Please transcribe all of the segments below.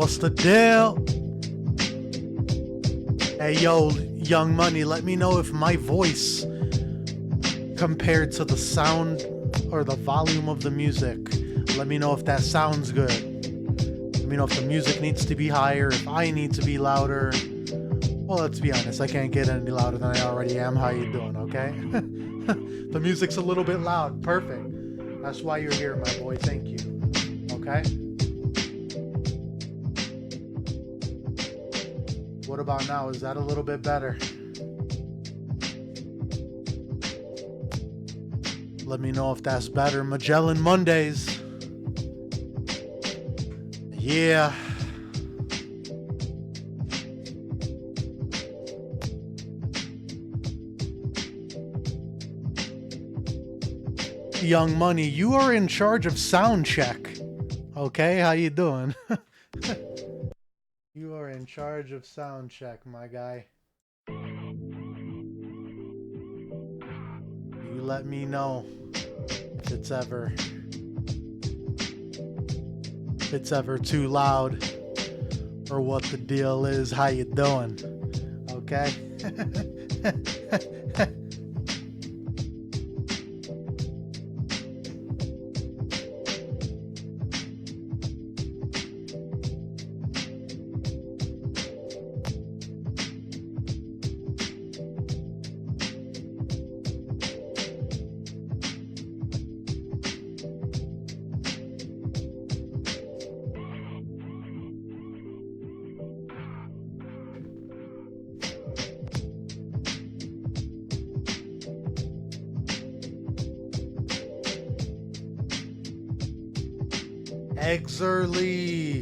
What's the deal? Hey, yo, Young Money, let me know if my voice compared to the sound or the volume of the music. Let me know if that sounds good. Let me know if the music needs to be higher, if I need to be louder. Well, let's be honest, I can't get any louder than I already am. How you doing, okay? The music's a little bit loud. Perfect. That's why you're here, my boy. Thank you. Okay? What about now? Is that a little bit better? Let me know if that's better. Magellan Mondays. Yeah. Young Money, you are in charge of sound check. Okay, how you doing? You are in charge of sound check, my guy. You let me know if it's ever too loud or what the deal is. How you doing? Okay? Exerly,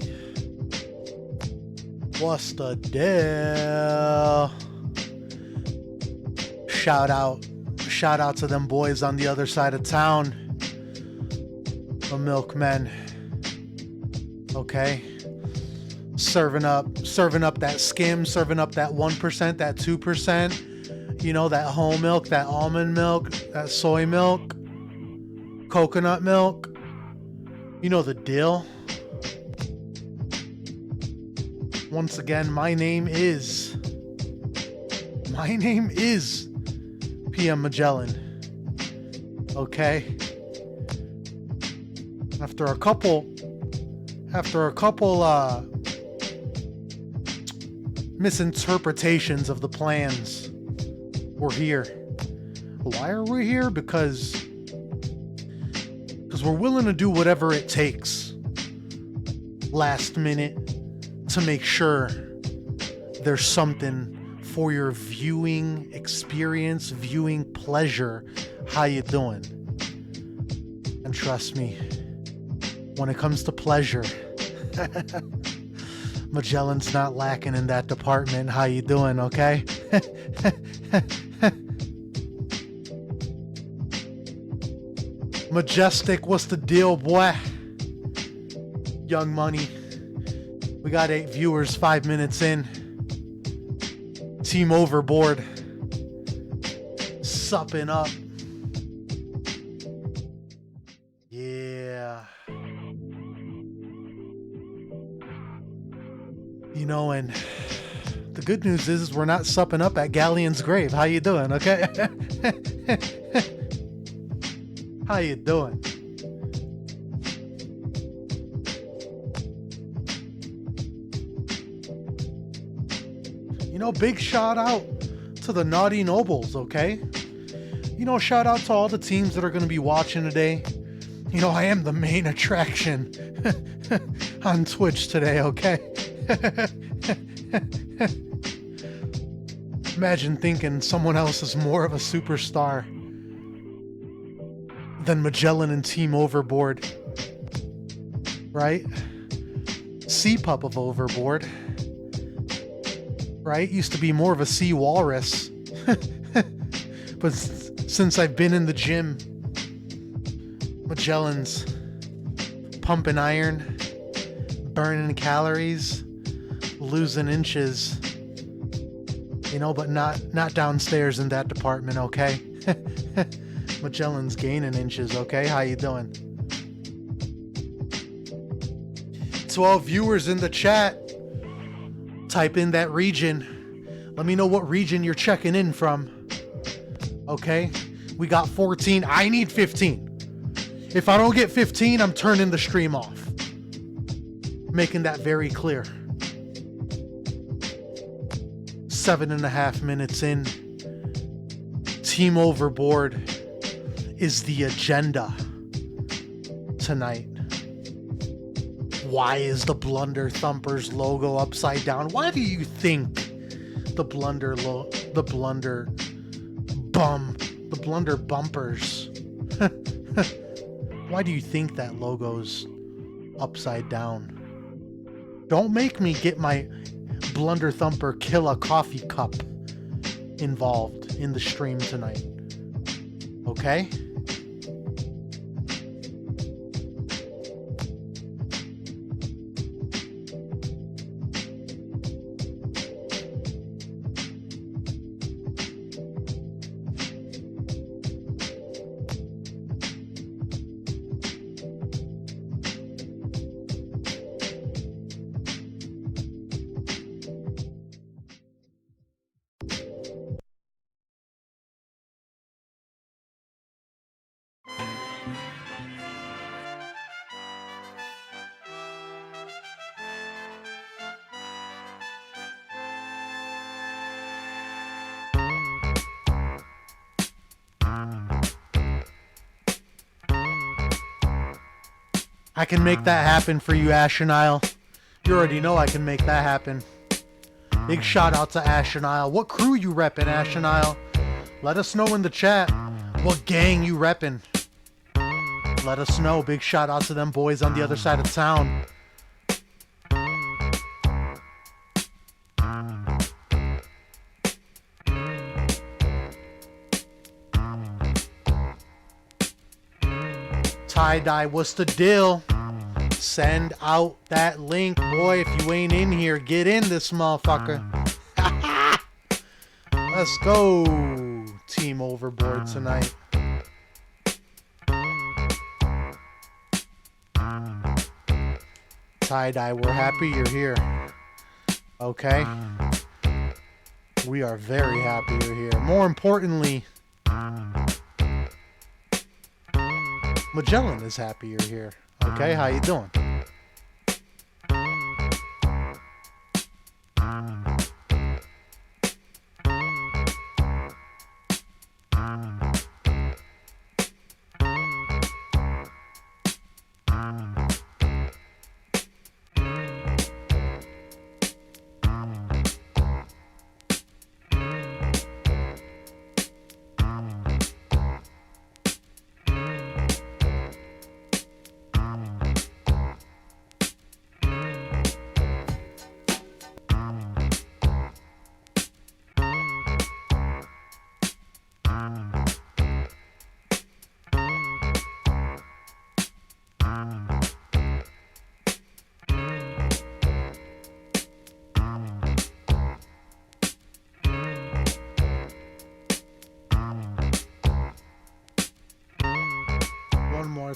what's the deal? Shout out to them boys on the other side of town, the milkmen. Okay, serving up that skim, serving up that 1%, that 2%. You know, that whole milk, that almond milk, that soy milk, coconut milk. You know the deal. Once again, my name is PM Magellan. Okay. After a couple misinterpretations of the plans, we're here. Why are we here? Because we're willing to do whatever it takes last minute to make sure there's something for your viewing experience, viewing pleasure. How you doing? And trust me, when it comes to pleasure, Magellan's not lacking in that department. How you doing, okay? Majestic, what's the deal, boy? Young Money. We got 8 viewers, 5 minutes in. Team Overboard. Supping up. Yeah. You know, and the good news is we're not supping up at Galleon's grave. How you doing, okay? How you doing? You know, big shout out to the Naughty Nobles, okay? You know, shout out to all the teams that are going to be watching today. You know, I am the main attraction on Twitch today, okay? Imagine thinking someone else is more of a superstar than Magellan and Team Overboard, right? Sea Pup of Overboard, right? Used to be more of a sea walrus. But since I've been in the gym, Magellan's pumping iron, burning calories, losing inches, you know, but not downstairs in that department, okay? Magellan's gaining inches, okay? How you doing? 12 viewers in the chat. Type in that region. Let me know what region you're checking in from. Okay? We got 14. I need 15. If I don't get 15, I'm turning the stream off. Making that very clear. 7.5 minutes in. Team Overboard is the agenda tonight. Why is the Blunder Thumpers logo upside down? Why do you think the Blunder bumpers? Why do you think that logo's upside down? Don't make me get my Blunder Thumper Kill a Coffee Cup involved in the stream tonight. Okay? I can make that happen for you, Ashenile. You already know I can make that happen. Big shout out to Ashenile. What crew you reppin', Ashenile? Let us know in the chat what gang you reppin'. Let us know. Big shout out to them boys on the other side of town. Tie-dye, what's the deal? Send out that link, boy. If you ain't in here, get in this motherfucker. Let's go, Team Overboard tonight. Tie-dye, we're happy you're here. Okay? We are very happy you're here. More importantly, Magellan is happy you're here. Okay, how you doing?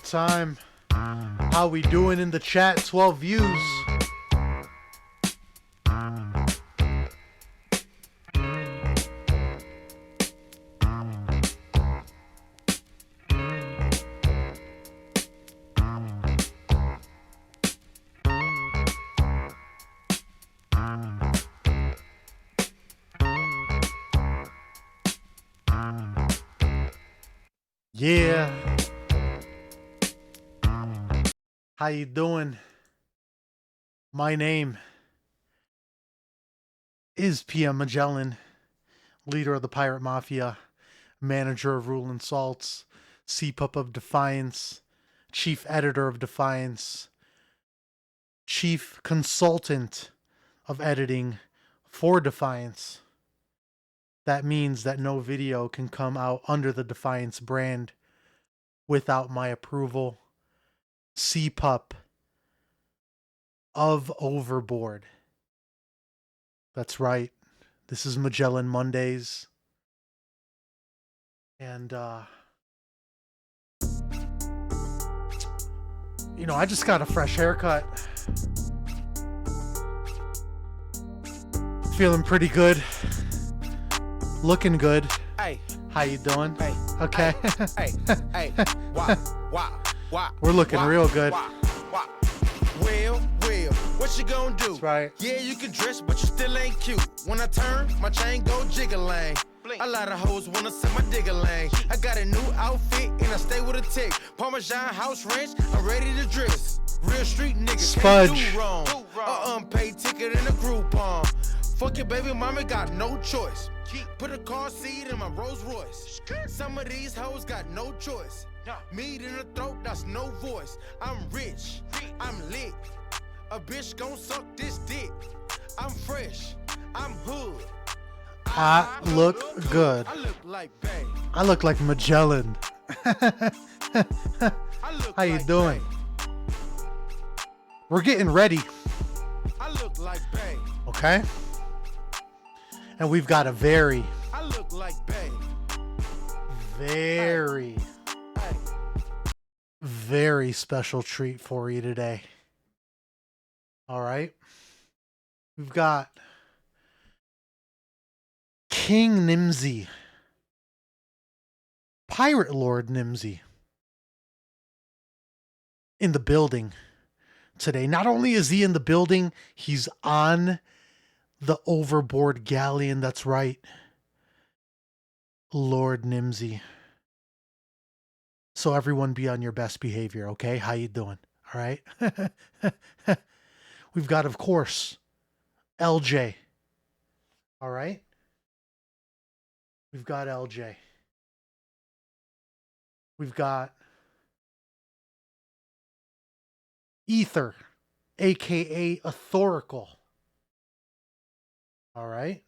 time. How we doing in the chat? 12 views. Yeah. How you doing? My name is PM Magellan, leader of the Pirate Mafia, manager of Rule and Salts, CPUP of Defiance, chief editor of Defiance, chief consultant of editing for Defiance. That means that no video can come out under the Defiance brand without my approval. CPUP of Overboard. That's right. This is Magellan Mondays. And, I just got a fresh haircut. Feeling pretty good. Looking good. Hey. How you doing? Hey. Okay. Hey. Why? We're looking real good. Well, what you gonna do? That's right. Yeah, you can dress, but you still ain't cute. When I turn, my chain go jiggling. A lot of hoes wanna set my digger lane. I got a new outfit and I stay with a tick. Parmesan house ranch, I'm ready to dress. Real street niggas can't do wrong. A unpaid ticket in a Groupon. Fuck your baby mama, got no choice. Put a car seat in my Rolls Royce. Some of these hoes got no choice. Meat in the throat, that's no voice. I'm rich, I'm lit. A bitch gon' suck this dick. I'm fresh, I'm hood. I look good. I look like bae. I look like Magellan. I look How you like doing? bae. We're getting ready, I look like bae. okay? And we've got a very, I look like bae. very, Hey. very special treat for you today. All right? We've got King Nimsy, Pirate Lord Nimsy, in the building today. Not only is he in the building, he's on the Overboard galleon. That's right. Lord Nimsy. So everyone be on your best behavior, okay? How you doing? All right? We've got, of course, LJ. All right? We've got LJ. We've got Ether, aka Authorical. All right?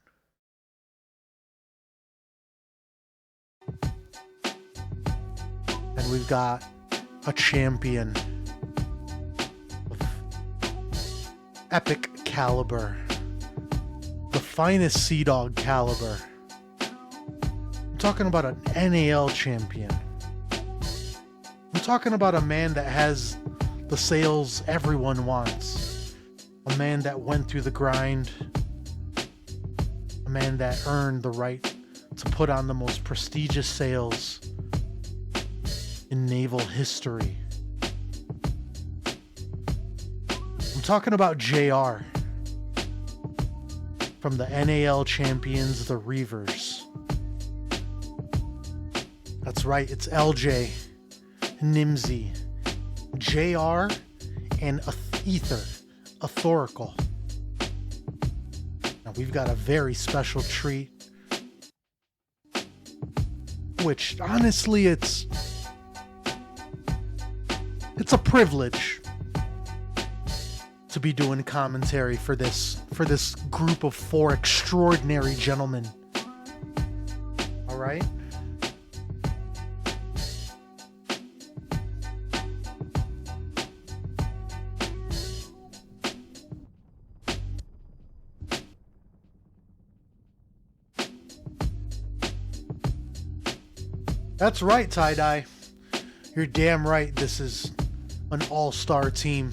And we've got a champion of epic caliber, the finest Sea Dog caliber. I'm talking about an NAL champion. I'm talking about a man that has the sales everyone wants. A man that went through the grind. A man that earned the right to put on the most prestigious sales in Naval history. I'm talking about JR from the NAL champions, the Reavers. That's right, it's LJ, Nimsy, JR, and Ether, Authorical. Now we've got a very special treat, which honestly it's a privilege to be doing commentary for this group of 4 extraordinary gentlemen. All right? That's right, Tie-Dye. You're damn right this is an all-star team.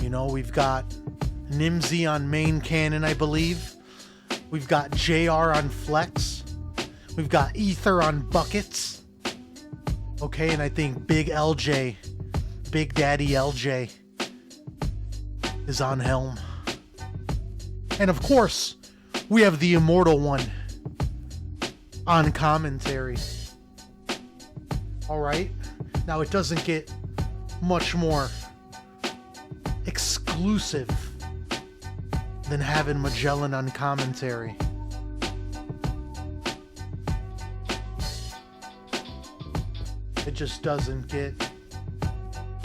You know, we've got Nimsy on main cannon, I believe. We've got JR on flex. We've got Ether on buckets. Okay, and I think Big LJ, Big Daddy LJ, is on helm. And of course, we have the immortal one on commentary. Alright, now it doesn't get much more exclusive than having Magellan on commentary. It just doesn't get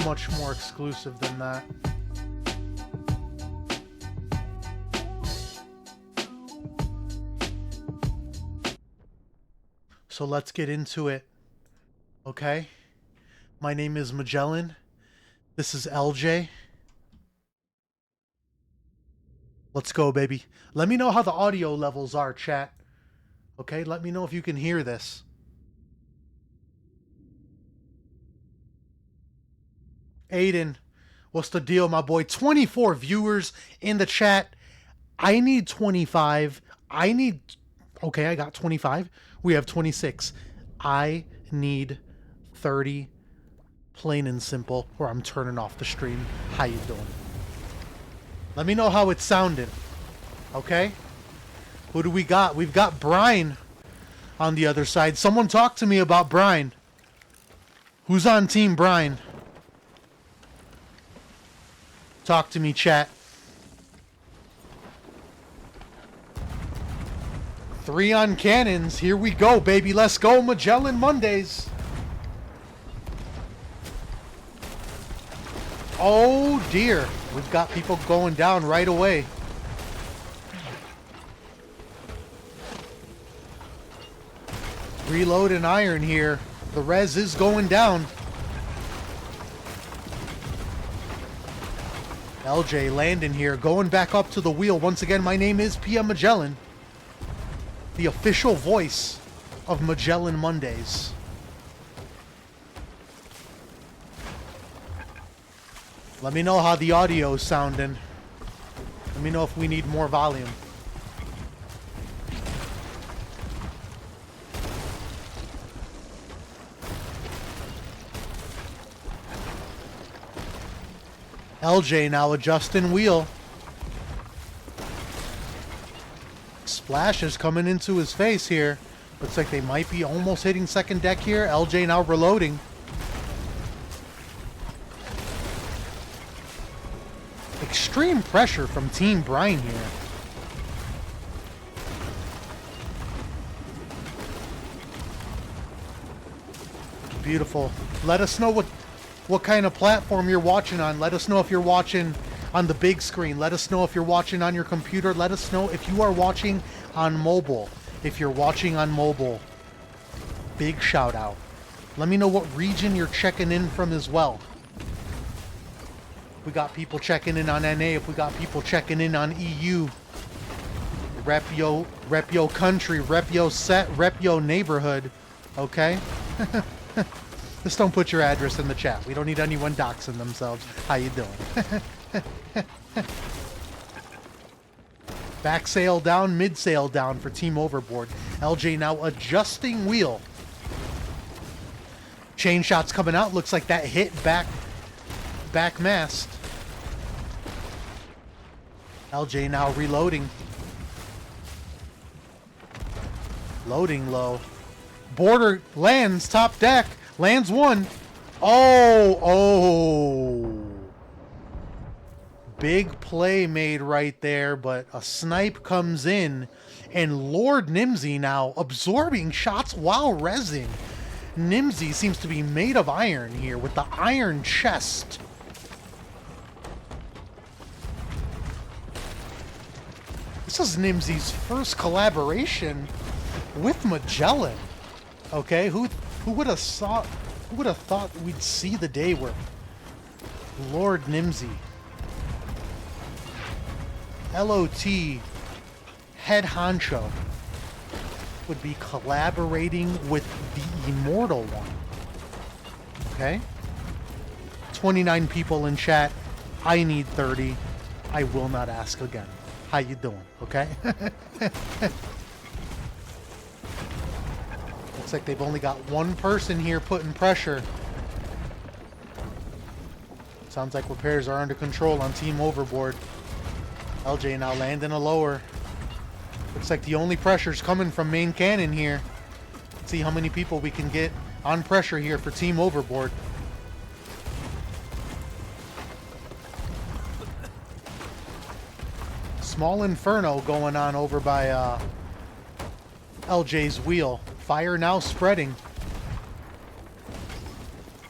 much more exclusive than that. So let's get into it. Okay? My name is Magellan. This is LJ. Let's go, baby. Let me know how the audio levels are, chat. Okay? Let me know if you can hear this. Aiden, what's the deal, my boy? 24 viewers in the chat. I need 25. Okay, I got 25. We have 26. I need 30. Plain and simple, or I'm turning off the stream. How you doing? Let me know how it sounded. Okay? Who do we got? We've got Brian on the other side. Someone talk to me about Brian. Who's on Team Brian? Talk to me, chat. 3 on cannons. Here we go, baby. Let's go, Magellan Mondays. Oh, dear. We've got people going down right away. Reload and iron here. The res is going down. LJ landing here, going back up to the wheel. Once again, my name is PM Magellan, the official voice of Magellan Mondays. Let me know how the audio is sounding. Let me know if we need more volume. LJ now adjusting wheel. Splash is coming into his face here. Looks like they might be almost hitting second deck here. LJ now reloading. Extreme pressure from Team Brian here. Beautiful. Let us know what kind of platform you're watching on. Let us know if you're watching on the big screen. Let us know if you're watching on your computer. Let us know if you are watching on mobile. If you're watching on mobile, big shout out. Let me know what region you're checking in from as well. We got people checking in on NA. If we got people checking in on EU. Rep yo country, rep yo set, rep yo neighborhood. Okay? Just don't put your address in the chat. We don't need anyone doxing themselves. How you doing? Back sail down, mid sail down for Team Overboard. LJ now adjusting wheel. Chain shots coming out. Looks like that hit back mast. LJ now reloading. Loading low. Border lands top deck. Lands one. Oh. Big play made right there, but a snipe comes in, and Lord Nimsy now absorbing shots while rezzing. Nimsy seems to be made of iron here with the iron chest. This is Nimsy's first collaboration with Magellan. Okay, who would have thought we'd see the day where Lord Nimsy, LOT head honcho, would be collaborating with the immortal one. Okay. 29 people in chat. I need 30. I will not ask again. How you doing? Okay. Looks like they've only got one person here putting pressure. Sounds like repairs are under control on Team Overboard. LJ now landing a lower. Looks like the only pressure's coming from main cannon here. Let's see how many people we can get on pressure here for Team Overboard. Small inferno going on over by LJ's wheel. Fire now spreading.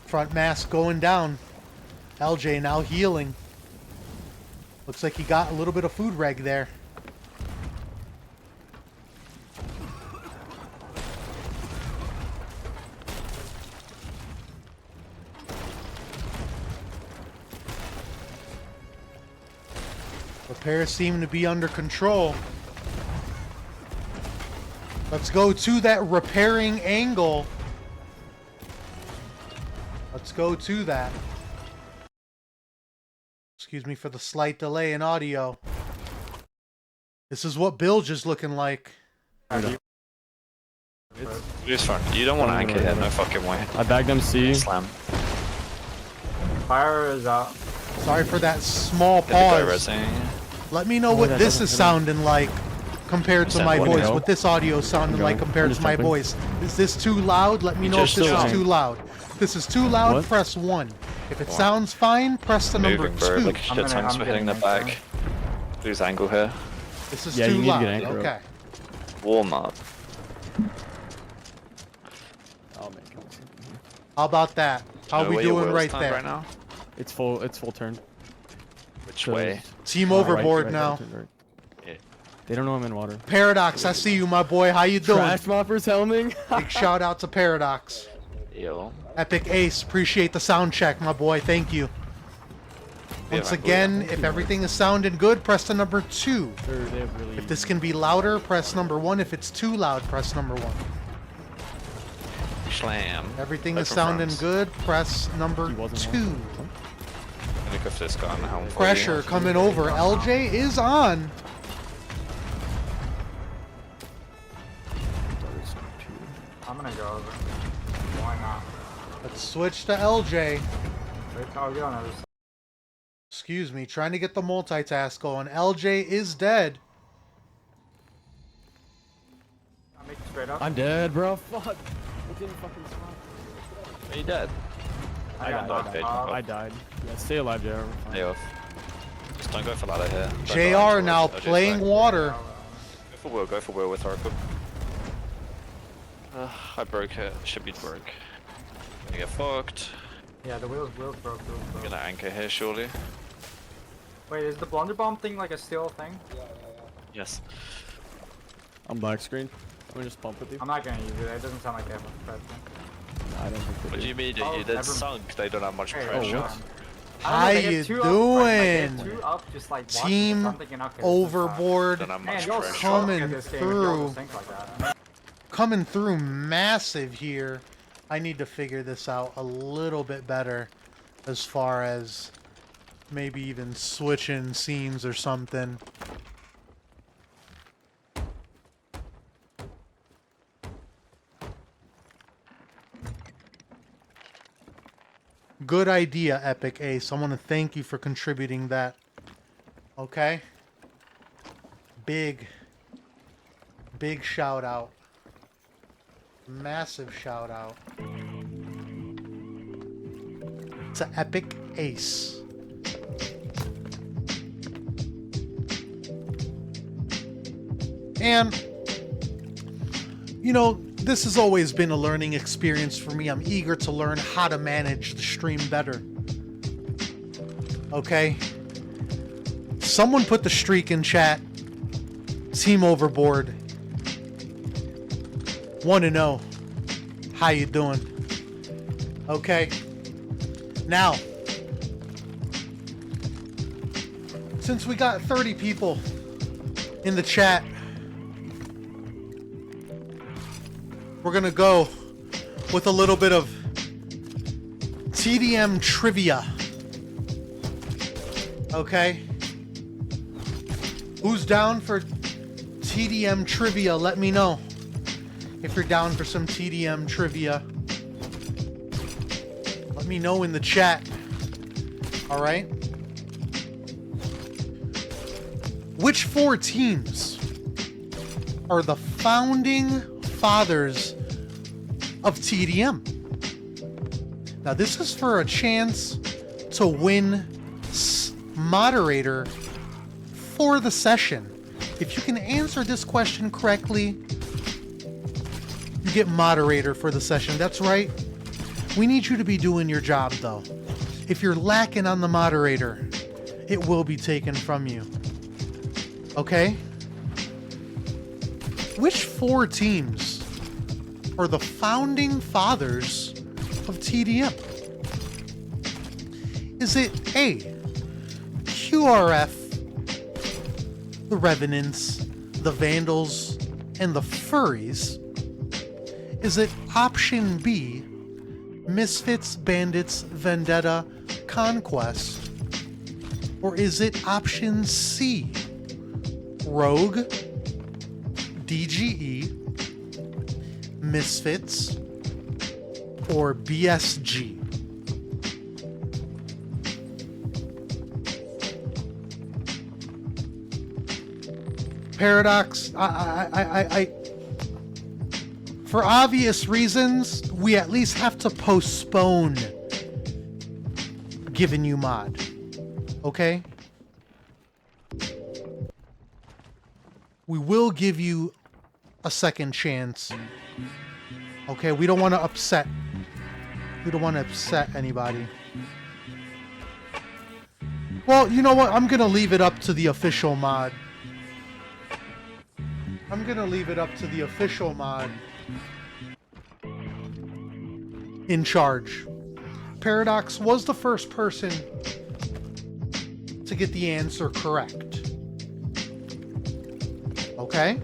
Front mass going down. LJ now healing. Looks like he got a little bit of food reg there. Repairs seem to be under control. Let's go to that repairing angle. Let's go to that. Excuse me for the slight delay in audio. This is what Bilge is looking like. It's fun. You don't want to anchor here, no fucking way. I bagged them C. Slam. Fire is out. Sorry for that small pause. Let me know what this is sounding like compared to my voice. What this audio is sounding like compared to my voice. Is this too loud? Let me know if this is too loud. If this is too loud, press 1. If it sounds fine, press the number 2. Like shit tons for hitting the back. Lose angle here. This is too loud. Okay. Warm up. How about that? How we doing right there? Right now? It's full turn. Which way? Team Overboard now. Yeah. They don't know I'm in water. Paradox, I see you, my boy. How you doing? Trash moppers helming. Big shout out to Paradox. Yo. Epic Ace, appreciate the sound check, my boy. Thank you. Once again, if everything is sounding good, press the number 2. If this can be louder, press number 1. If it's too loud, press number 1. Slam. Everything is sounding good, press number 2. Look if this got on the helm. Pressure coming over. LJ is on. I'm gonna go over. Why not? Let's switch to LJ. Wait, I'll go on other side. Excuse me, trying to get the multitask going. LJ is dead. I'll make it straight up. I'm dead, bro. Fuck. It didn't fucking swap. Are you dead? I got knocked. I died. Yeah, stay alive, JR. Stay off. Just don't go for ladder here. JR now playing water. Go for wheel with Oracle. I broke it. Should be broke. Gonna get fucked. Yeah, the wheels broke. Gonna anchor here surely. Wait, is the blunder bomb thing like a steel thing? Yes. I'm black screen. I'm gonna just pump with you. I'm not gonna use it. It doesn't sound like they have much pressure. I don't think they What do you mean? Oh, They're sunk. They don't have much pressure. How you doing? Team Overboard Don't have much pressure. coming through massive here. I need to figure this out a little bit better as far as maybe even switching scenes or something. Good idea, Epic Ace. I want to thank you for contributing that. Okay? Big shout out. Massive shout out to Epic Ace. And, you know, this has always been a learning experience for me. I'm eager to learn how to manage the stream better. Okay? Someone put the streak in chat. Team Overboard. 1-0. How you doing? Okay. Now, since we got 30 people in the chat, we're gonna go with a little bit of TDM trivia. Okay? Who's down for TDM trivia? Let me know. If you're down for some TDM trivia, let me know in the chat. Alright? Which 4 teams are the founding fathers of TDM? Now, this is for a chance to win moderator for the session. If you can answer this question correctly, you get moderator for the session. That's right. We need you to be doing your job, though. If you're lacking on the moderator, it will be taken from you. Okay? Which 4 teams are the founding fathers of TDM? Is it A, QRF, the Revenants, the Vandals, and the Furries? Is it option B, Misfits, Bandits, Vendetta, Conquest? Or is it option C, Rogue, DGE, Misfits, or BSG? Paradox, for obvious reasons, we at least have to postpone giving you mod. Okay? We will give you a second chance. Okay, we don't want to upset. We don't want to upset anybody. Well, you know what? I'm going to leave it up to the official mod. I'm going to leave it up to the official mod in charge. Paradox was the first person to get the answer correct. Okay?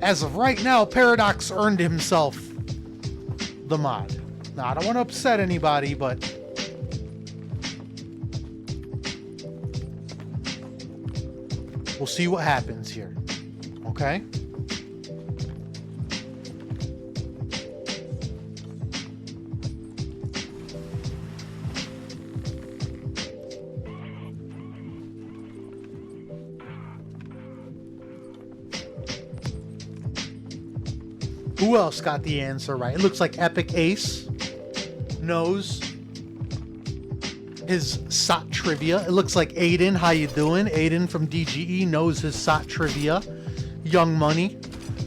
As of right now, Paradox earned himself the mod. Now, I don't want to upset anybody, but we'll see what happens here. Okay? Who else got the answer right? It looks like Epic Ace knows his SOT trivia. It looks like Aiden, how you doing? Aiden from DGE knows his SOT trivia. Young Money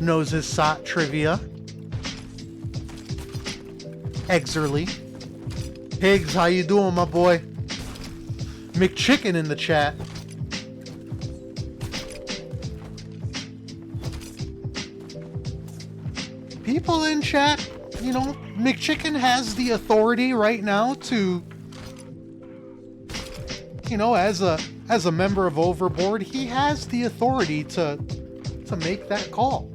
knows his SOT trivia. Exerly. Higgs, how you doing, my boy? McChicken in the chat. People in chat, you know, McChicken has the authority right now to, you know, as a member of Overboard, he has the authority to make that call.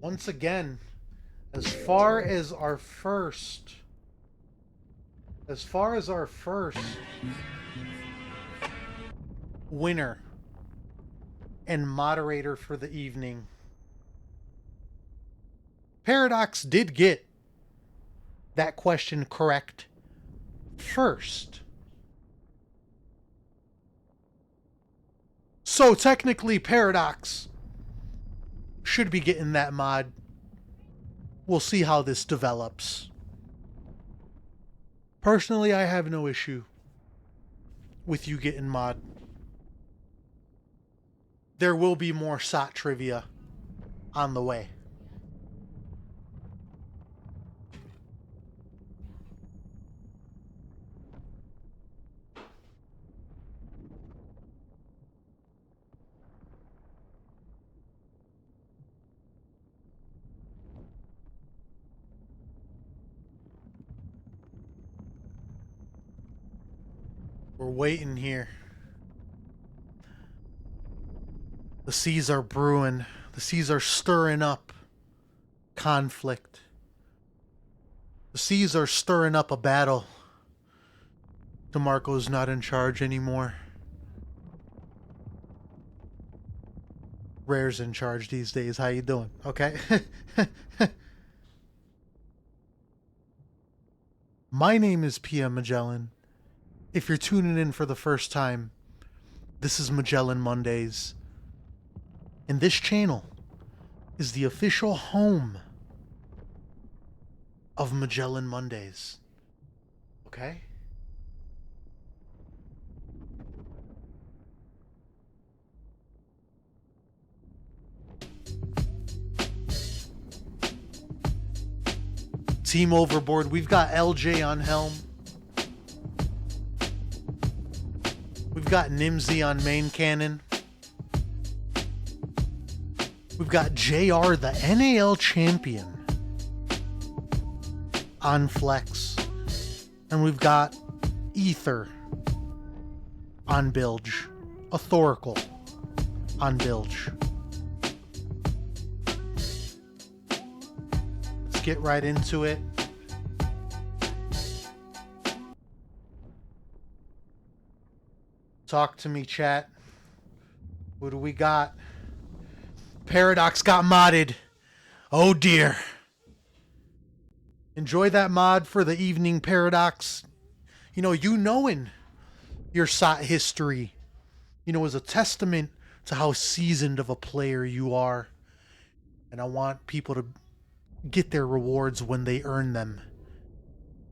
Once again, as far as our first winner and moderator for the evening. Paradox did get that question correct first. So technically Paradox should be getting that mod. We'll see how this develops. Personally, I have no issue with you getting mod. There will be more SOT trivia on the way. We're waiting here. The seas are brewing. The seas are stirring up conflict. The seas are stirring up a battle. DeMarco's not in charge anymore. Rare's in charge these days. How you doing? Okay. My name is PM Magellan. If you're tuning in for the first time, this is Magellan Mondays. And this channel is the official home of Magellan Mondays. Okay? Team Overboard, we've got LJ on helm. We've got Nimsy on main cannon. We've got JR, the NAL champion, on flex. And we've got Ether on bilge. Authorical on bilge. Let's get right into it. Talk to me, chat. What do we got? Paradox got modded. Oh dear. Enjoy that mod for the evening, Paradox. You knowing your SOT history, is a testament to how seasoned of a player you are. And I want people to get their rewards when they earn them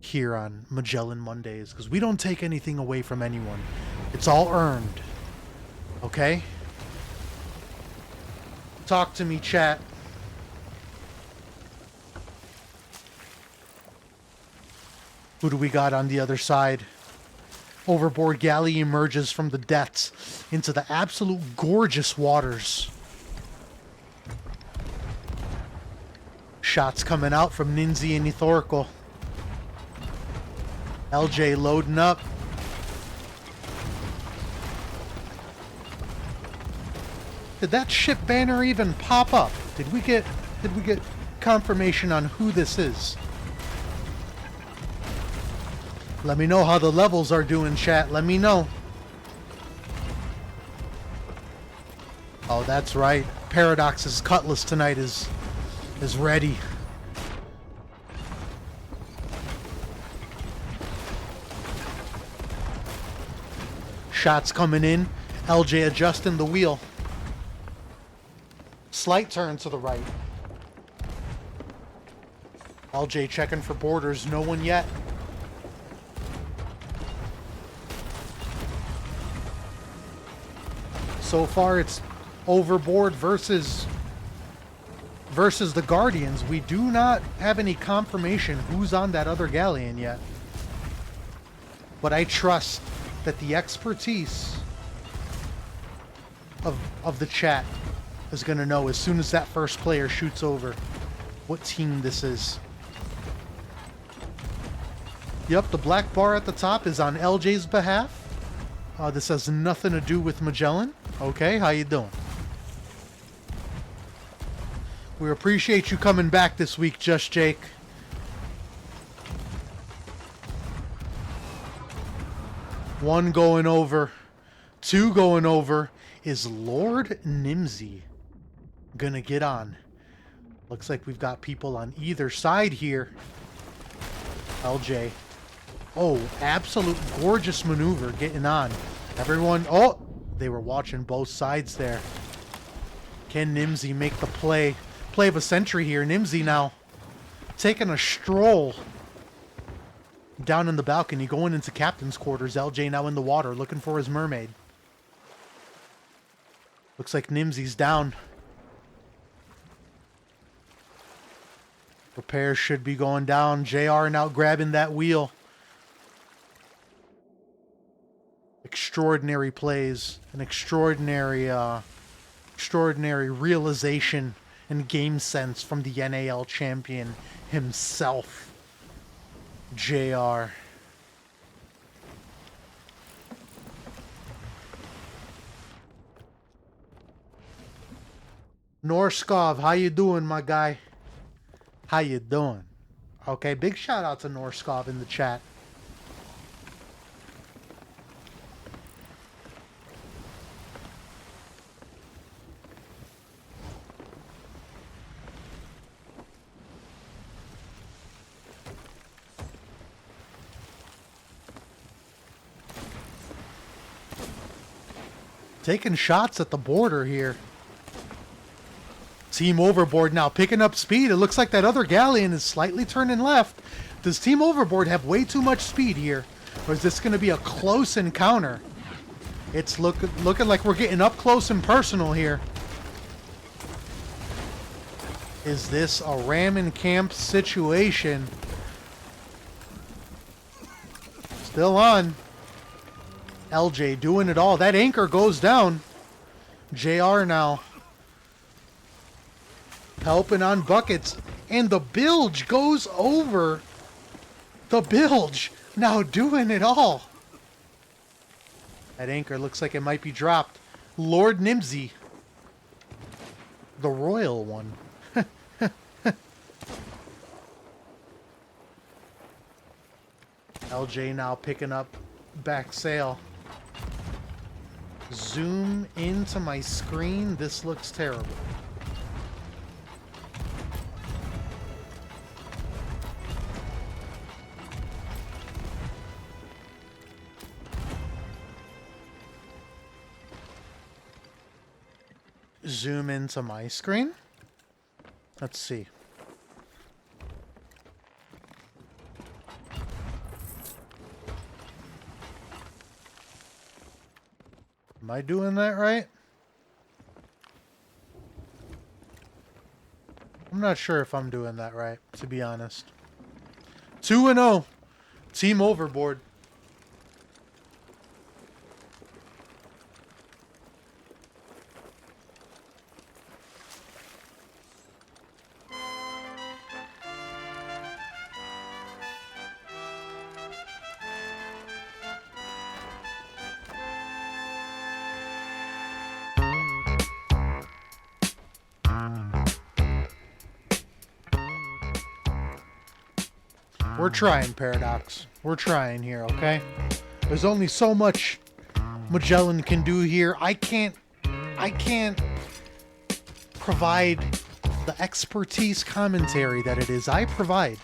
here on Magellan Mondays, because we don't take anything away from anyone. It's all earned. Okay? Talk to me, chat. Who do we got on the other side? Overboard galley emerges from the depths into the absolute gorgeous waters. Shots coming out from Ninzi and Ethorical. LJ loading up. Did that ship banner even pop up? Did we get confirmation on who this is? Let me know how the levels are doing, chat. Let me know. Oh, that's right. Paradox's cutlass tonight is ready. Shots coming in. LJ adjusting the wheel. Slight turn to the right. LJ checking for borders. No one yet. So far it's Overboard versus the Guardians. We do not have any confirmation who's on that other galleon yet. But I trust that the expertise of the chat is going to know as soon as that first player shoots over what team this is. Yep, the black bar at the top is on LJ's behalf. This has nothing to do with Magellan. Okay, how you doing? We appreciate you coming back this week, Just Jake. One going over 2 going over. Is Lord Nimsy gonna get on? Looks like we've got people on either side here. LJ. Oh, absolute gorgeous maneuver getting on. Everyone, oh, they were watching both sides there. Can Nimsy make the play of a century here? Nimsy now taking a stroll down in the balcony, going into captain's quarters. LJ now in the water, looking for his mermaid. Looks like Nimsy's down. Repairs should be going down. JR now grabbing that wheel. Extraordinary plays. An extraordinary realization and game sense from the NAL champion himself, JR. Norskov, how you doing, my guy? How you doing? Okay, big shout out to Norskov in the chat. Taking shots at the border here. Team Overboard now picking up speed. It looks like that other galleon is slightly turning left. Does Team Overboard have way too much speed here? Or is this going to be a close encounter? It's looking like we're getting up close and personal here. Is this a ram and camp situation? Still on. LJ doing it all. That anchor goes down. JR now helping on buckets. And the bilge goes over. The bilge now doing it all. That anchor looks like it might be dropped. Lord Nimsy. The royal one. LJ now picking up back sail. Zoom into my screen. This looks terrible. Zoom into my screen. Let's see. Am I doing that right? I'm not sure if I'm doing that right, to be honest. 2-0. Team Overboard. We're trying, Paradox. We're trying here, okay? There's only so much Magellan can do here. I can't provide the expertise commentary that it is I provide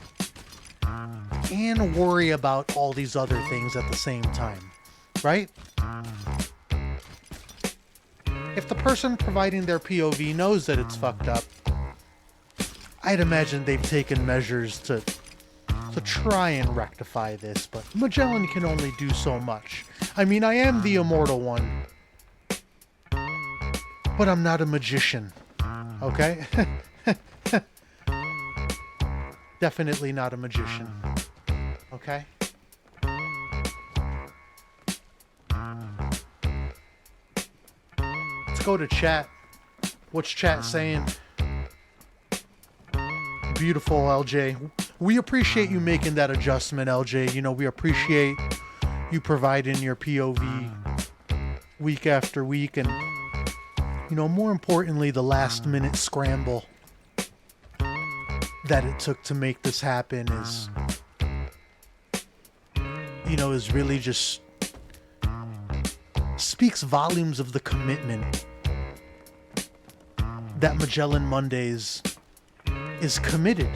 and worry about all these other things at the same time, right? If the person providing their POV knows that it's fucked up, I'd imagine they've taken measures to try and rectify this, but Magellan can only do so much. I mean, I am the immortal one, but I'm not a magician, okay? Definitely not a magician, okay? Let's go to chat. What's chat saying? Beautiful, LJ. We appreciate you making that adjustment, LJ. You know, we appreciate you providing your POV week after week. And, you know, more importantly, the last minute scramble that it took to make this happen is, you know, is really just speaks volumes of the commitment that Magellan Mondays is committed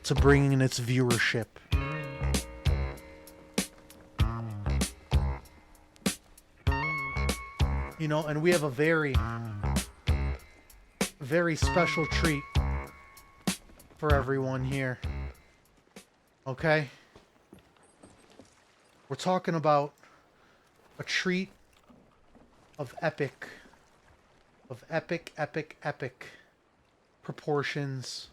to bringing in its viewership. You know, and we have a very, very special treat for everyone here. Okay? We're talking about a treat of epic proportions.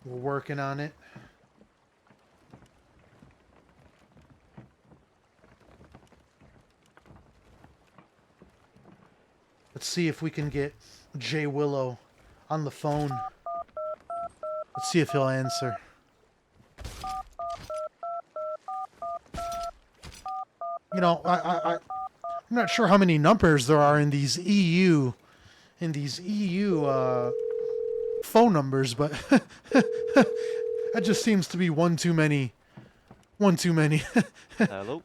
We're working on it. Let's see if we can get Jay Willow on the phone. Let's see if he'll answer. You know, I'm not sure how many numbers there are in these EU phone numbers, but that just seems to be one too many. One too many. Hello.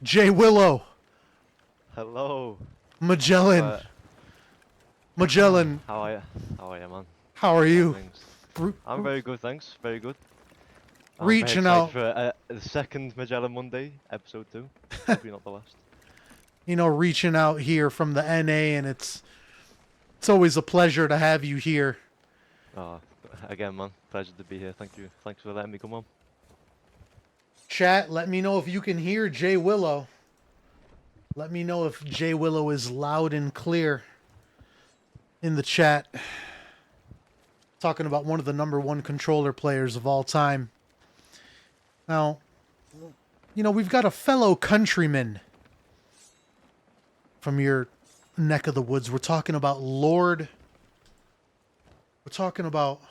Jay Willow. Hello. Magellan. Magellan. How are you? How are you, man? How are you? I'm very good, thanks. Very good. I'm Reaching very out. excited for the second Magellan Monday, episode 2. Hopefully not the last. You know, reaching out here from the NA, and it's always a pleasure to have you here. Oh, again, man. Pleasure to be here. Thank you. Thanks for letting me come on. Chat, let me know if you can hear Jay Willow. Let me know if Jay Willow is loud and clear in the chat. Talking about one of the #1 controller players of all time. Now, you know, we've got a fellow countryman from your neck of the woods. We're talking about Lord. We're talking about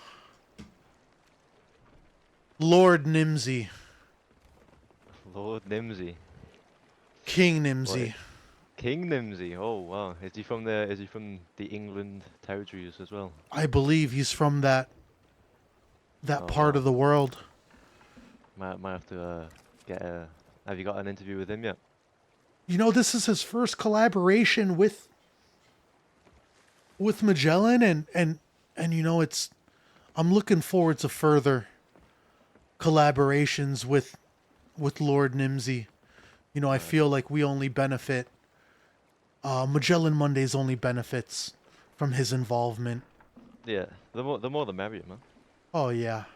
Lord Nimsy. Lord Nimsy. King Nimsy. What? King Nimsy. Oh wow. Is he from the England territories as well? I believe he's from that part wow. of the world. Might have to get a. Have you got an interview with him yet? You know, this is his first collaboration with Magellan, and you know, I'm looking forward to further collaborations with Lord Nimsy. You know, I feel like we only benefit. Magellan Mondays only benefits from his involvement. Yeah, the more the merrier, man. Oh yeah.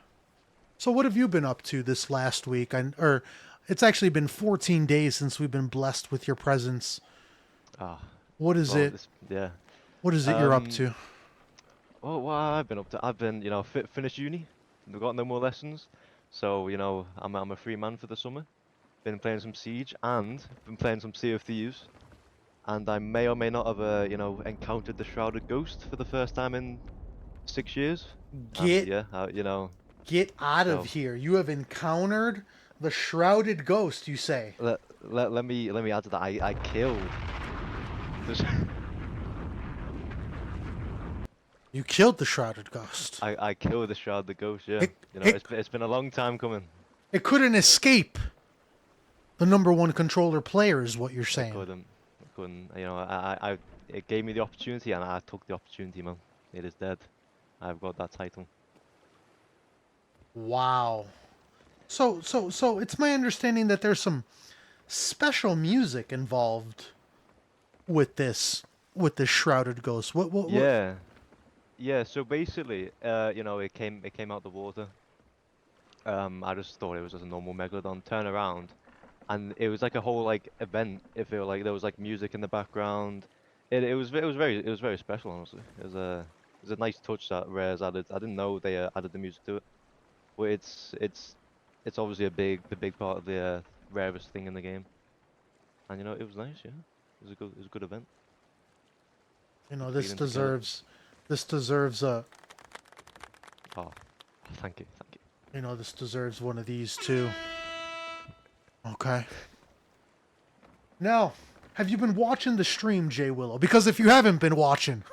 So what have you been up to this last week? Or it's actually been 14 days since we've been blessed with your presence. Ah. What is it? Yeah. What is it you're up to? Oh, what I've been up to? I've been, finished uni. We've got no more lessons, so I'm a free man for the summer. Been playing some Siege and been playing some Sea of Thieves, and I may or may not have encountered the Shrouded Ghost for the first time in 6 years. Get out of here! You have encountered the Shrouded Ghost. You say? Let me add to that. I killed. You killed the Shrouded Ghost. I killed the Shrouded Ghost. Yeah. It's been a long time coming. It couldn't escape the #1 controller player, is what you're saying. I couldn't. It gave me the opportunity, and I took the opportunity, man. It is dead. I've got that title. Wow. So it's my understanding that there's some special music involved with this Shrouded Ghost. What? Yeah. Yeah, so basically, it came out the water. I just thought it was just a normal megalodon. Turn around, and it was like a whole event. It felt like there was music in the background. It was very special, honestly. It was a nice touch that Rare's added. I didn't know they added the music to it, but it's obviously a big part of the rarest thing in the game. And it was nice. Yeah, it was a good event. This deserves a. Oh, thank you. This deserves one of these too. Okay. Now, have you been watching the stream, Jay Willow? Because if you haven't been watching,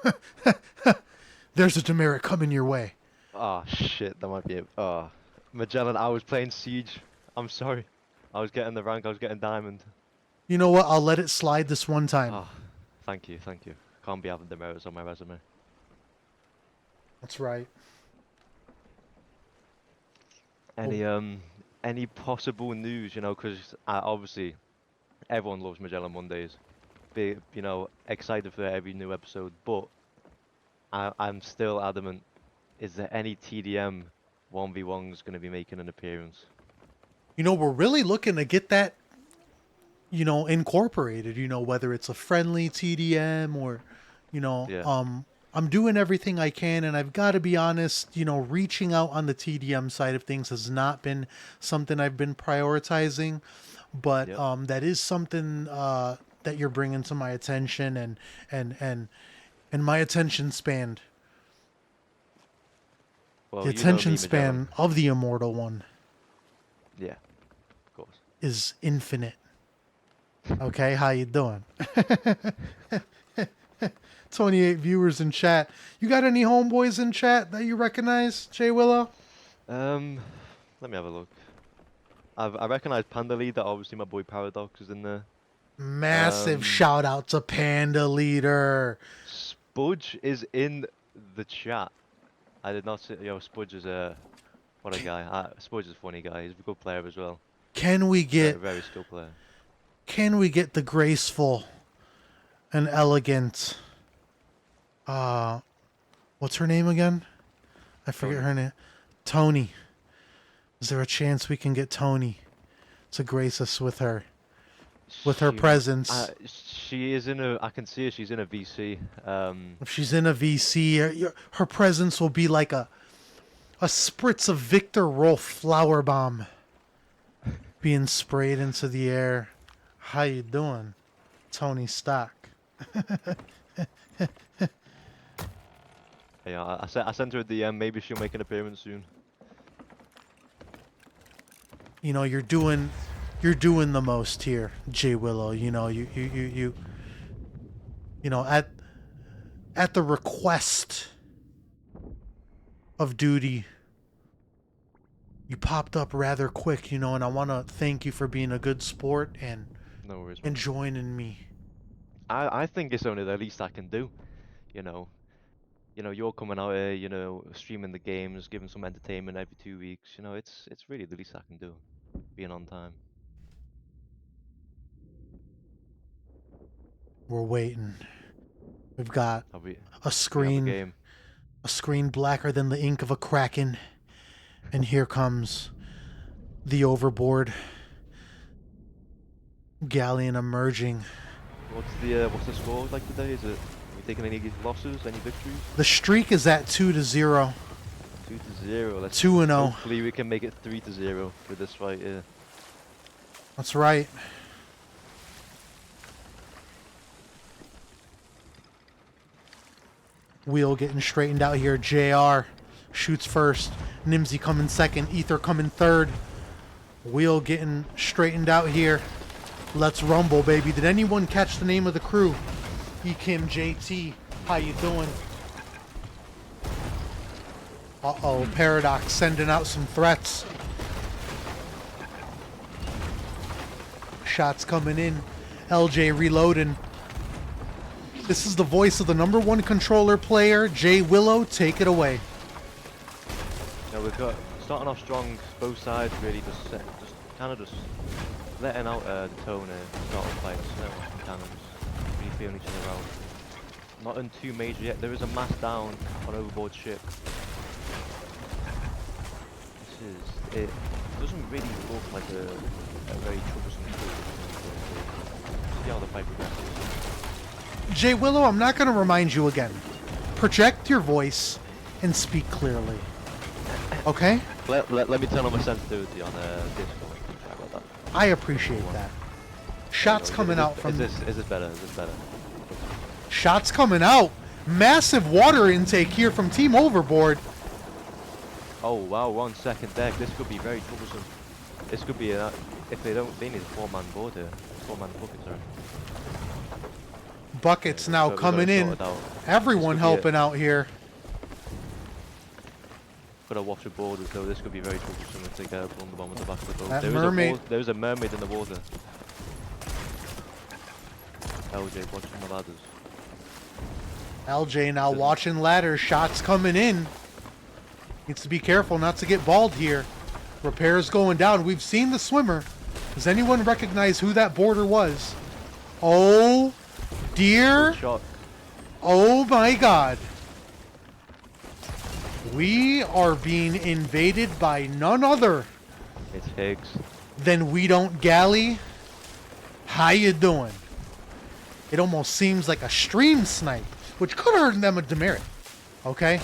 there's a demerit coming your way. Oh shit, that might be it. Oh, Magellan, I was playing Siege. I'm sorry. I was getting the rank. I was getting diamond. You know what? I'll let it slide this one time. Oh, thank you, thank you. Can't be having demerits on my resume. That's right. Any possible news? You know, because obviously everyone loves Magellan Mondays. Be excited for every new episode, but I'm still adamant. Is there any TDM 1v1s going to be making an appearance? You know, we're really looking to get that, incorporated, whether it's a friendly TDM or, Yeah. I'm doing everything I can, and I've got to be honest, reaching out on the TDM side of things has not been something I've been prioritizing, but Yep. that is something that you're bringing to my attention, and my attention span, Well, the you know me, attention Magellan. span of the immortal one Yeah, of course. is infinite. Okay, how you doing? 28 viewers in chat. You got any homeboys in chat that you recognize, Jay Willow? Let me have a look. I recognize Panda Leader. Obviously, my boy Paradox is in there. Massive shout out to Panda Leader. Spudge is in the chat. I did not see. Yo, Spudge is what a guy. Spudge is a funny guy. He's a good player as well. Can we get Very skilled player. the graceful and elegant what's her name again? I forget her name. Tony. Is there a chance we can get Tony to grace us with her presence? She is in a. I can see her. She's in a VC. If she's in a VC, her presence will be like a spritz of Victor Rolf flower bomb being sprayed into the air. How you doing, Tony Stock? Yeah, I sent her a DM. Maybe she'll make an appearance soon. You're doing the most here, Jay Willow. At the request of duty, you popped up rather quick, and I want to thank you for being a good sport and No worries, man. joining me. I think it's only the least I can do. You're coming out here, streaming the games, giving some entertainment every 2 weeks. It's really the least I can do, being on time. We're waiting. We've got We a have a screen, game. a screen blacker than the ink of a kraken, and here comes the Overboard galleon emerging. What's the score like today? Are we taking any losses, any victories? The streak is at 2-0. 2-0. Let's 2-0. Hopefully we can make it 3-0 with this fight. Yeah. That's right. Wheel getting straightened out here. JR shoots first. Nimsy coming second. Ether coming third. Wheel getting straightened out here. Let's rumble, baby. Did anyone catch the name of the crew? Kim JT. How you doing? Uh-oh. Paradox sending out some threats. Shots coming in. LJ reloading. This is the voice of the #1 controller player, Jay Willow. Take it away. We've got starting off strong, both sides really just letting out the tone and start off fights, letting off some cannons, really feeling each other out. Nothing too major yet. There is a mass down on Overboard ship. It doesn't really look like a very troublesome tool. See how the fight progresses. Jay Willow, I'm not going to remind you again. Project your voice and speak clearly. Okay? Let me turn on my sensitivity on Discord. Sorry about that. I appreciate that. Shots coming out from... Is this better? Is this better? Shots coming out. Massive water intake here from Team Overboard. Oh wow, we're on second deck. This could be very troublesome. This could be if they need a 4-man board here. 4-man bucket, sorry. Buckets now So we coming gotta in. sort it out. Everyone This could be helping out here. Gotta watch the borders though. This could be very troublesome if they get a blunderbomb at the back of the boat. That mermaid. There's a mermaid in the water. LJ, watch some ladders. LJ now watching ladder shots coming in. Needs to be careful not to get balled here. Repairs going down. We've seen the swimmer. Does anyone recognize who that boarder was? Oh dear. Good shot. Oh my god. We are being invaded by none other It's Higgs. than We Don't Galley. How you doing? It almost seems like a stream snipe, which could earn them a demerit. Okay?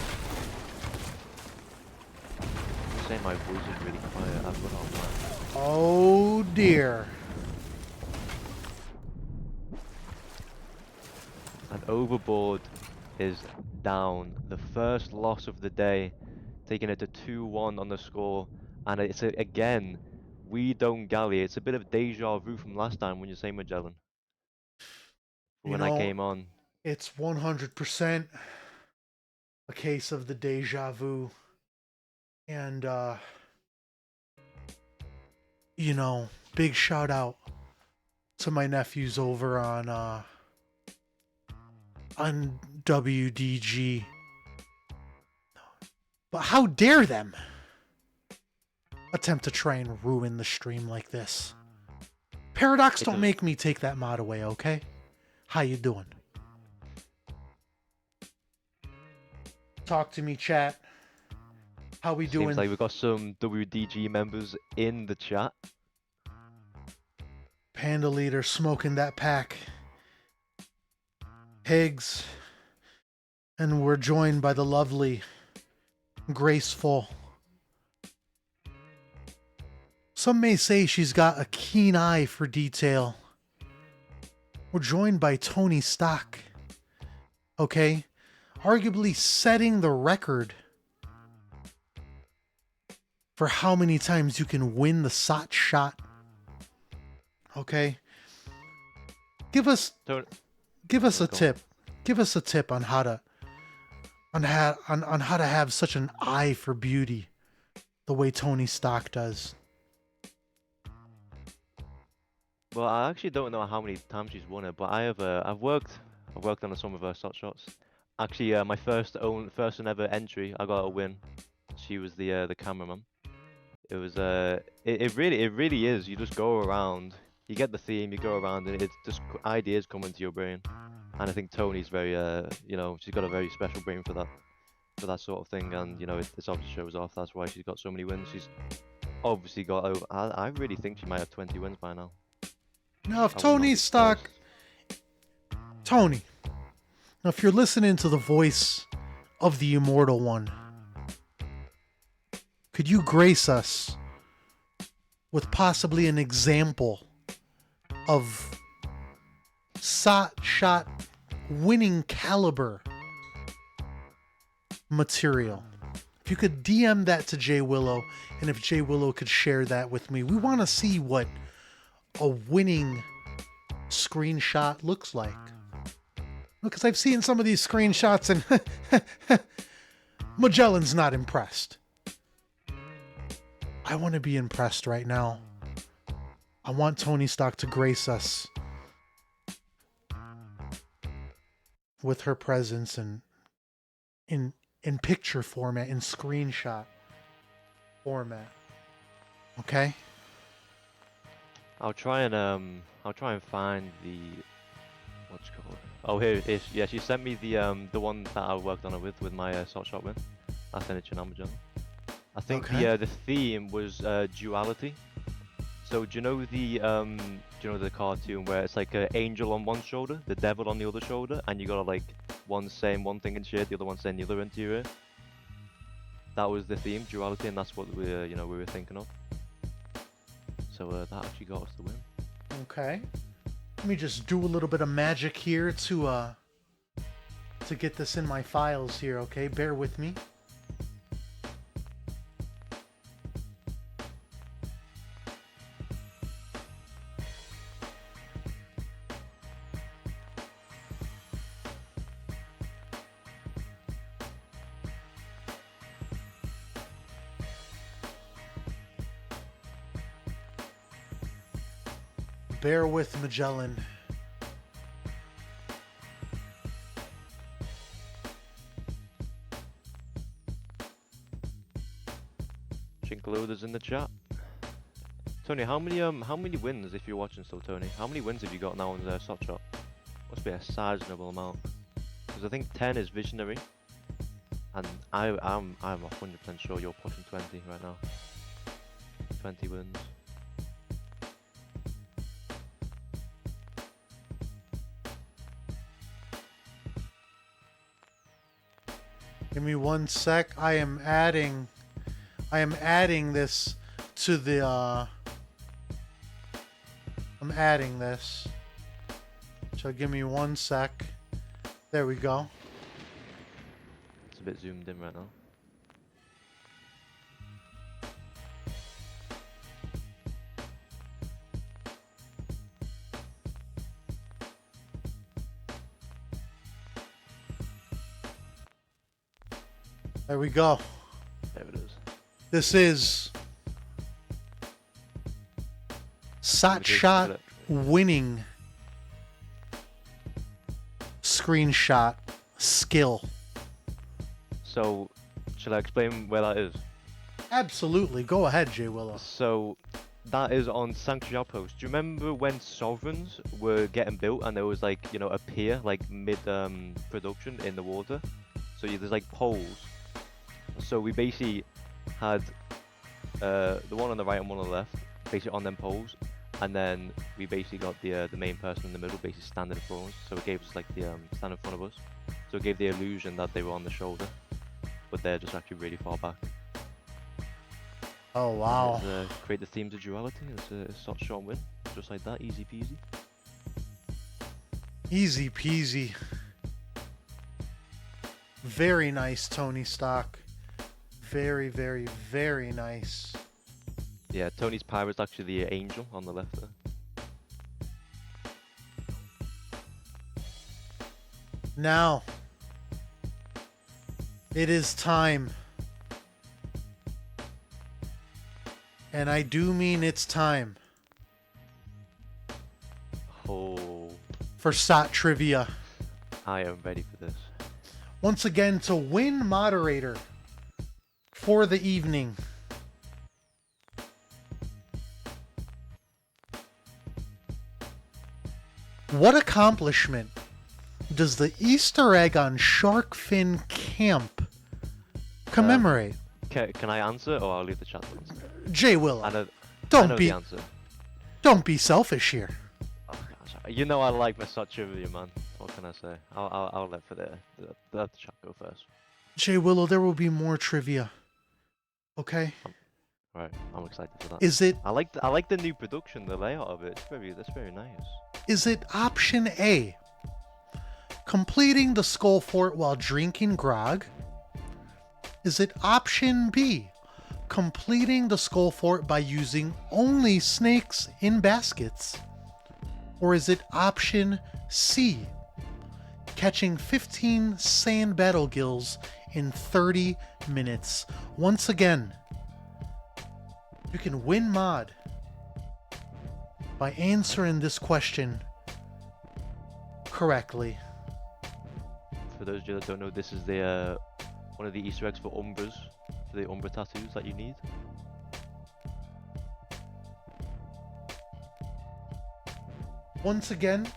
I'm saying my voice is really quiet. I've got on that. Oh dear. And Overboard is down. The first loss of the day, taking it to 2-1 on the score. And it's again, We Don't Galley. It's a bit of deja vu from last time when you say Magellan. When I came on. It's 100% a case of the deja vu. And, you know, big shout out to my nephews over on WDG. But how dare them attempt to try and ruin the stream like this? Paradox, don't make me take that mod away, okay? How you doing? Talk to me, chat. How we doing? Seems like we've got some WDG members in the chat. Panda Leader smoking that pack. Higgs. And we're joined by the lovely, graceful. Some may say she's got a keen eye for detail. We're joined by Tony Stock. Okay? Arguably setting the record for how many times you can win the SOT shot. Okay? Give us a tip. Give us a tip on how to have such an eye for beauty the way Tony Stock does. Well, I actually don't know how many times she's won it, but I've worked on some of her SOT shots. Actually, my first and ever entry, I got a win. She was the cameraman. It was it really is. You just go around, you get the theme, you go around, and it's just ideas come into your brain. And I think Tony's very you know, she's got a very special brain for that sort of thing, and you know, it obviously shows off. That's why she's got so many wins. She's obviously got over. I really think she might have 20 wins by now. Now, if Tony Stock, Tony, now if you're listening to the voice of the Immortal One, could you grace us with possibly an example of SOT shot winning caliber material? If you could DM that to Jay Willow, and if Jay Willow could share that with me, we want to see what a winning screenshot looks like. Because I've seen some of these screenshots and Magellan's not impressed. I want to be impressed right now. I want Tony Stock to grace us with her presence and in picture format, in screenshot format. Okay? I'll try and find the what's it called. Oh, here it is. Yeah, she sent me the one that I worked on it with my SOT shot win. I sent it to your number, John. I think the theme was duality. So do you know the cartoon where it's like an angel on one shoulder, the devil on the other shoulder, and you gotta like one saying one thing in shade, the other one saying the other into your ear. That was the theme, duality, and that's what we were thinking of. So that actually got us the win. Okay. Let me just do a little bit of magic here to get this in my files here, okay? Bear with me. Bear with Magellan. Loaders in the chat. Tony, how many wins, if you're watching still, Tony? How many wins have you got now in the soft shop? Must be a sizable amount. Because I think 10 is visionary, and I'm 100% sure you're pushing 20 right now. 20 wins. Give me 1 sec. I am adding this to the I'm adding this. So give me 1 sec. There we go. It's a bit zoomed in right now. There we go. There it is. This is Sot Shot winning screenshot skill. So, shall I explain where that is? Absolutely. Go ahead, Jay Willow. So, that is on Sanctuary Outpost. Do you remember when Sovereigns were getting built and there was like, you know, a pier like mid production in the water? So there's like poles. So we basically had the one on the right and one on the left, basically on them poles, and then we basically got the main person in the middle, basically standing in front of us. So it gave us like the stand in front of us. So it gave the illusion that they were on the shoulder, but they're just actually really far back. Oh wow! Create the themes of duality. It's a short win, just like that, easy peasy. Easy peasy. Very nice, Tony Stock. Very, very, very nice. Yeah, Tony's pirate is actually the angel on the left there. Now, it is time. And I do mean it's time. Oh. For SOT Trivia. I am ready for this. Once again, to win moderator for the evening. What accomplishment does the Easter egg on Sharkfin Camp commemorate? Can I answer, or I'll leave the chat to answer? Jay Willow, I know don't the answer. don't be selfish here. Oh gosh, you know I like my SOT trivia, man. What can I say? I'll let for the chat go first. Jay Willow, there will be more trivia. Okay. Right, I'm excited for that. Is it I like the new production, the layout of it. That's very nice. Is it option A, completing the Skull Fort while drinking grog? Is it option B, completing the Skull Fort by using only snakes in baskets? Or is it option C, catching 15 sand battle gills in 30 minutes? Once again, you can win mod by answering this question correctly. For those of you that don't know, this is the one of the Easter eggs for Umbras, for the Umbra tattoos that you need. Once again,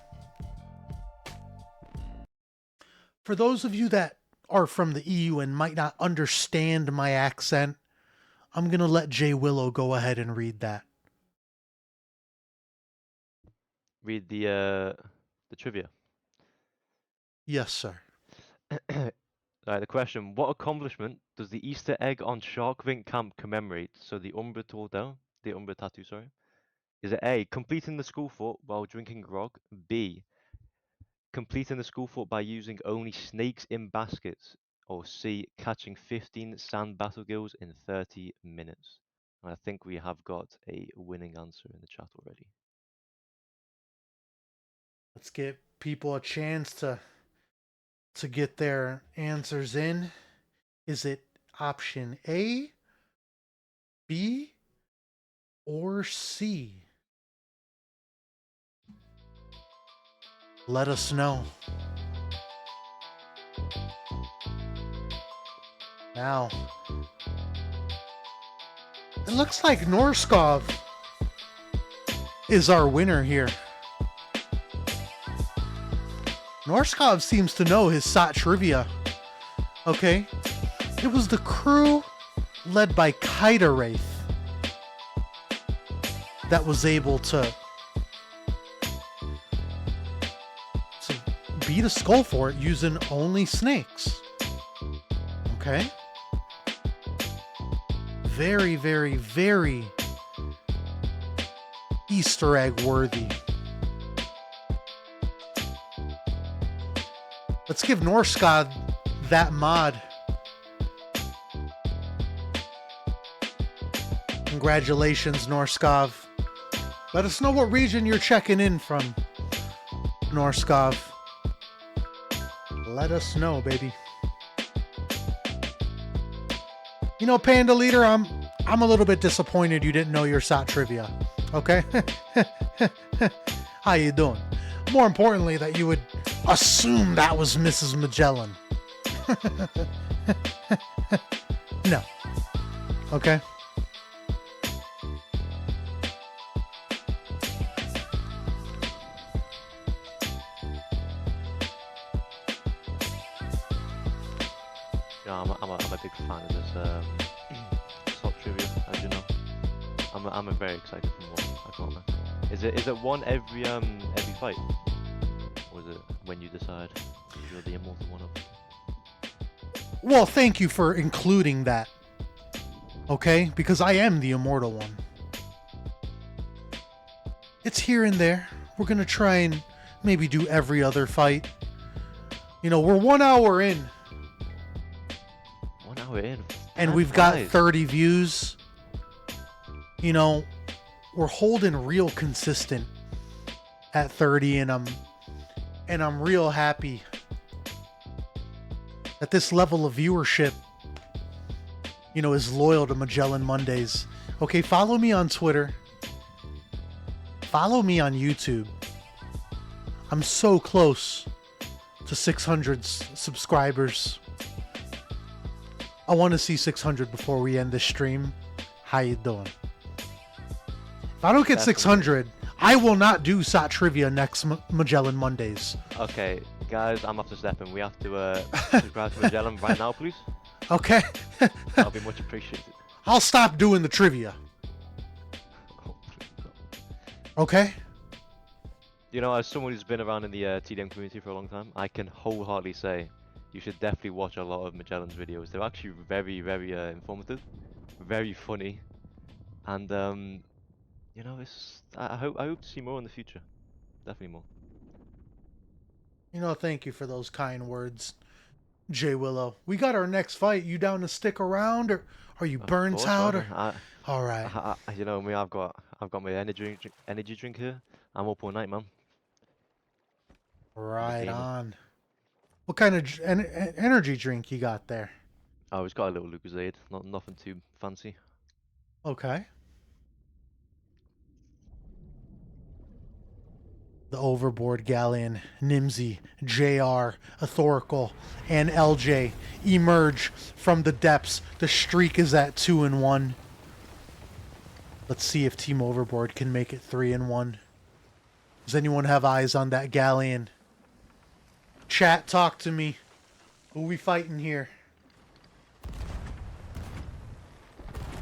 for those of you that are from the EU and might not understand my accent, I'm going to let Jay Willow go ahead and read that. Read the trivia. Yes, sir. Right, the question: what accomplishment does the Easter egg on Sharkfin Camp commemorate? So the Umbra tattoo, sorry. Is it A, completing the school fort while drinking grog? B, completing the school fort by using only snakes in baskets? Or C, catching 15 sand battle gills in 30 minutes? And I think we have got a winning answer in the chat already. Let's give people a chance to get their answers in. Is it option A, B, or C? Let us know. Now, it looks like Norskov is our winner here. Norskov seems to know his SOT trivia. Okay. It was the crew led by Kiter Wraith that was able to beat a skull for it using only snakes. Okay. Very, very, very Easter egg worthy. Let's give Norskov that mod. Congratulations, Norskov. Let us know what region you're checking in from, Norskov. Let us know, baby. You know, Panda Leader, I'm a little bit disappointed you didn't know your SOT trivia. Okay? How you doing? More importantly, that you would assume that was Mrs. Magellan. No. Okay? Yeah, I'm a big fan of this SOT trivia, as you know. I'm very excited for more. I can't lie. Is it one every fight, or is it when you decide you're the immortal one of? Well, thank you for including that. Okay? Because I am the immortal one. It's here and there. We're gonna try and maybe do every other fight. You know, we're 1 hour in. 1 hour in. And Time we've got flies. 30 views. You know, we're holding real consistent at 30, and I'm real happy that this level of viewership, you know, is loyal to Magellan Mondays. Okay, follow me on Twitter. Follow me on YouTube. I'm so close to 600 subscribers. I want to see 600 before we end this stream. How you doing? If I don't get 600, I will not do SOT trivia next Magellan Mondays. Okay, guys, I'm after stepping. We have to subscribe to Magellan right now, please. Okay? That'll be much appreciated. I'll stop doing the trivia. Oh, please don't. Okay? You know, as someone who's been around in the TDM community for a long time, I can wholeheartedly say you should definitely watch a lot of Magellan's videos. They're actually very, very informative, very funny, and you know, I hope to see more in the future. Definitely more. You know, thank you for those kind words, Jay Willow. We got our next fight. You down to stick around, or are you burnt course, out? brother. All right. You know me, I've got my energy drink here. I'm up all night, man. Right gamer. on. What kind of energy drink you got there? Oh, it's got a little Lucozade, nothing too fancy. Okay. The Overboard Galleon, Nimsy, JR, Authorical, and LJ emerge from the depths. The streak is at 2-1. Let's see if Team Overboard can make it 3-1. Does anyone have eyes on that galleon? Chat, talk to me. Who we fighting here?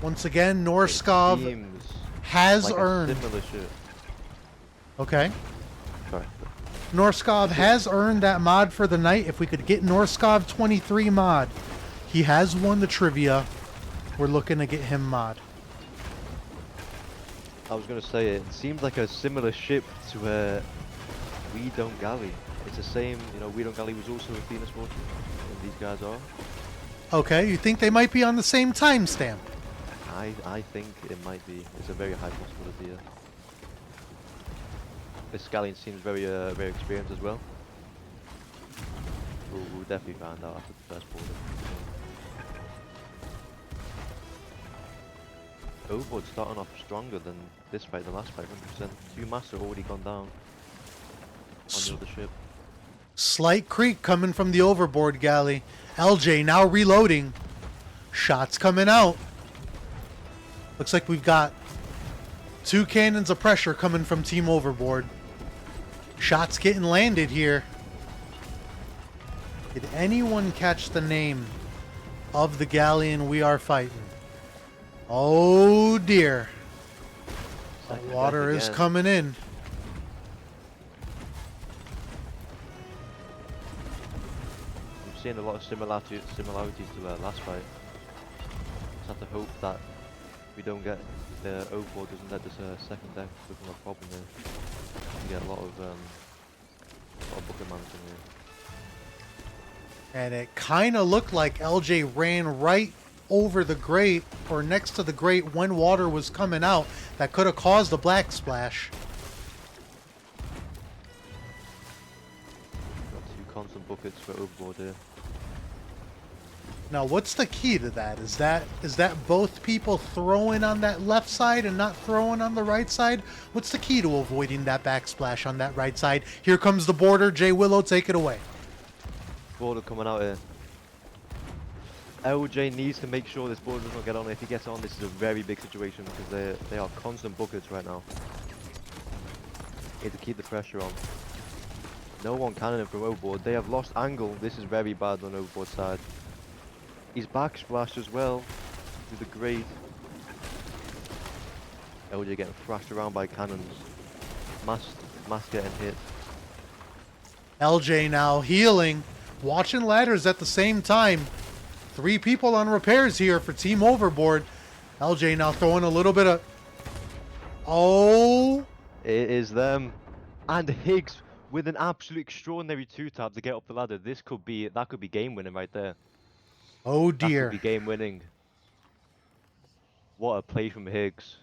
Once again, Norskov Seems has like a earned. similar shit. Okay. Sorry. Norskov has earned that mod for the night. If we could get Norskov 23 mod, he has won the trivia. We're looking to get him mod. I was gonna say it seems like a similar ship to We Don't Galley. It's the same, you know. We Don't Galley was also a Venus Fortune, and these guys are. Okay, you think they might be on the same timestamp? I think it might be. It's a very high possibility. This Galleon seems very very experienced as well. We'll definitely find out after the first border. Overboard starting off stronger than this fight, the last fight, 100%. 2 master already gone down. the other ship. Slight creak coming from the Overboard galley. LJ now reloading. Shots coming out. Looks like we've got 2 cannons of pressure coming from Team Overboard. Shots getting landed here. Did anyone catch the name of the galleon we are fighting? Oh dear. The water is coming in. I'm seeing a lot of similarities to the last fight. Just have to hope that we don't get the Overboard doesn't let this second deck become a problem here. We get a lot of bucket mans in here. And it kind of looked like LJ ran right over the grate or next to the grate when water was coming out. That could have caused a black splash. Got 2 constant buckets for Overboard here. Now, what's the key to that? Is that both people throwing on that left side and not throwing on the right side? What's the key to avoiding that backsplash on that right side? Here comes the border. Jay Willow, take it away. Border coming out here. LJ needs to make sure this border does not get on. If he gets on, this is a very big situation because they are constant buckets right now. Need to keep the pressure on. No one cannoning from Overboard. They have lost angle. This is very bad on Overboard side. He's backsplashed as well through the grate. LJ getting thrashed around by cannons. Mass getting hit. LJ now healing, watching ladders at the same time. 3 people on repairs here for Team Overboard. LJ now throwing a little bit of... Oh! It is them. And Higgs with an absolute extraordinary 2-tap to get up the ladder. That could be game winning right there. Oh dear. That could be game winning. What a play from Higgs.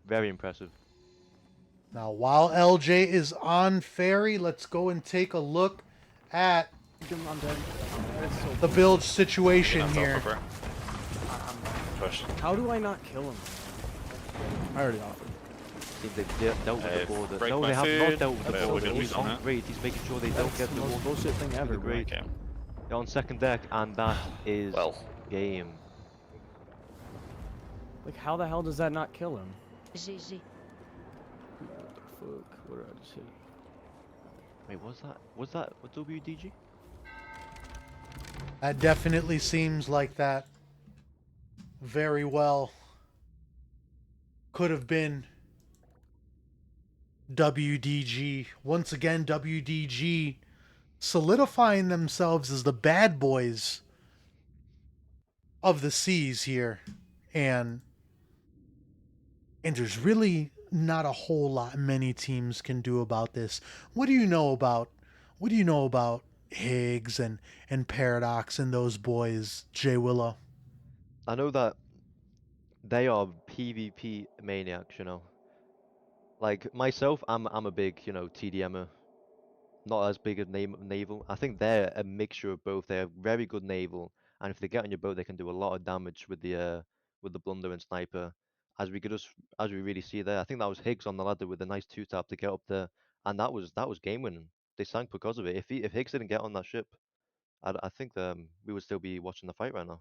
Very impressive. Now, while LJ is on ferry, let's go and take a look at the build situation here. Push. How do I not kill him? I already offered. Seems they've dealt with the border. break No, my they have food. not dealt with the Yeah, we're border. gonna He's lose on on that. grade. He's making sure they don't That's get the the most water. bullshit thing ever, bro. Great. Okay. They're on second deck, and that is Well. game. Like, how the hell does that not kill him? Easy. What the fuck? What did I just hit? Wait, was that a WDG? That definitely seems like that very well could have been WDG. Once again, WDG solidifying themselves as the bad boys of the seas here. And there's really not a whole lot many teams can do about this. What do you know about Higgs and Paradox and those boys, Jay Willow? I know that they are PvP maniacs, you know. Like myself, I'm a big, TDMer. Not as big as naval. I think they're a mixture of both. They're very good naval, and if they get on your boat, they can do a lot of damage with the blunder and sniper. As we really see there, I think that was Higgs on the ladder with a nice 2-tap to get up there, and that was game winning. They sank because of it. If Higgs didn't get on that ship, I think we would still be watching the fight right now.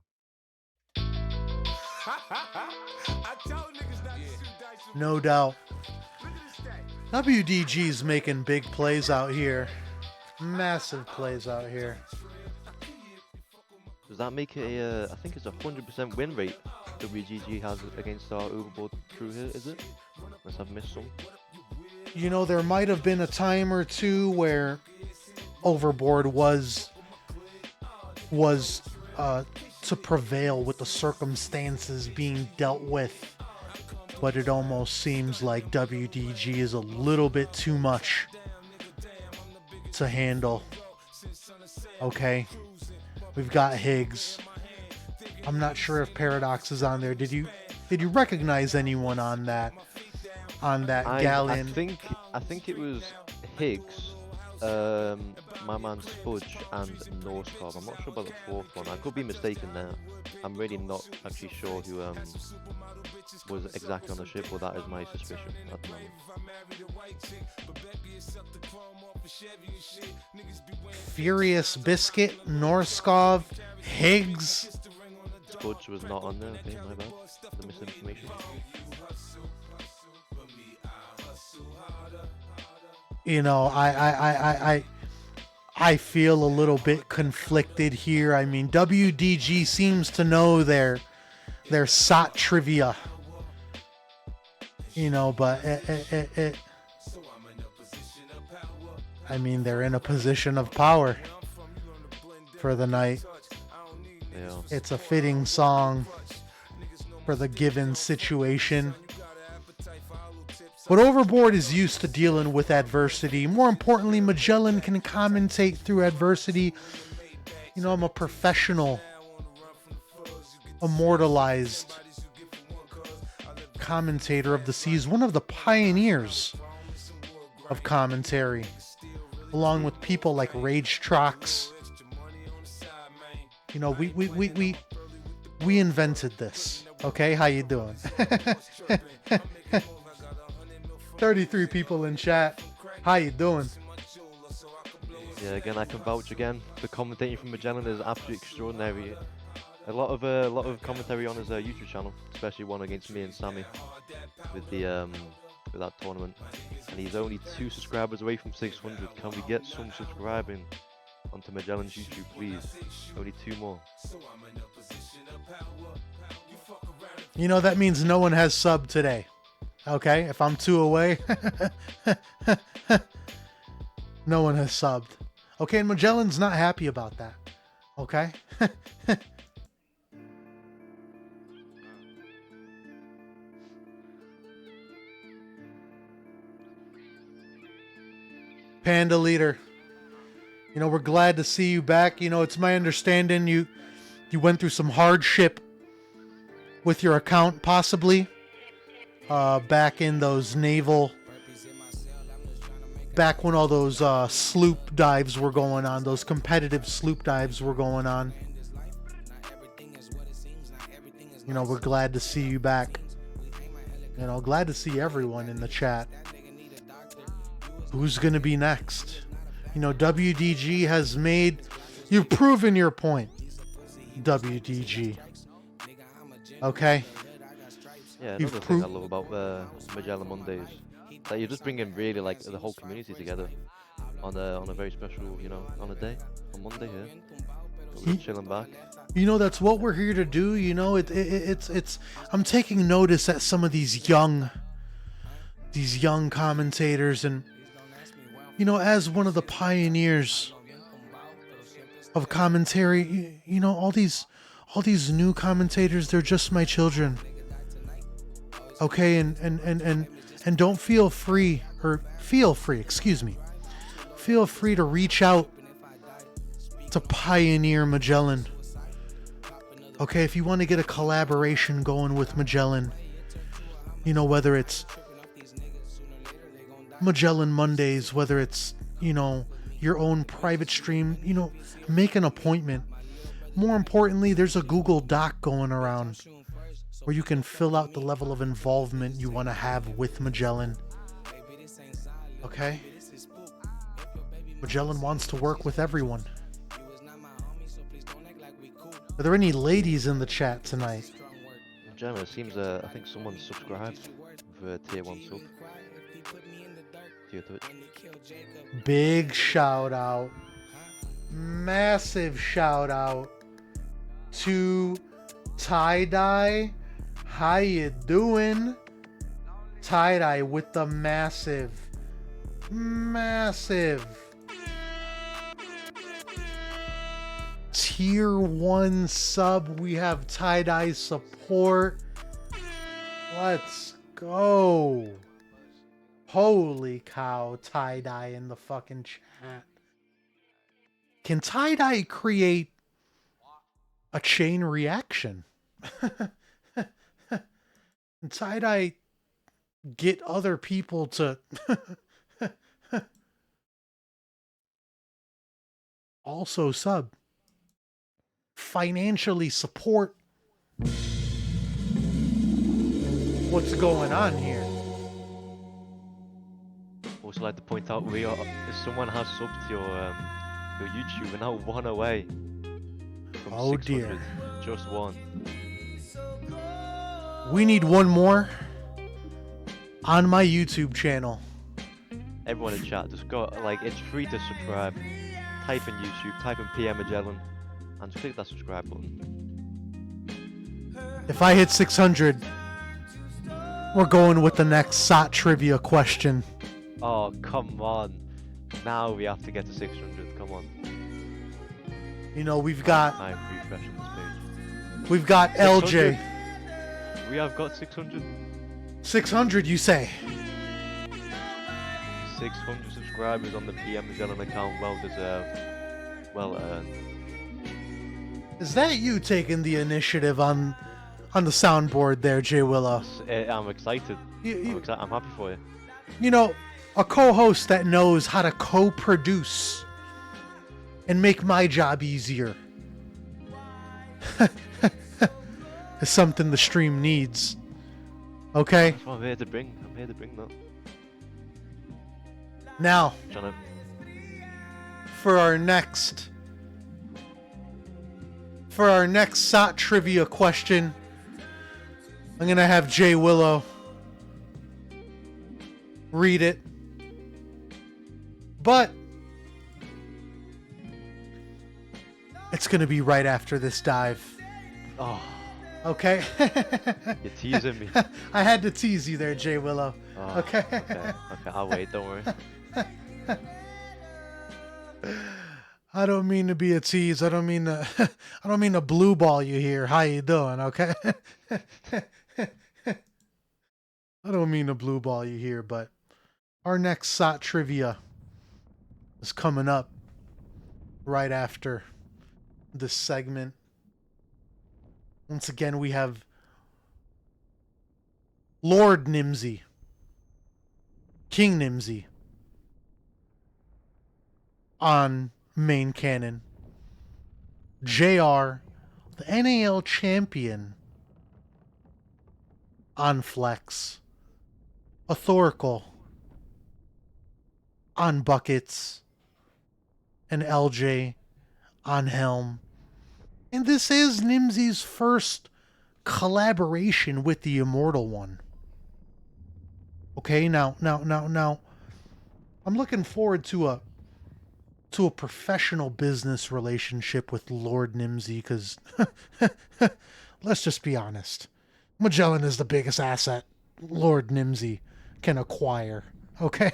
No doubt. WDG's making big plays out here. Massive plays out here. Does that make it I think it's a 100% win rate WGG has against our Overboard crew here, is it? Unless I've missed some. You know, there might have been a time or two where Overboard was to prevail with the circumstances being dealt with, but it almost seems like WDG is a little bit too much to handle. Okay, we've got Higgs. I'm not sure if Paradox is on there. Did you recognize anyone on that galleon? I think it was Higgs, my man Spudge and Norsecarve. I'm not sure about the fourth one. I could be mistaken there. I'm really not actually sure who was exactly on the ship, but that is my suspicion at the moment. Furious Biscuit, Norskov, Higgs. Spudge was not on there. Okay, my bad. The misinformation. You know, I feel a little bit conflicted here. I mean, WDG seems to know their SOT trivia. You know, but I mean, they're in a position of power for the night. Yeah. It's a fitting song for the given situation. But Overboard is used to dealing with adversity. More importantly, Magellan can commentate through adversity. You know, I'm a professional, immortalized commentator of the seas, one of the pioneers of commentary, along with people like Rage Trox. You know, we invented this. Okay, how you doing? 33 people in chat. How you doing? Yeah, again, I can vouch again. The commentating from Magellan is absolutely extraordinary. A lot of commentary on his YouTube channel, especially one against me and Sammy with the with that tournament. And he's only 2 subscribers away from 600. Can we get some subscribing onto Magellan's YouTube, please? Only 2 more. You know, that means no one has subbed today. Okay, if I'm 2 away, no one has subbed. Okay, and Magellan's not happy about that. Okay? Panda Leader, you know, we're glad to see you back. You know, it's my understanding you went through some hardship with your account, possibly. Back in those Naval, back when all those sloop dives were going on, those competitive sloop dives were going on. You know, we're glad to see you back. You know, glad to see everyone in the chat. Who's going to be next? You know, WDG has made, you've proven your point, WDG. Okay? Yeah, another thing I love about Magellan Mondays, that you're just bringing really like the whole community together on a very special, you know, on a day, on Monday here. We're just chilling back. You know, that's what we're here to do. You know, it's I'm taking notice at some of these young commentators, and you know, as one of the pioneers of commentary, you know, all these new commentators, they're just my children. Okay, and don't feel free to reach out to Pioneer Magellan. Okay, if you want to get a collaboration going with Magellan, you know, whether it's Magellan Mondays, whether it's, you know, your own private stream, you know, make an appointment. More importantly, there's a Google Doc going around where you can fill out the level of involvement you want to have with Magellan. Okay? Magellan wants to work with everyone. Are there any ladies in the chat tonight? Magellan, it seems I think someone subscribed with a tier 1 sub. Tier 2. Big shout out. Massive shout out to Tie-Dye. How you doing? Tie-Dye with the massive tier 1 sub. We have Tie-Dye support. Let's go. Holy cow, Tie-Dye in the fucking chat. Can Tie-Dye create a chain reaction? Can Tie-Dye get other people to also sub. Financially support what's going on here. Also like to point out, we are, if someone has subbed to your YouTube, we're now one away from Oh 600. dear. Just one. We need one more on my YouTube channel. Everyone in chat, just go, like, it's free to subscribe. Type in YouTube, type in PM Magellan, and just click that subscribe button. If I hit 600, we're going with the next SOT trivia question. Oh, come on. Now we have to get to 600, come on. You know, we've got I'm refreshing this page. we've got LJ. 600. We have got 600. 600, you say? 600 subscribers on the PM Magellan account, well deserved. Well earned. Is that you taking the initiative on the soundboard there, Jay Willow? I'm excited. You I'm happy for you. You know, a co-host that knows how to co-produce and make my job easier is something the stream needs. Okay? That's what I'm here to bring. I'm here to bring that. Now, Trying to... for our next SOT trivia question, I'm gonna have Jay Willow read it. But it's gonna be right after this dive. Oh, Okay? you're teasing me. I had to tease you there, Jay Willow. Oh, Okay? Okay, I'll wait, don't worry. I don't mean to be a tease. I don't mean to I don't mean to blue ball you here. How you doing? Okay? I don't mean to blue ball you here, but our next SOT trivia is coming up right after this segment. Once again, we have Lord Nimsy, King Nimsy, on main cannon. JR, the NAL champion, on flex. Authorical on buckets. And LJ on helm. And this is Nimsy's first collaboration with the Immortal One. Okay, now, I'm looking forward to a professional business relationship with Lord Nimsy, because let's just be honest. Magellan is the biggest asset Lord Nimsy can acquire. Okay?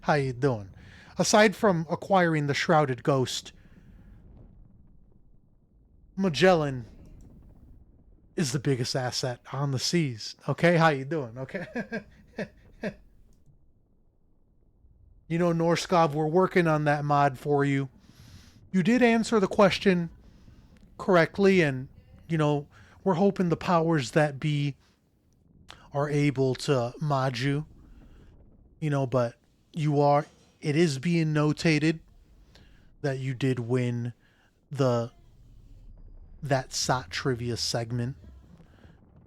How you doing? Aside from acquiring the Shrouded Ghost, Magellan is the biggest asset on the seas. Okay? How you doing? Okay? You know, Norskov, we're working on that mod for you. You did answer the question correctly, and, you know, we're hoping the powers that be are able to mod you. You know, but it is being notated that you did win that SOT trivia segment,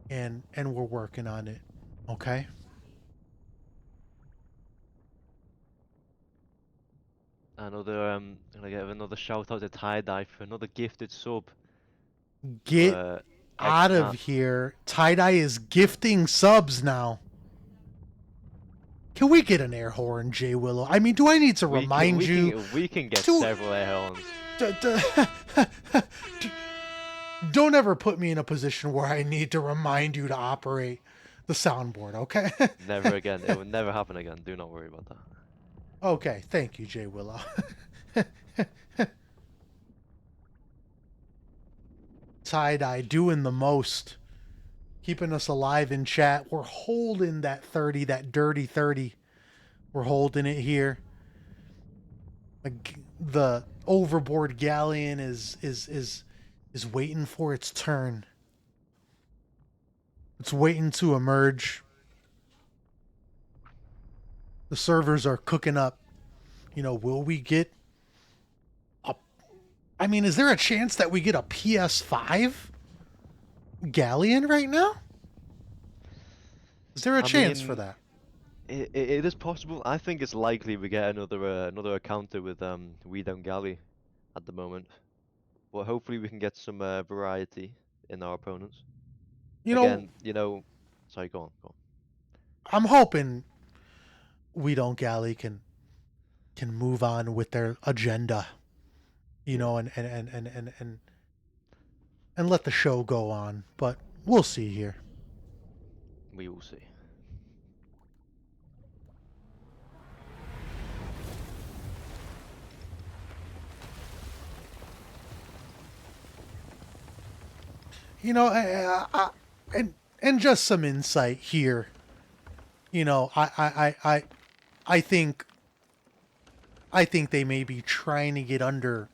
and we're working on it. Okay? Another can I give another shout out to Tie Dye for another gifted sub. Get for out of X-Nap. here. Tie-Dye is gifting subs now. Can we get an air horn, Jay Willow? I mean, do I need to remind you? We can get to- several air horns. Don't ever put me in a position where I need to remind you to operate the soundboard, okay? Never again. It will never happen again. Do not worry about that. Okay, thank you, Jay Willow. Tie-Dye doing the most. Keeping us alive in chat. We're holding that 30, that dirty 30. We're holding it here. The Overboard galleon is waiting for its turn. It's waiting to emerge. The servers are cooking up. You know, will we get I mean, is there a chance that we get a PS5 galleon right now? Is there a chance for mean, that? it is possible. I think it's likely we get another encounter with We Don't Galley at the moment. But hopefully we can get some variety in our opponents. You know, Again, you know, sorry, go on, go on. I'm hoping We Don't Galley can move on with their agenda, you Yeah. know, and let the show go on. But we'll see here. We will see. You know, and just some insight here. You know, I think they may be trying to get under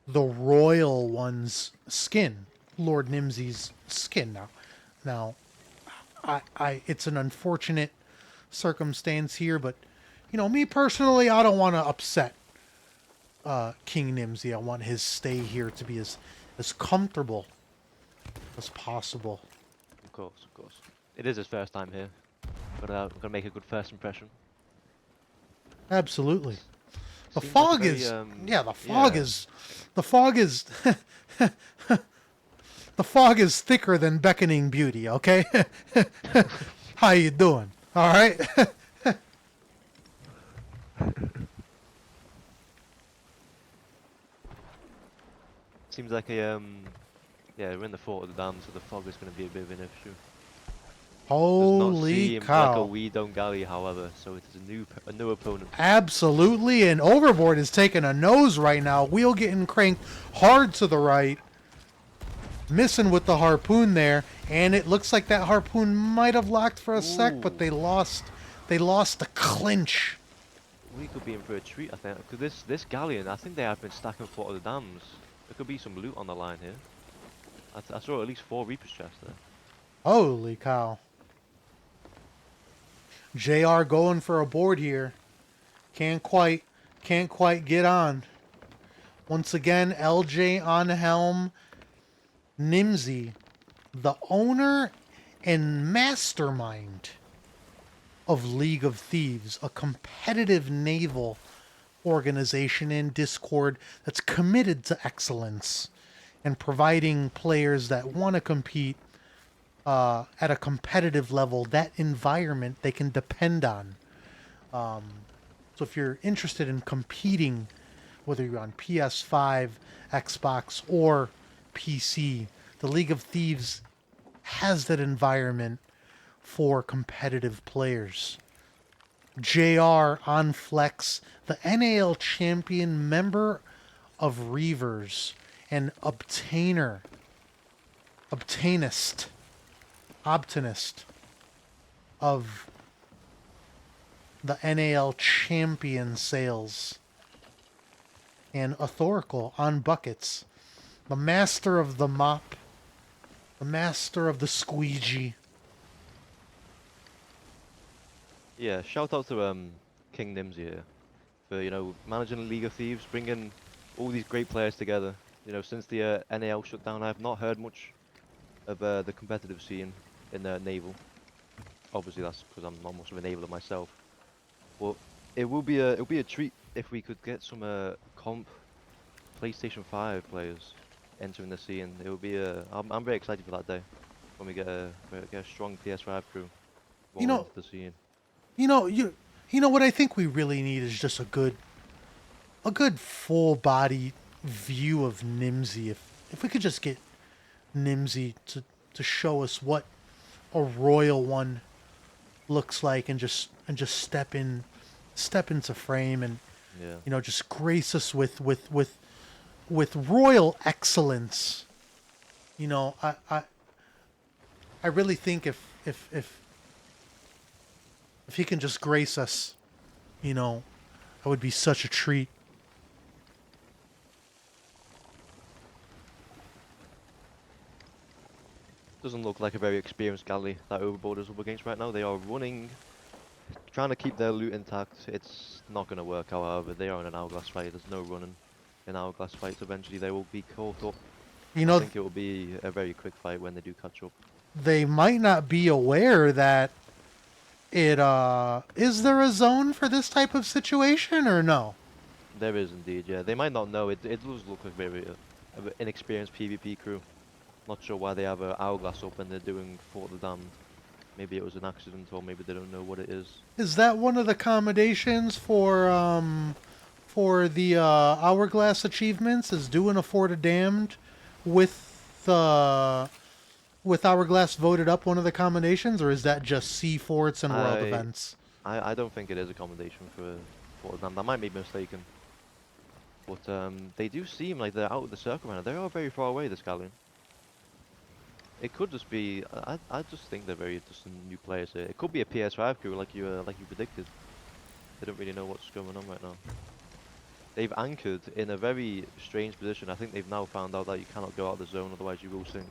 the royal one's skin, Lord Nimsy's skin. Now, it's an unfortunate circumstance here, but you know, me personally, I don't want to upset King Nimsy. I want his stay here to be as comfortable as possible. Of course, of course. It is his first time here. Gotta make a good first impression. Absolutely. The Seems like a fog very, is the fog is the fog is thicker than beckoning beauty, okay? How you doing? All right? Seems like yeah, we're in the fort of the dam, so the fog is gonna be a bit of an issue. Does not Holy seem like a cow. We Don't Galley, however, so it is a new opponent. Absolutely, and Overboard is taking a nose right now. Wheel getting cranked hard to the right. Missing with the harpoon there, and it looks like that harpoon might have locked for a sec, but they lost the clinch. We could be in for a treat, I think. Because this galleon, I think they have been stacking fort of the dams. There could be some loot on the line here. I saw at least 4 Reaper's chests there. Holy cow. JR going for a board here. Can't quite get on. Once again, LJ on helm. Nimsy, the owner and mastermind of League of Thieves, a competitive naval organization in Discord that's committed to excellence and providing players that want to compete at a competitive level, that environment they can depend on. So if you're interested in competing, whether you're on PS5, Xbox, or PC, the League of Thieves has that environment for competitive players. JR on Flex, the NAL champion, member of Reavers, and obtainist of the NAL champion sales, and Authorical on buckets, the master of the mop, the master of the squeegee. Yeah, shout out to King Nimsy here for, you know, managing League of Thieves, bringing all these great players together. You know, since the NAL shut down, I have not heard much of the competitive scene in Naval. Obviously, that's because I'm not much of a naveler myself. But it'll be a treat if we could get some comp PlayStation 5 players entering the scene. It will be I'm very excited for that day when we get a strong PS5 crew You know- into the scene. You know what I think we really need is just a good full body view of Nimsy. If we could just get Nimsy to show us what a royal one looks like, and just step into frame, and Yeah. you know, just grace us with royal excellence. You know, I really think if he can just grace us, you know, that would be such a treat. Doesn't look like a very experienced galley that Overboard is up against right now. They are running, trying to keep their loot intact. It's not going to work, however. They are in an hourglass fight. There's no running. in hourglass fights. Eventually, they will be caught up. You I know, think it will be a very quick fight when they do catch up. they might not be aware that it is there a zone for this type of situation or no? There is indeed, yeah. They might not know. It does look like very an inexperienced PvP crew. Not sure why they have an hourglass up and they're doing Fort the Damned. Maybe it was an accident, or maybe they don't know what it is. Is that one of the accommodations for the hourglass achievements? Is doing a Fort of Damned with hourglass voted up one of the accommodations, or is that just sea forts and world events? I don't think it is a accommodation for Fort the Damned. I might be mistaken. But they do seem like they're out of the circle right now. They are very far away, this galleon. It could just be. I just think they're just new players here. It could be a PS5 crew, like you predicted. They don't really know what's going on right now. They've anchored in a very strange position. I think they've now found out that you cannot go out of the zone, otherwise you will sink.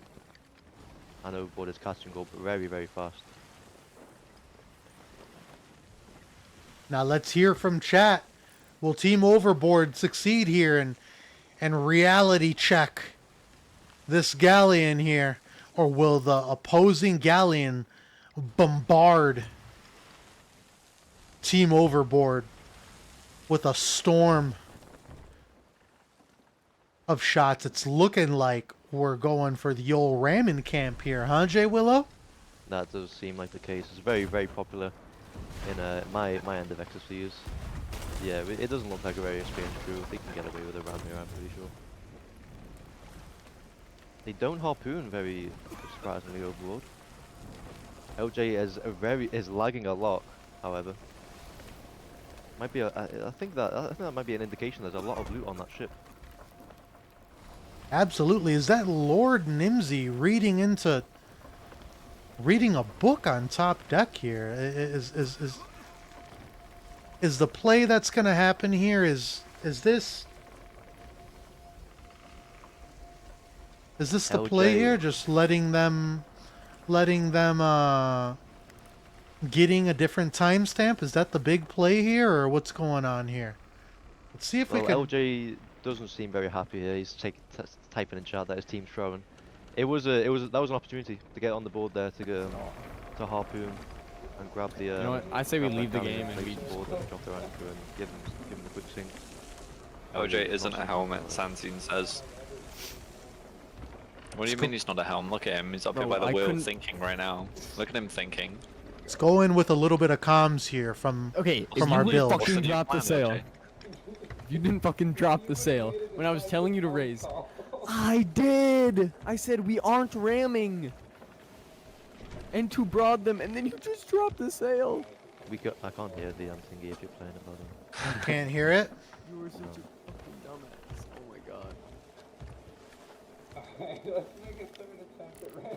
And Overboard is catching up very, very fast. Now let's hear from chat. Will Team Overboard succeed here and reality check this galleon here? Or will the opposing galleon bombard Team Overboard with a storm of shots? It's looking like we're going for the old ramming camp here, huh, Jay Willow? That does seem like the case. It's very, very popular in my end of XFCs. Yeah, it doesn't look like a very experienced crew. They can get away with a ram here, I'm pretty sure. They don't harpoon very surprisingly Overboard. LJ is lagging a lot, however. Might be I think that might be an indication there's a lot of loot on that ship. Absolutely. Is that Lord Nimsy reading a book on top deck here? Is the play that's gonna happen here is this the play here? Just letting them getting a different timestamp? Is that the big play here, or what's going on here? Let's see if we can. LJ doesn't seem very happy here. He's typing in chat that his team's throwing. That was an opportunity to get on the board there to harpoon and grab the. You know what? I say we leave the game and we board and drop their anchor and give him the quick sink. OJ isn't a helmet, Sansine says. What do you mean he's not a helm? Look at him, he's up here by the wheel thinking right now. Look at him thinking. Let's go in with a little bit of comms here from our build. Fucking drop the sail. You didn't fucking drop the sail when I was telling you to raise. I did. I said we aren't ramming. And to broad them, and then you just dropped the sail. I can't hear the thingy if you're playing it, brother. You can't hear it? You were such a fucking dumbass. Oh my god.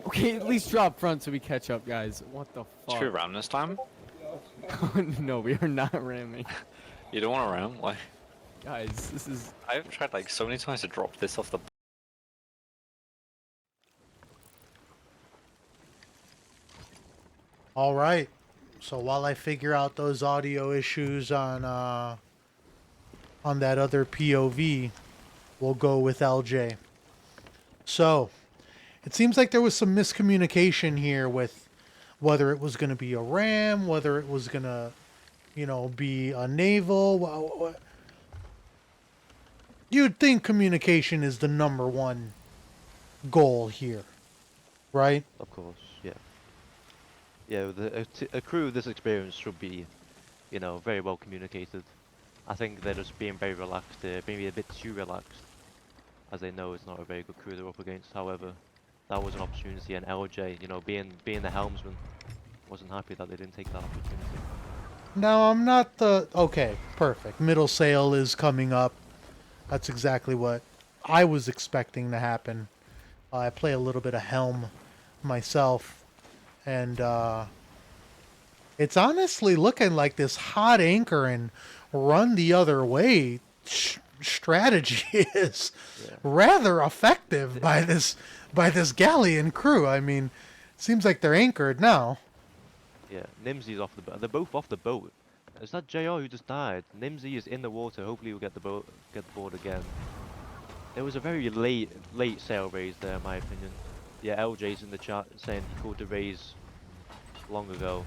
Okay, at least drop front so we catch up, guys. What the fuck? Should we ram this time? No, we are not ramming. You don't want to ram? Why? Guys, this is... I've tried like so many times to drop this off the... All right. So while I figure out those audio issues on that other POV, we'll go with LJ. So, it seems like there was some miscommunication here with whether it was going to be a ram, whether it was going to, be a naval. You'd think communication is the #1 goal here, right? Of course, yeah. Yeah, a crew of this experience should be, very well communicated. I think they're just being very relaxed here, maybe a bit too relaxed, as they know it's not a very good crew they're up against. However, that was an opportunity, and LJ, being the helmsman, wasn't happy that they didn't take that opportunity. No, I'm not okay, perfect. Middle sail is coming up. That's exactly what I was expecting to happen. I play a little bit of helm myself, and it's honestly looking like this hot anchor and run the other way strategy is rather effective by this galleon crew. I mean, seems like they're anchored now. Yeah, Nimsy's off the boat. They're both off the boat. Is that JR who just died? Nimsy is in the water. Hopefully we'll get the board again. It was a very late sale raise there, in my opinion. Yeah, LJ's in the chat saying he called the raise long ago.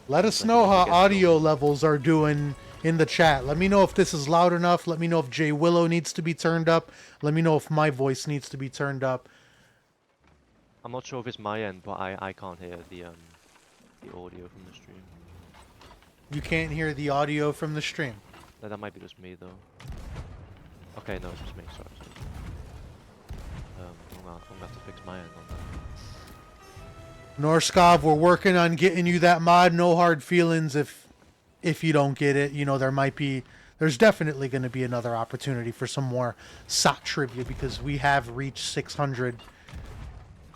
Let us Like, know he how gets audio those. levels are doing in the chat. Let me know if this is loud enough. Let me know if Jay Willow needs to be turned up. Let me know if my voice needs to be turned up. I'm not sure if it's my end, but I can't hear the audio from the stream. You can't hear the audio from the stream. No, that might be just me though. Okay, no, it's just me. Sorry. I'm gonna have to fix my end on that. Norskov, we're working on getting you that mod. No hard feelings if you don't get it. You know, there's definitely going to be another opportunity for some more SOT trivia because we have reached 600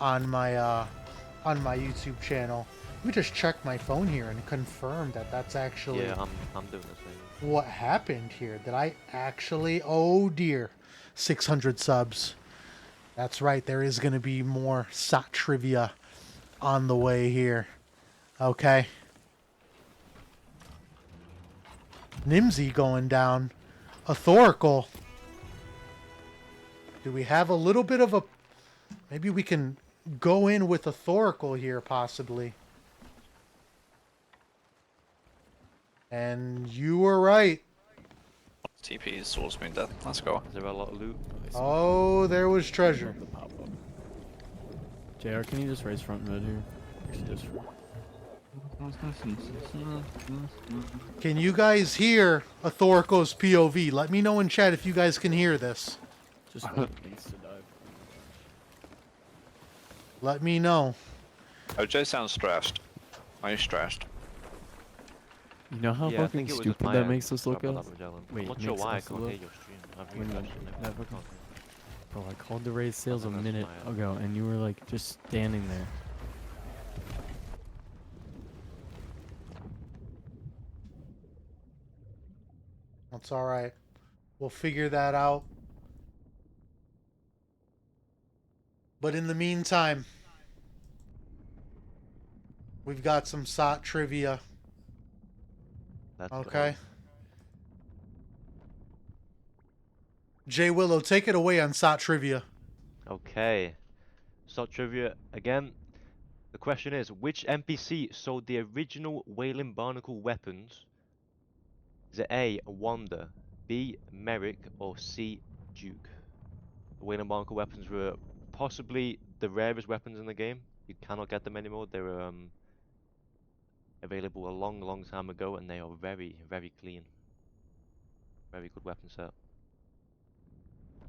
on my YouTube channel. Let me just check my phone here and confirm that that's actually Yeah, I'm doing the same. what happened here. Did I actually? Oh dear, 600 subs. That's right. There is going to be more SOT trivia on the way here. Okay. Nimsy going down. Authorical. Do we have a little bit of a... Maybe we can go in with Authorical here, possibly. And you were right. TP swords me dead. Let's go. Is there a lot of loot? Oh, there was treasure. The pop-up. JR, can you just raise front mid here? Actually, just Can you guys hear Authorical's POV? Let me know in chat if you guys can hear this. just one needs to dive. Let me know. OJ sounds stressed. Are you stressed? You know how Yeah, I fucking think it was just stupid my that end. makes us Sorry look about at? that, Magellan. Wait, I'm not sure makes why I us can't look- hear your stream. I've when you- refreshed and that everything. fucking- Bro, I called to raise sales a think that's minute my end. ago, and you were like just standing there. That's alright. We'll figure that out. But in the meantime, we've got some SOT trivia. Let's Okay. go. Jay Willow, take it away on SOT trivia. Okay. So trivia again. The question is, which NPC sold the original Whaling Barnacle weapons? Is it A, Wanda, B, Merrick, or C, Duke? The Whaling Barnacle weapons were possibly the rarest weapons in the game. You cannot get them anymore. They were available a long time ago, and they are very clean. Very good weapon set.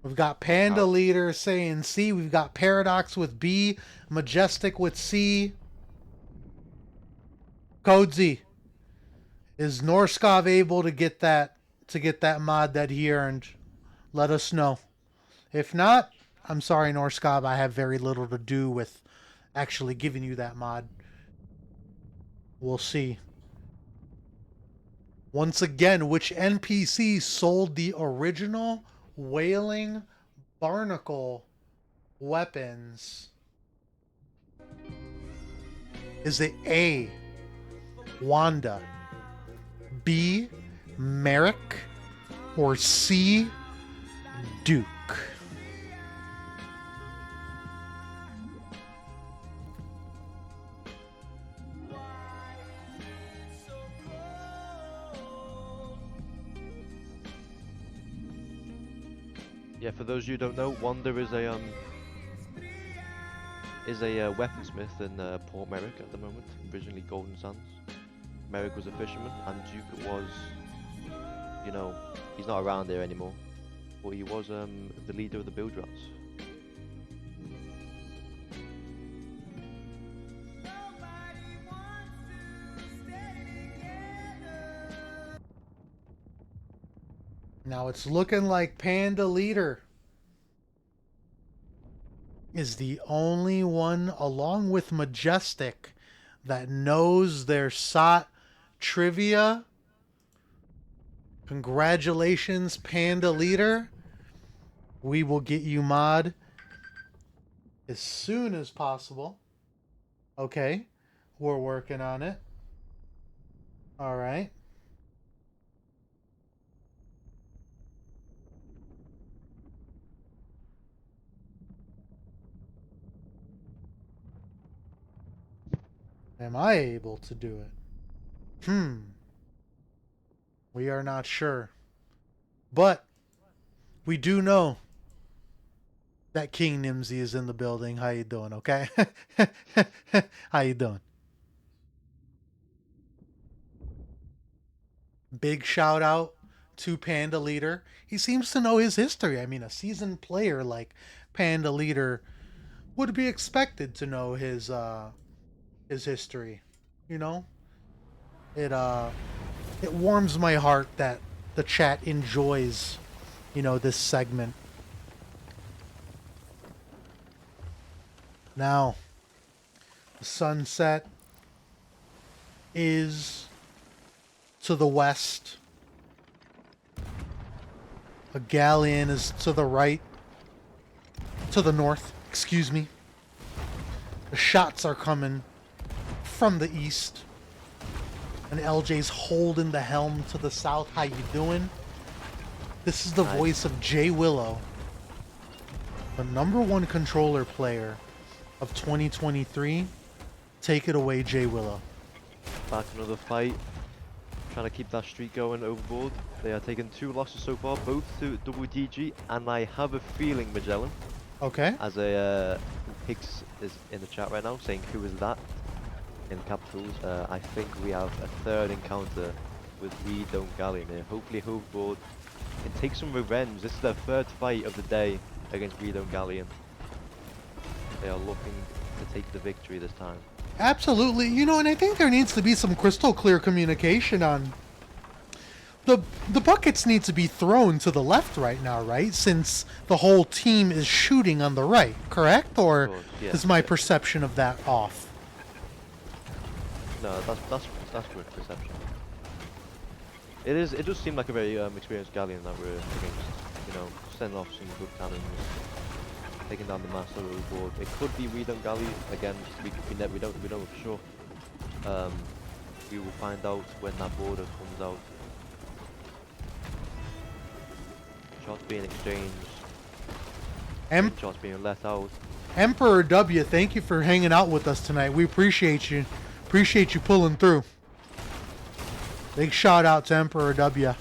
We've got Panda How- Leader saying C. We've got Paradox with B. Majestic with C. Code Z. Is Norskov able to get that mod that he earned? Let us know. If not, I'm sorry, Norskov. I have very little to do with actually giving you that mod. We'll see. Once again, which NPC sold the original Whaling Barnacle weapons? Is it A, Wanda, B, Merrick, or C, Duke? Yeah, for those of you who don't know, Wanda is a weaponsmith in Port Merrick at the moment, originally Golden Sands. Merrick was a fisherman, and Duke was, you know, he's not around there anymore, but he was the leader of the Bilge Rats. Now it's looking like Panda Leader is the only one, along with Majestic, that knows their SOT trivia. Congratulations, Panda Leader. We will get you mod as soon as possible. Okay, we're working on it. All right. Am I able to do it? We are not sure. But we do know that King Nimsy is in the building. How you doing, okay? How you doing? Big shout out to Panda Leader. He seems to know his history. I mean, a seasoned player like Panda Leader would be expected to know his history. You know? It warms my heart that the chat enjoys, this segment. Now, the sunset is to the west. A galleon is to the right. To the north, excuse me. The shots are coming from the east. And LJ's holding the helm to the south. How you doing? This is the voice of Jay Willow, the #1 controller player of 2023. Take it away, Jay Willow. Back another fight. Trying to keep that streak going. Overboard. They are taking 2 losses so far, both to WDG, and I have a feeling Magellan. Okay. As a Higgs is in the chat right now saying who is that in capitals. I think we have a third encounter with We Don't Galleon here. Hopefully Overboard can take some revenge. This is their 3rd fight of the day against We Don't Galleon. They are looking to take the victory this time. Absolutely. And I think there needs to be some crystal clear communication on the buckets need to be thrown to the left right now, right? Since the whole team is shooting on the right, correct? Or is my perception of that off? No, that's good perception. It does seem like a very experienced galleon that we're against. Sending off some good cannons, taking down the master overboard. It could be We Don't Galleon again. We don't know for sure. We will find out when that border comes out. Shots being exchanged. Shots being let out. Emperor W, thank you for hanging out with us tonight. We appreciate you. Appreciate you pulling through. Big shout out to Emperor W.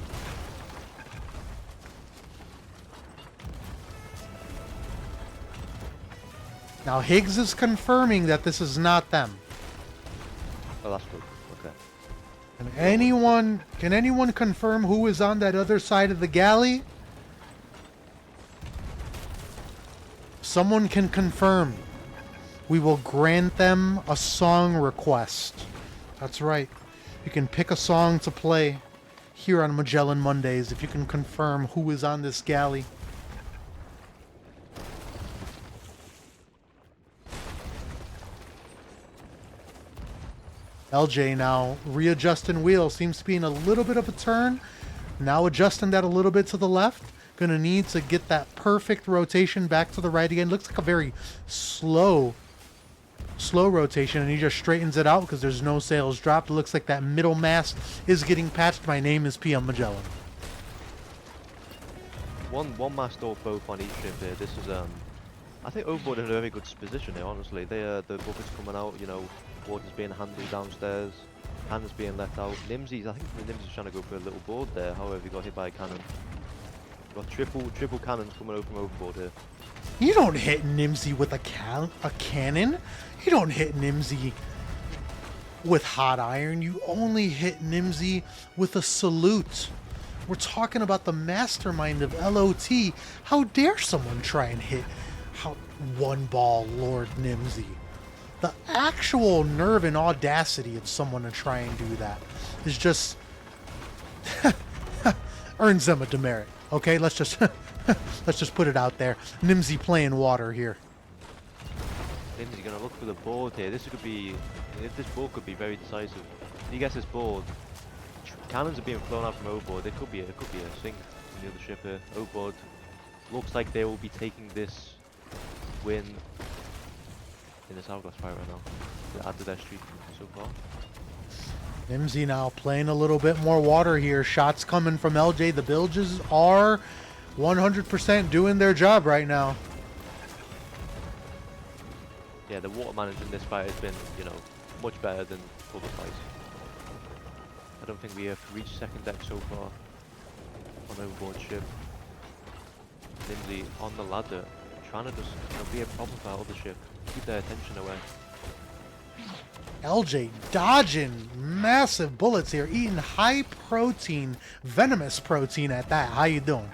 Now Higgs is confirming that this is not them. Oh, that's good. Okay. Can anyone confirm who is on that other side of the galley? Someone can confirm. We will grant them a song request. That's right. You can pick a song to play here on Magellan Mondays if you can confirm who is on this galley. LJ now readjusting wheels. Seems to be in a little bit of a turn. Now adjusting that a little bit to the left. Gonna need to get that perfect rotation back to the right again. Looks like a very slow rotation, and he just straightens it out because there's no sails dropped. It looks like that middle mast is getting patched. My name is PM Magellan. One mast or both on each ship here. This is I think Overboard in a very good position here. Honestly, the bucket's coming out. Water's being handled downstairs. Cannons being let out. I think the Nimsy's trying to go for a little board there. However, he got hit by a cannon. We've got triple cannons coming over from Overboard here. You don't hit Nimsy with a cannon. You don't hit Nimsy with hot iron. You only hit Nimsy with a salute. We're talking about the mastermind of LOT. How dare someone try and hit one ball Lord Nimsy? The actual nerve and audacity of someone to try and do that is just earns them a demerit. Okay, let's just put it out there. Nimsy playing water here. Nimsy's gonna look for the board here. This board could be very decisive. If he gets this board, cannons are being flown out from Overboard. It could be a sink from the other ship here. Overboard looks like they will be taking this win in this hourglass fight right now. To add to their streak so far. Nimsy now playing a little bit more water here. Shots coming from LJ. The bilges are 100% doing their job right now. Yeah, the water management in this fight has been, much better than other fights. I don't think we have reached second deck so far on Overboard ship. Lindsay on the ladder, trying to just be a problem for our other ship, keep their attention away. LJ dodging massive bullets here, eating high protein, venomous protein at that. How you doing?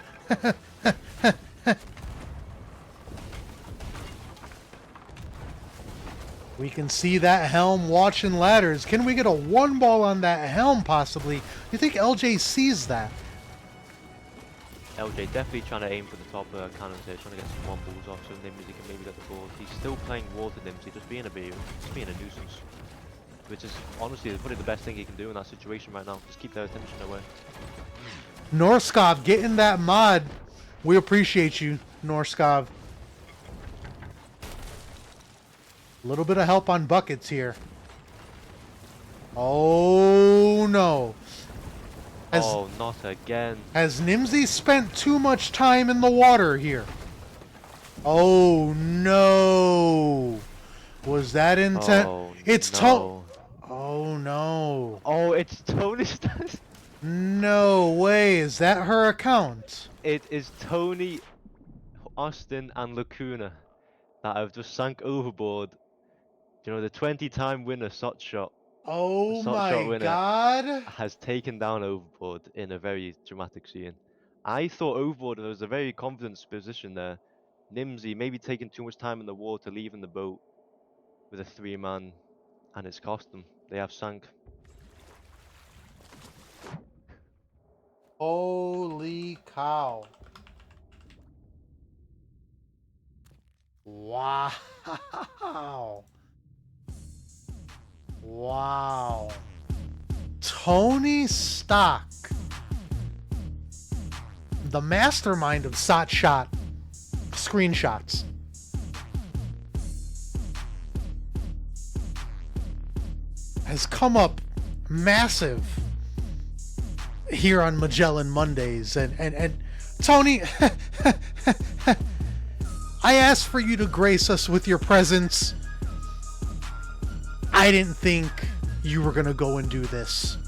We can see that helm watching ladders. Can we get a one ball on that helm possibly? You think LJ sees that? LJ definitely trying to aim for the top cannons here, trying to get some one balls off so Nimsy can maybe get the board. He's still playing water Nimsy, just being a nuisance. Which is honestly probably the best thing he can do in that situation right now. Just keep their attention away. Norskov getting that mod. We appreciate you, Norskov. A little bit of help on buckets here. Oh no. Oh, not again. Has Nimsy spent too much time in the water here? Oh no. Was that intent? Oh, it's no. Oh no. Oh, it's Tony's. No way. Is that her account? It is Tony, Austin, and Lacuna that have just sank Overboard. You know, the 20-time winner, Shot Shot. Oh Shot Shot my winner god. has taken down Overboard in a very dramatic scene. I thought Overboard was a very confident position there. Nimsy maybe taking too much time in the water, leaving the boat with a 3-man, and it's cost them. They have sank. Holy cow. Wow. Wow. Tony Stock, the mastermind of Shot Shot screenshots. Has come up massive here on Magellan Mondays. And Tony, I asked for you to grace us with your presence. I didn't think you were gonna go and do this.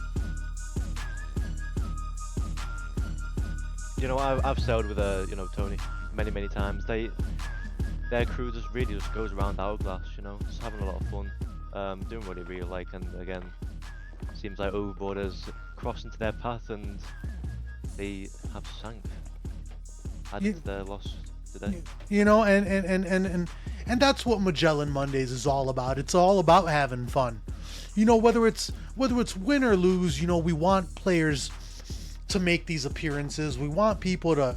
You know, I've sailed with Tony many times. Their crew just really just goes around Hourglass, you know, just having a lot of fun, doing what they really like. And again, seems like Overboard has crossed into their path and they have sank. Added to their loss today. You know, and that's what Magellan Mondays is all about. It's all about having fun. You know, whether it's win or lose, you know, we want players to make these appearances. We want people to,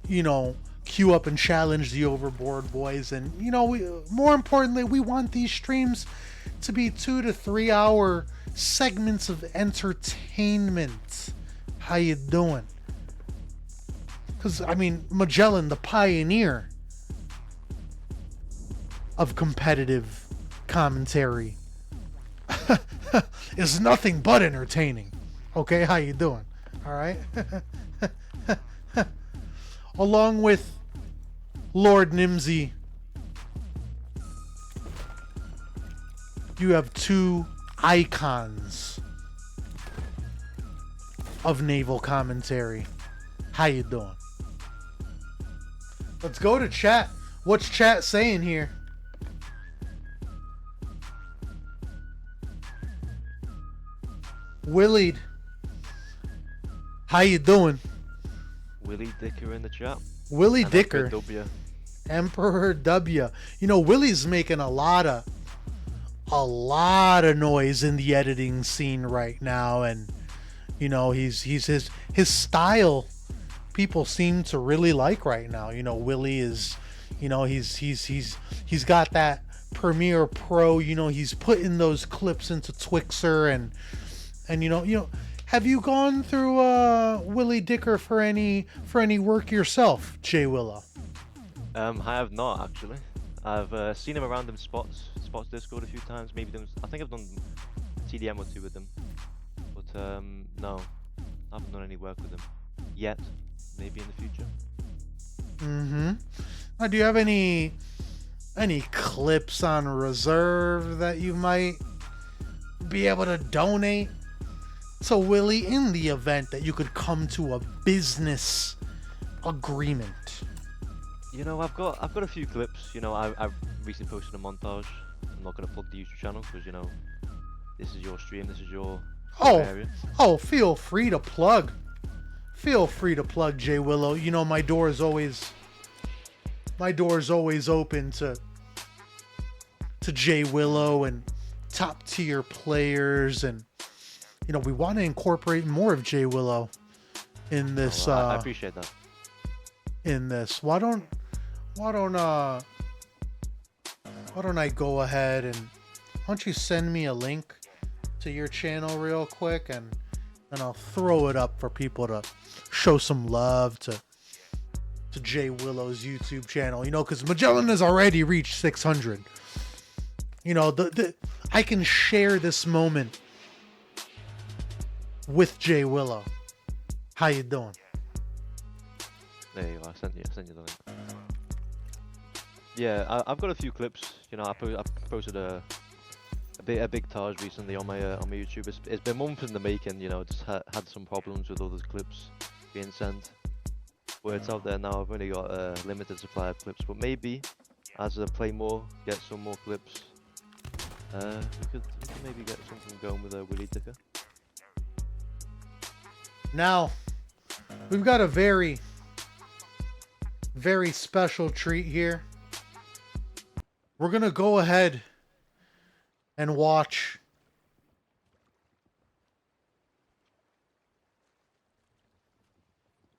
you know, queue up and challenge the Overboard boys. And, you know, more importantly, we want these streams to be 2 to 3 hour segments of entertainment. How you doing? Because, I mean, Magellan, the pioneer of competitive commentary, is nothing but entertaining. Okay, how you doing? All right. Along with Lord Nimsy, you have two icons of naval commentary. How you doing? Let's go to chat. What's chat saying here? Willie, how you doing? Willie Dicker in the chat. Willie And Dicker, W. Emperor W. You know, Willie's making a lot of noise in the editing scene right now, and you know, he's his style people seem to really like right now. You know, Willie is, you know, he's got that Premiere Pro. You know, he's putting those clips into Twixer, and you know, have you gone through Willie Dicker for any work yourself, Jay Willow? I have not actually. I've seen him around in Spots Discord a few times. Maybe I think I've done TDM or 2 with him, but no, I haven't done any work with him yet. Maybe in the future. Now, do you have any clips on reserve that you might be able to donate to Willie in the event that you could come to a business agreement? You know, I've got a few clips. You know, I've recently posted a montage. I'm not gonna plug the YouTube channel because, you know, this is your stream, this is your area. Feel free to plug. Feel free to plug, Jay Willow. You know, my door is always open to Jay Willow and top tier players, and you know, we want to incorporate more of Jay Willow in this. I appreciate that. In this, why don't I go ahead and why don't you send me a link to your channel real quick, and I'll throw it up for people to show some love to Jay Willow's YouTube channel. You know, because Magellan has already reached 600. You know, I can share this moment with Jay Willow. How you doing? There you go. I sent you the link. Yeah, I've got a few clips. You know, I posted a big Taj recently on my YouTube. It's been months in the making. You know, just had some problems with other clips being sent. Where it's out there now, I've only got a limited supply of clips, but maybe as I play more, get some more clips, we could maybe get something going with a Willy Dicker. Now, we've got a very, very special treat here. We're gonna go ahead and watch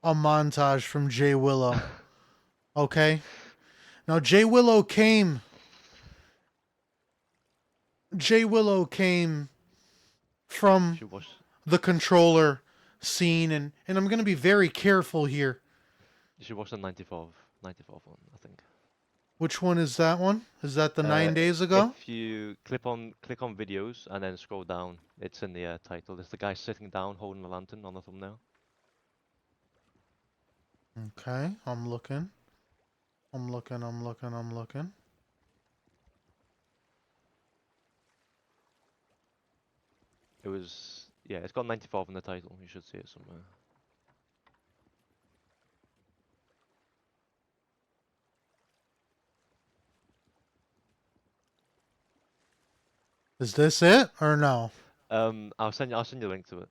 a montage from Jay Willow. Okay? Now, Jay Willow came from the controller scene, and I'm going to be very careful here. You should watch the 94th one, I think. Which one is that one? Is that the 9 days ago? If you click on videos and then scroll down, it's in the title. It's the guy sitting down holding the lantern on the thumbnail. Okay, I'm looking. It was, yeah, it's got 95 in the title. You should see it somewhere. Is this it or no? I'll send you a link to it.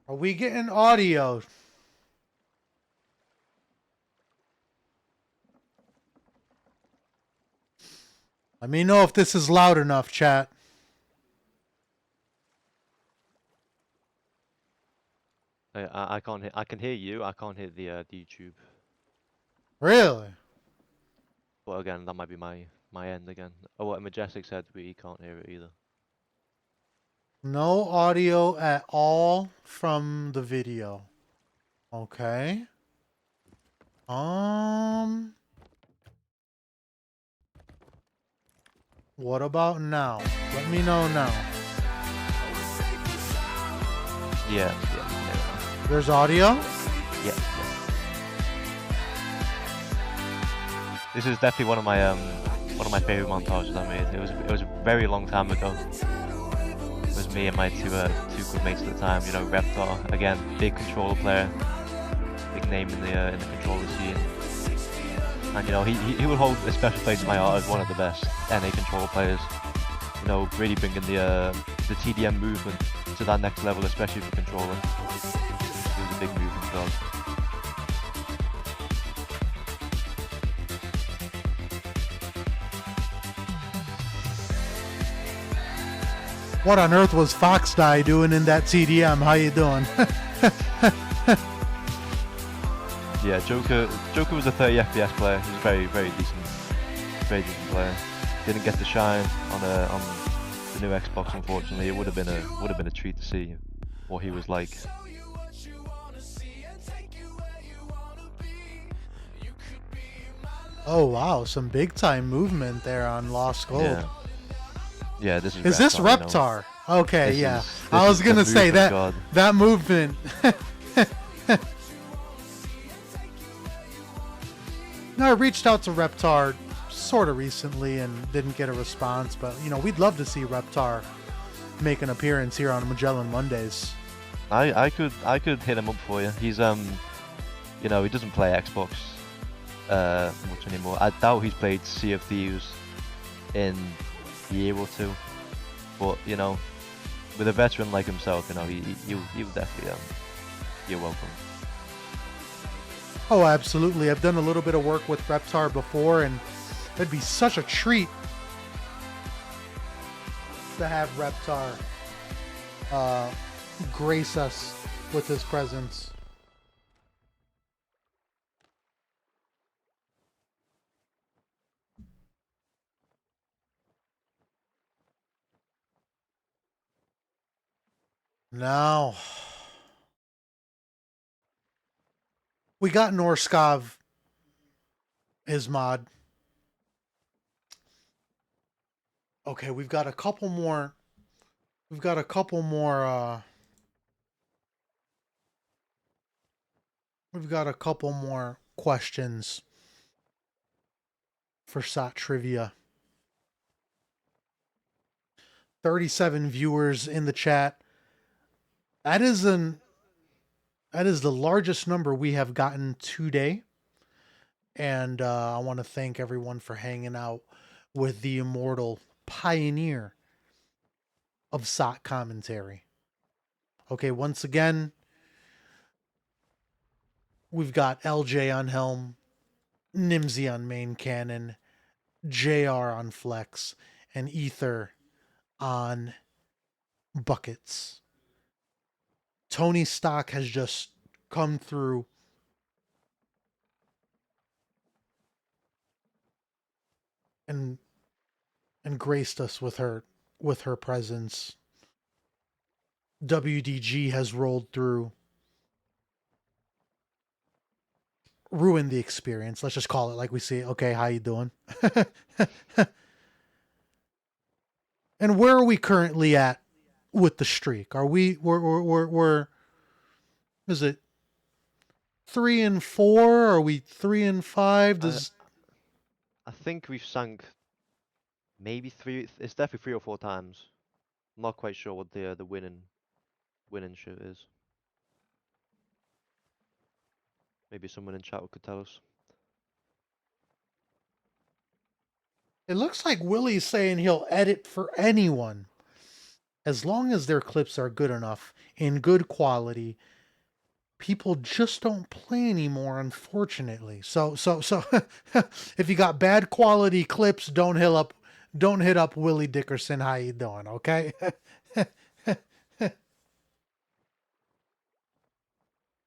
Are we getting audio? Let me know if this is loud enough, chat. I can't hear. I can hear you. I can't hear the YouTube. Really? But again, that might be my end again. Oh, what Majestic said, we can't hear it either. No audio at all from the video. Okay. What about now? Let me know now. Yeah. There's audio? Yeah. This is definitely one of my favorite montages I made. It was a very long time ago. It was me and my two good mates at the time. You know, Reptar, again, big controller player, big name in the controller scene. And you know, he would hold a special place in my heart as one of the best NA controller players. You know, really bringing the TDM movement to that next level, especially for controller. It was a big movement job. What on earth was Foxdie doing in that TDM? How you doing? Yeah, Joker was a 30 FPS player. He was very decent player. Didn't get to shine on the new Xbox, unfortunately. It would have been a treat to see what he was like. Oh wow, some big time movement there on Lost Gold. Yeah. Yeah, this is. Is this you know. Reptar? Okay, This yeah. is- I this was is gonna the say movement that god. that movement. No, I reached out to Reptar sort of recently and didn't get a response, but you know, we'd love to see Reptar make an appearance here on Magellan Mondays. I could hit him up for you. He's you know, he doesn't play Xbox much anymore. I doubt he's played Sea of Thieves in a year or two. But you know, with a veteran like himself, you know, you definitely you're welcome. Oh, absolutely. I've done a little bit of work with Reptar before, and it'd be such a treat to have Reptar grace us with his presence. Now, we got Norskov, his mod. Okay, we've got a couple more. We've got a couple more. We've got a couple more questions for SOT Trivia. 37 viewers in the chat. That is the largest number we have gotten today. And I want to thank everyone for hanging out with the immortal pioneer of SOT commentary. Okay, once again, we've got LJ on helm, Nimsy on main cannon, JR on flex, and Ether on buckets. Tony Stock has just come through and graced us with her presence. WDG has rolled through, ruined the experience. Let's just call it like we see it. Okay, how you doing? And where are we currently at with the streak? Are we're is it 3 and 4? Are we 3 and 5? Does I think we've sunk maybe 3. It's definitely 3 or 4 times. I'm not quite sure what the winning shit is. Maybe someone in chat could tell us. it looks like Willie's saying he'll edit for anyone as long as their clips are good enough, in good quality. People just don't play anymore, unfortunately. So if you got bad quality clips, don't hit up Willie Dickerson. How you doing? Okay.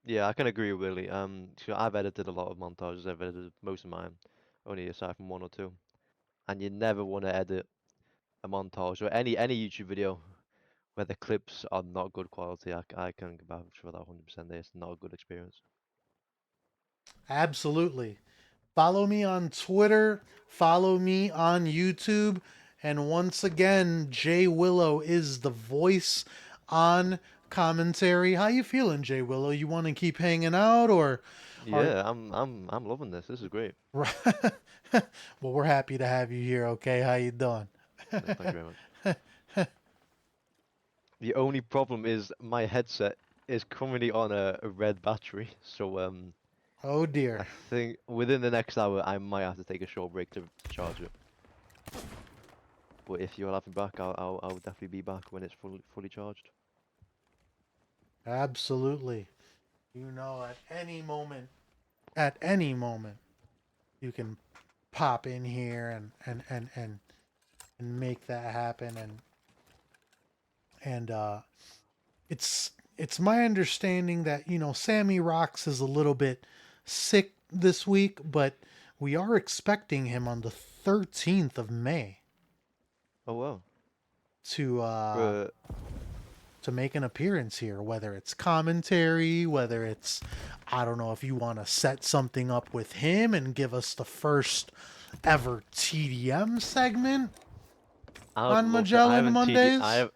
Yeah, I can agree with Willie. So I've edited a lot of montages. I've edited most of mine, only aside from 1 or 2. And you never want to edit a montage or any YouTube video where the clips are not good quality. I can vouch for that 100%. It's not a good experience. Absolutely. Follow me on Twitter. Follow me on YouTube. And once again, Jay Willow is the voice on commentary. How you feeling, Jay Willow? You want to keep hanging out, or? Yeah, I'm loving this. This is great. Well, we're happy to have you here. Okay, how you doing? Thank you very much. The only problem is my headset is currently on a red battery, so Oh I dear. think within the next hour I might have to take a short break to charge it. But if you'll have me back, I'll definitely be back when it's fully charged. Absolutely. You know, at any moment, you can pop in here and make that happen. And it's my understanding that, you know, Sammy Rocks is a little bit sick this week, but we are expecting him on the 13th of May Oh wow. to make an appearance here, whether it's commentary, whether it's, I don't know, if you want to set something up with him and give us the first ever TDM segment on Magellan Mondays. I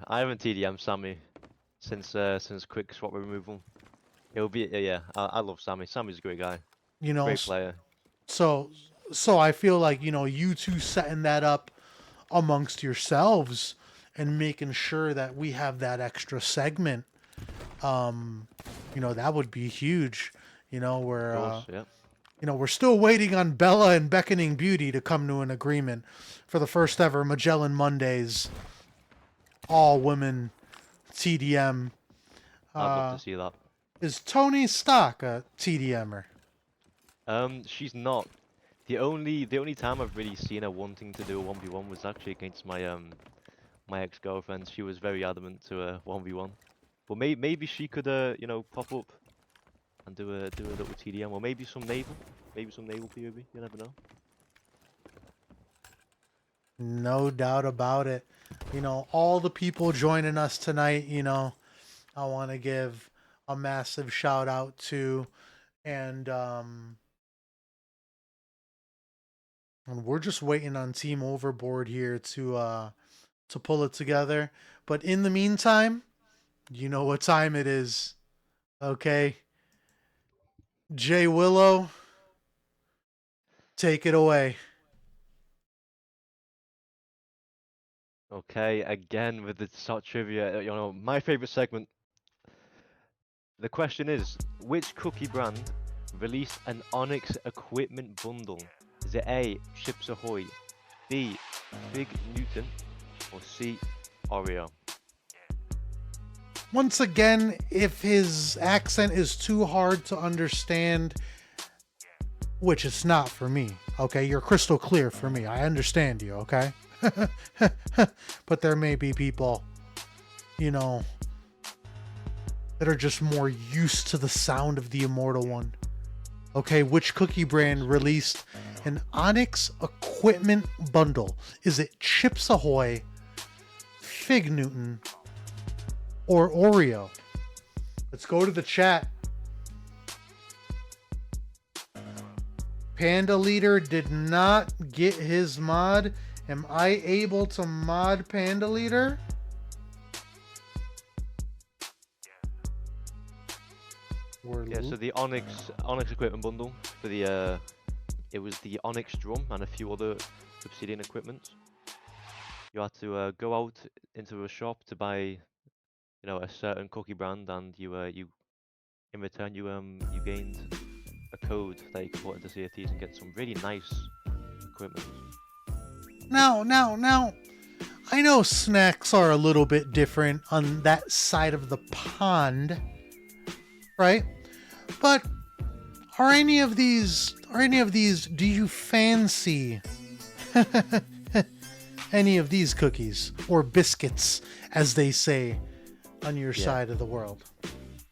haven't TDM Sammy since quick swap removal. It'll be I love Sammy. Sammy's a great guy. You know, great player. So I feel like, you know, you two setting that up amongst yourselves and making sure that we have that extra segment, you know, that would be huge. You know, we're still waiting on Bella and Beckoning Beauty to come to an agreement for the first ever Magellan Mondays all women TDM. I'd love to see that. Is Tony Stock a TDMer? She's not. The only time I've really seen her wanting to do a 1v1 was actually against my my ex-girlfriend. She was very adamant to a 1v1. But maybe she could you know, pop up and do a little TDM, or maybe some naval POV. You never know. No doubt about it. You know, all the people joining us tonight, you know, I want to give a massive shout out to, and we're just waiting on Team Overboard here to pull it together. But in the meantime, you know what time it is, okay? Jay Willow, take it away. Okay, again with the top trivia. You know, my favorite segment. The question is, which cookie brand released an Onyx equipment bundle? Is it A, Chips Ahoy, B, Fig Newton, or C, Oreo? Once again, if his accent is too hard to understand, which it's not for me, okay? You're crystal clear for me. I understand you, okay? But there may be people, you know, that are just more used to the sound of the Immortal One. Okay, which cookie brand released an Onyx equipment bundle? Is it Chips Ahoy, Fig Newton, or Oreo? Let's go to the chat. Panda Leader did not get his mod. Am I able to mod Panda Leader? Yeah, so the Onyx equipment bundle for the it was the Onyx drum and a few other Obsidian equipment. You had to go out into a shop to buy, you know, a certain cookie brand, and you in return you gained a code that you could put into CFTs and get some really nice equipment. Now, I know snacks are a little bit different on that side of the pond, right? But are any of these, do you fancy any of these cookies or biscuits, as they say on your side of the world?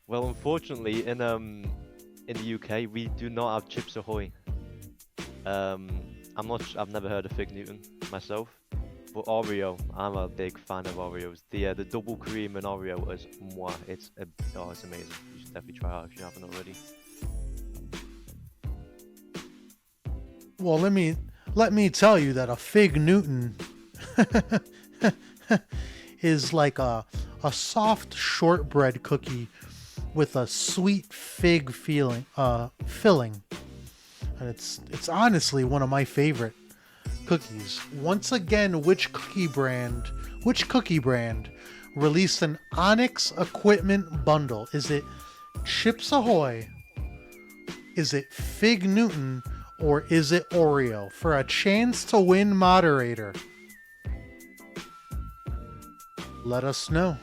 Well, unfortunately, in the UK, we do not have Chips Ahoy. I've never heard of Fig Newton myself, but Oreo, I'm a big fan of Oreos. The double cream and Oreo is mwah. It's amazing. You should definitely try it out if you haven't already. Well, let me tell you that a Fig Newton is like a soft shortbread cookie with a sweet fig filling, and it's honestly one of my favorite cookies. Once again, which cookie brand released an Onyx equipment bundle? Is it Chips Ahoy? Is it Fig Newton? Or is it Oreo? For a chance to win, moderator, let us know.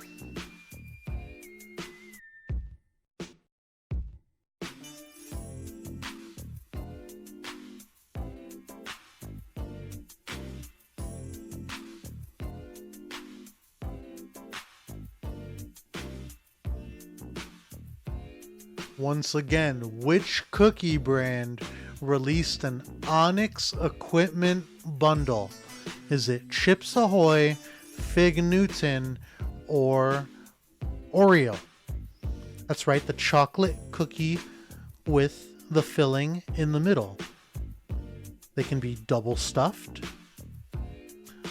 Once again, which cookie brand released an Onyx equipment bundle? Is it Chips Ahoy, Fig Newton, or Oreo. That's right, the chocolate cookie with the filling in the middle. They can be double stuffed.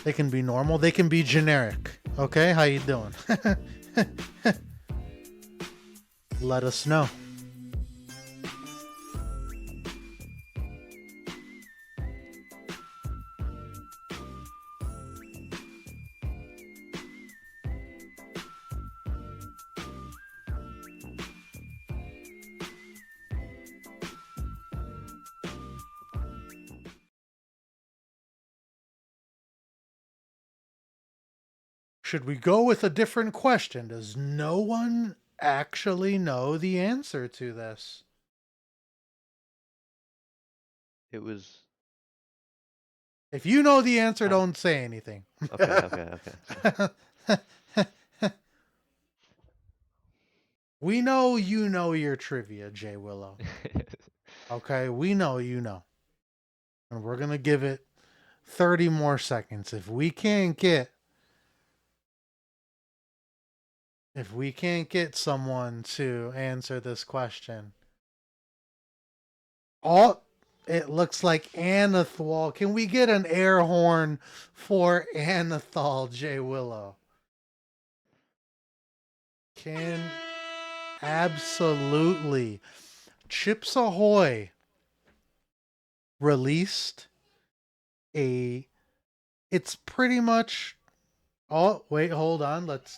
They can be normal. They can be generic. Okay, how you doing? Let us know. Should we go with a different question? Does no one actually know the answer to this? It was. If you know the answer, don't say anything. Okay. We know you know your trivia, Jay Willow. Okay, we know you know. And we're going to give it 30 more seconds. If we can't get someone to answer this question. Oh, it looks like Anathal. Can we get an air horn for Anathal, Jay Willow? Absolutely. Chips Ahoy released it's pretty much. Oh, wait, hold on. Let's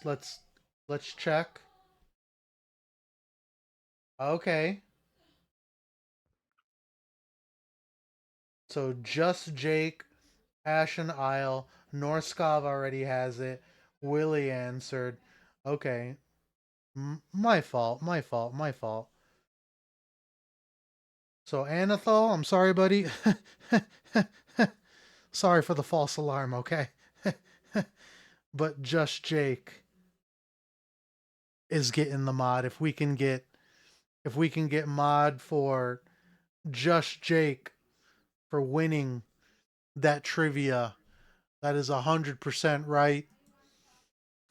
check. Okay. So Just Jake, Ashen Isle, Norskov already has it. Willie answered. Okay. My fault. So Anathal, I'm sorry, buddy. Sorry for the false alarm, okay? But Just Jake is getting the mod. If we can get mod for Just Jake for winning that trivia, that is 100% right.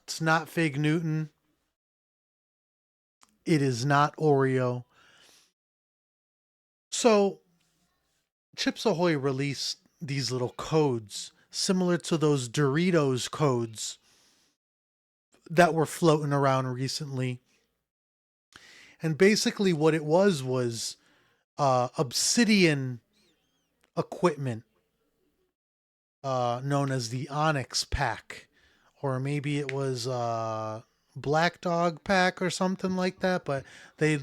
It's not Fig Newton. It is not Oreo. So Chips Ahoy released these little codes similar to those Doritos codes that were floating around recently. And basically what it was Obsidian equipment known as the Onyx Pack. Or maybe it was Black Dog Pack or something like that. But they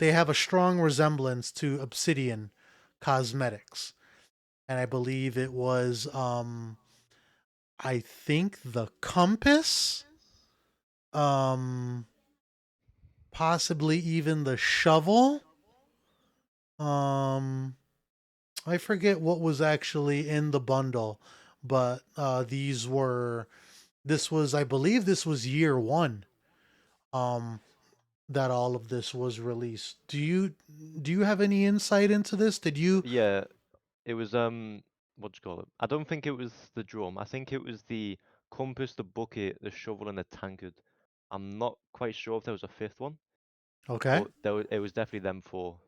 have a strong resemblance to Obsidian cosmetics. And I believe it was, I think the compass, possibly even the shovel. I forget what was actually in the bundle, but I believe this was year one, that all of this was released. Do you have any insight into this? Did you? Yeah, it was what do you call it? I don't think it was the drum. I think it was the compass, the bucket, the shovel, and the tankard. I'm not quite sure if there was a fifth one, Okay. but it was definitely them four,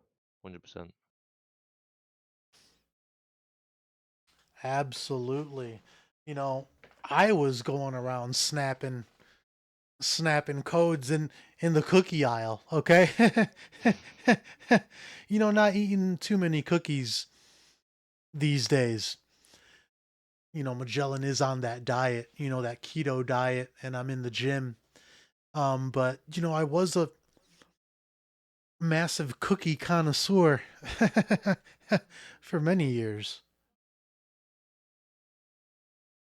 100%. Absolutely. I was going around snapping codes in the cookie aisle, okay? Not eating too many cookies these days. Magellan is on that diet, that keto diet, and I'm in the gym. But I was a massive cookie connoisseur for many years.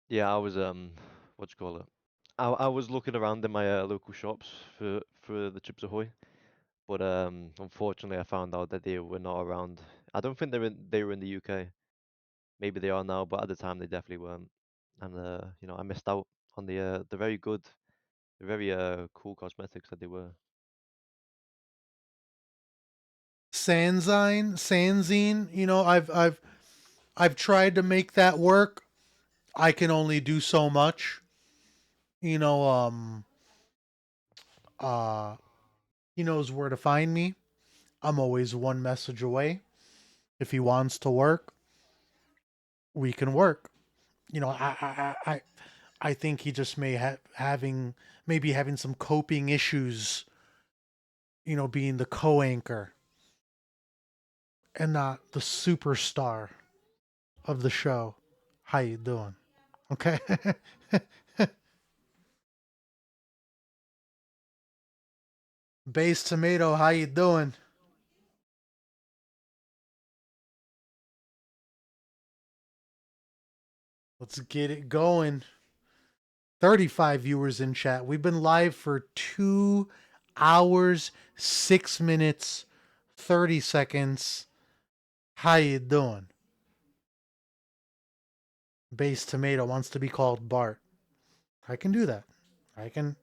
Yeah, I was what do you call it? I was looking around in my local shops for the Chips Ahoy, but unfortunately I found out that they were not around. I don't think they were in the UK. Maybe they are now, but at the time they definitely weren't. And I missed out on the very good, the very cool cosmetics that they were. Sanzine, I've tried to make that work. I can only do so much. Uh, he knows where to find me. I'm always one message away. If he wants to work, we can work. You know, I think he just may maybe having some coping issues. You know, being the co-anchor and not the superstar of the show. How you doing? Okay. Base Tomato, how you doing? Let's get it going. 35 viewers in chat. We've been live for 2 hours, 6 minutes, 30 seconds. How you doing? Base Tomato wants to be called Bart. I can do that. I can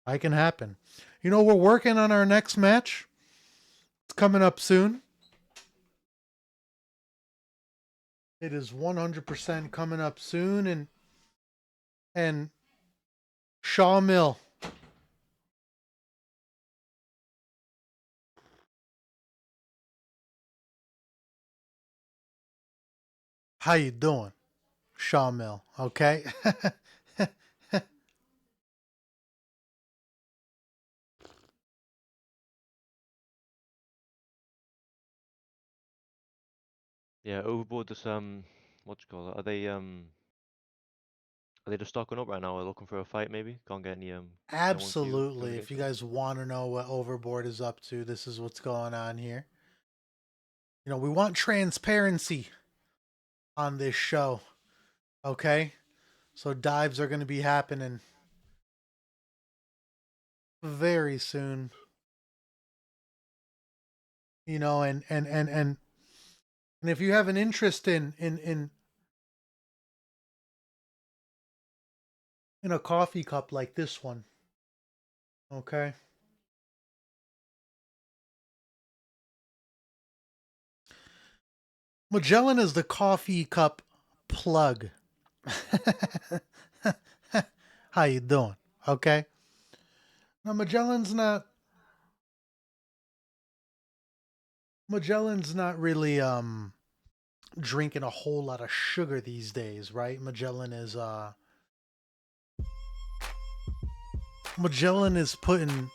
happen. You know, we're working on our next match. It's coming up soon. It is 100% coming up soon, and Shaw Mill. How you doing? Shaw Mill, okay? Yeah, Overboard just what you call it? Are they just stocking up right now? Or looking for a fight maybe? Can't get any no one to Absolutely. If against you them? guys want to know what Overboard is up to, this is what's going on here. You know, we want transparency on this show. Okay? So dives are going to be happening very soon. You know, and if you have an interest in a coffee cup like this one, okay? Magellan is the coffee cup plug. How you doing? Okay? Now Magellan's not really drinking a whole lot of sugar these days, right? Magellan is putting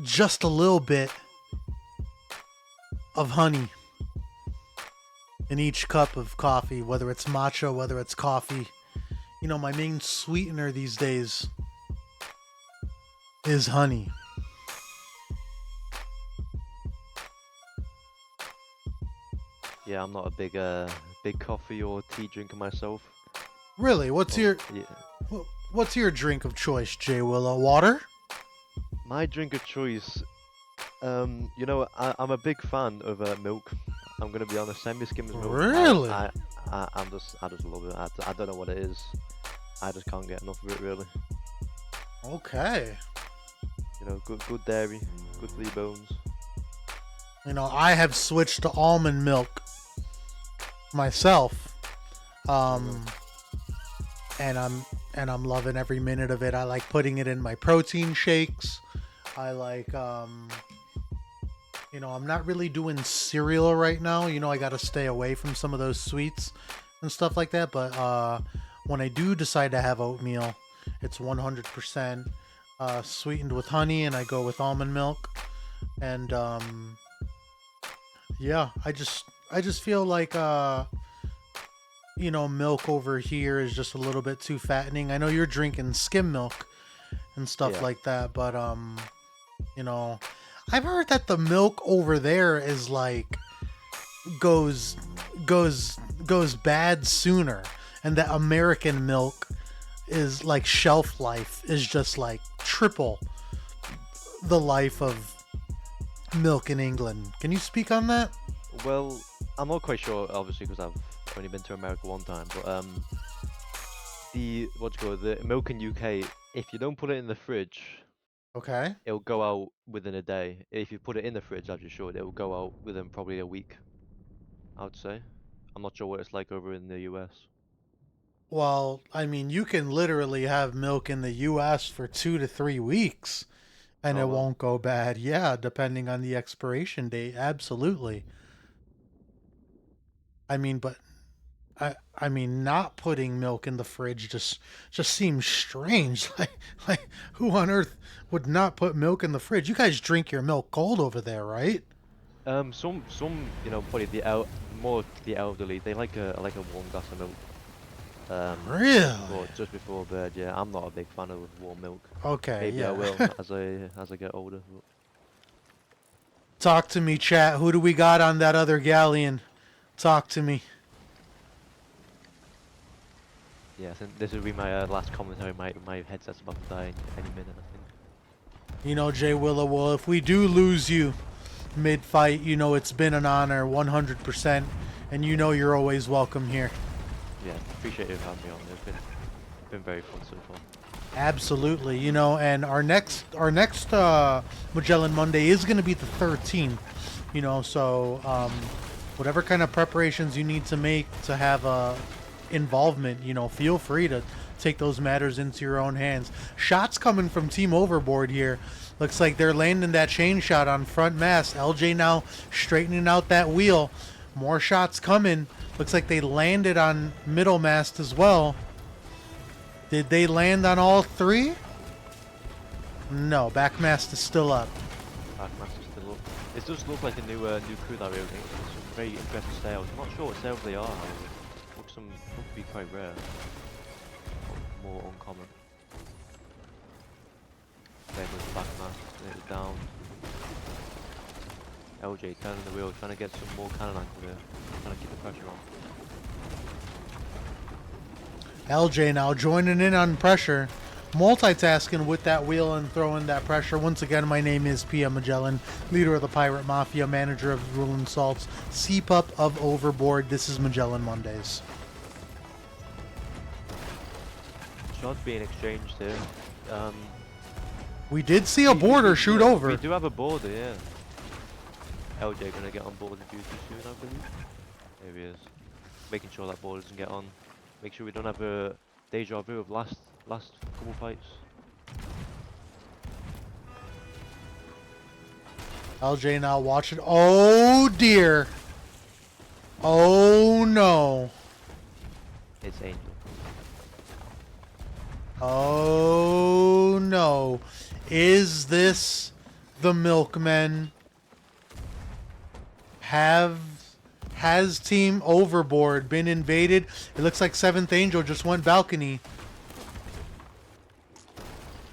just a little bit of honey in each cup of coffee, whether it's matcha, whether it's coffee. You know, my main sweetener these days is honey. Yeah, I'm not a big coffee or tea drinker myself. Really? Yeah. What's your drink of choice, Jay Willow? Water? My drink of choice, you know, I'm a big fan of milk. I'm gonna be honest, semi-skimmed milk. Really? I just love it. I don't know what it is. I just can't get enough of it really. Okay. You know, good dairy, good for your bones. You know, I have switched to almond milk myself. And I'm loving every minute of it. I like putting it in my protein shakes. I like you know, I'm not really doing cereal right now. You know, I got to stay away from some of those sweets and stuff like that, but when I do decide to have oatmeal, it's 100% sweetened with honey, and I go with almond milk. And yeah, I just feel like you know, milk over here is just a little bit too fattening. I know you're drinking skim milk and stuff like that, but you know, I've heard that the milk over there is like goes bad sooner, and that American milk is like shelf life is just like triple the life of milk in England. Can you speak on that? Well, I'm not quite sure, obviously, because I've only been to America one time. But the milk in UK, if you don't put it in the fridge, Okay. it'll go out within a day. If you put it in the fridge, as you should, it'll go out within probably a week, I would say. I'm not sure what it's like over in the US. Well, I mean, you can literally have milk in the US for 2 to 3 weeks. And Oh it well. won't go bad. Yeah, depending on the expiration date. Absolutely. I mean, but I mean, not putting milk in the fridge just seems strange. Like who on earth would not put milk in the fridge? You guys drink your milk cold over there, right? Some, you know, probably more the elderly, they like a warm glass of milk. Really? Just before bed. Yeah, I'm not a big fan of warm milk. Okay, Maybe I will yeah. as I get older. But Talk to me, chat. Who do we got on that other galleon? Talk to me. yeah, I think this will be my last commentary. My headset's about to die any minute, I think. You know, Jay Willow, well, if we do lose you mid-fight, you know it's been an honor, 100%, and you know you're always welcome here. Yeah, appreciate you having me on. It's been very fun so far. Absolutely, you know, and our next Magellan Monday is going to be the 13th, you know, so whatever kind of preparations you need to make to have a involvement, you know, feel free to take those matters into your own hands. Shots coming from Team Overboard here. Looks like they're landing that chain shot on front mast. LJ now straightening out that wheel. More shots coming. Looks like they landed on middle mast as well. Did they land on all three? No, back mast is still up. Backmaster's still up. It does look like a new crew that we're getting. Some very interesting sails. I'm not sure what sails they are, however. Look to be quite rare. Or more uncommon. There goes the backmast, it's down. LJ turning the wheel, trying to get some more cannon angle here. Trying to keep the pressure on. LJ now joining in on pressure. Multitasking with that wheel and throwing that pressure. Once again, my name is PM Magellan, leader of the Pirate Mafia, manager of Rulin' Salts, C-Pup of Overboard. This is Magellan Mondays. Shots being exchanged here. We did see a boarder shoot over. We do have a boarder, yeah. LJ gonna get on board the duty soon, I believe. There he is. Making sure that boarder doesn't get on. Make sure we don't have a deja vu of last couple fights. LJ now watching. Oh dear. Oh no. It's Angel. Oh no. Is this the Milkmen? Has Team Overboard been invaded? It looks like 7th Angel just went balcony.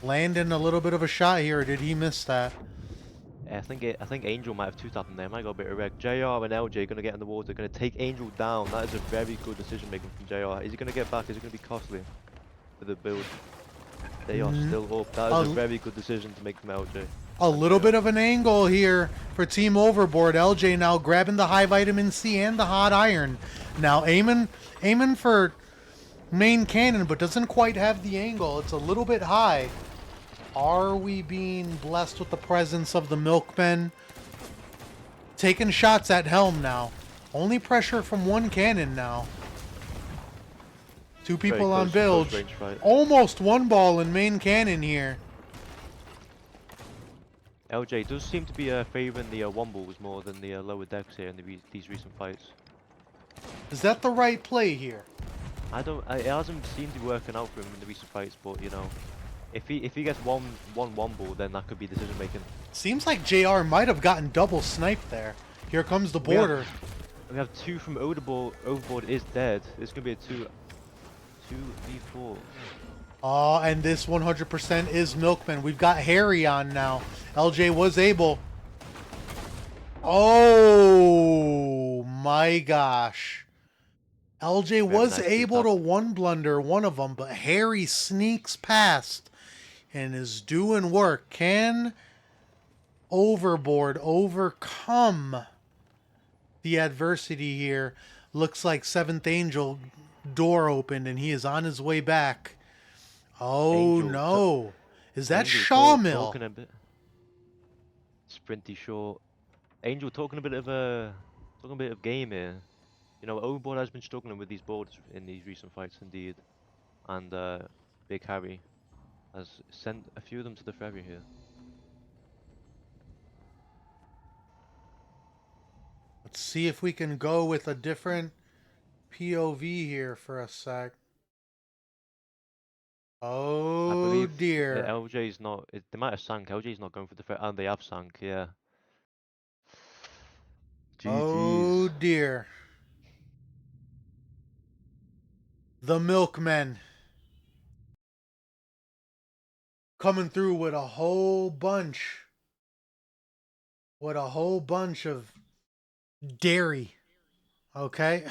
Landing a little bit of a shot here, or did he miss that? I think Angel might have two-tapped him there. Might go a bit of wreck. JR and LJ gonna get in the water, gonna take Angel down. That is a very good decision making from JR. Is he gonna get back? Is it gonna be costly for the build? They are still up. That is a very good decision to make from LJ. A little bit of an angle here for Team Overboard. LJ now grabbing the high vitamin C and the hot iron. Now aiming for main cannon, but doesn't quite have the angle. It's a little bit high. Are we being blessed with the presence of the Milkmen? Taking shots at helm now. Only pressure from one cannon now. Two people on bilge. Almost one ball in main cannon here. LJ does seem to be favouring the wombles more than the lower decks here in these recent fights. Is that the right play here? It hasn't seemed to be working out for him in the recent fights, but you know, if he gets one womble, then that could be decision making. Seems like JR might have gotten double sniped there. Here comes the boarder. We have two from Overboard. Overboard is dead. It's gonna be a 2v4. Oh, and this 100% is Milkman. We've got Harry on now. LJ was able. Oh my gosh. LJ was able to one blunder one of them, but Harry sneaks past and is doing work. Can Overboard overcome the adversity here? Looks like 7th Angel door opened and he is on his way back. Oh no. Is that Shawmill? Sprinty short. Angel talking a bit of game here. You know, Overboard has been struggling with these boards in these recent fights indeed. And Big Harry has sent a few of them to the ferry here. Let's see if we can go with a different POV here for a sec. I Oh believe dear. LJ's not. They might have sank. LJ's not going for the. And they have sank. Yeah. Oh GG's. dear. The milkmen coming through with a whole bunch. With a whole bunch of dairy. Okay?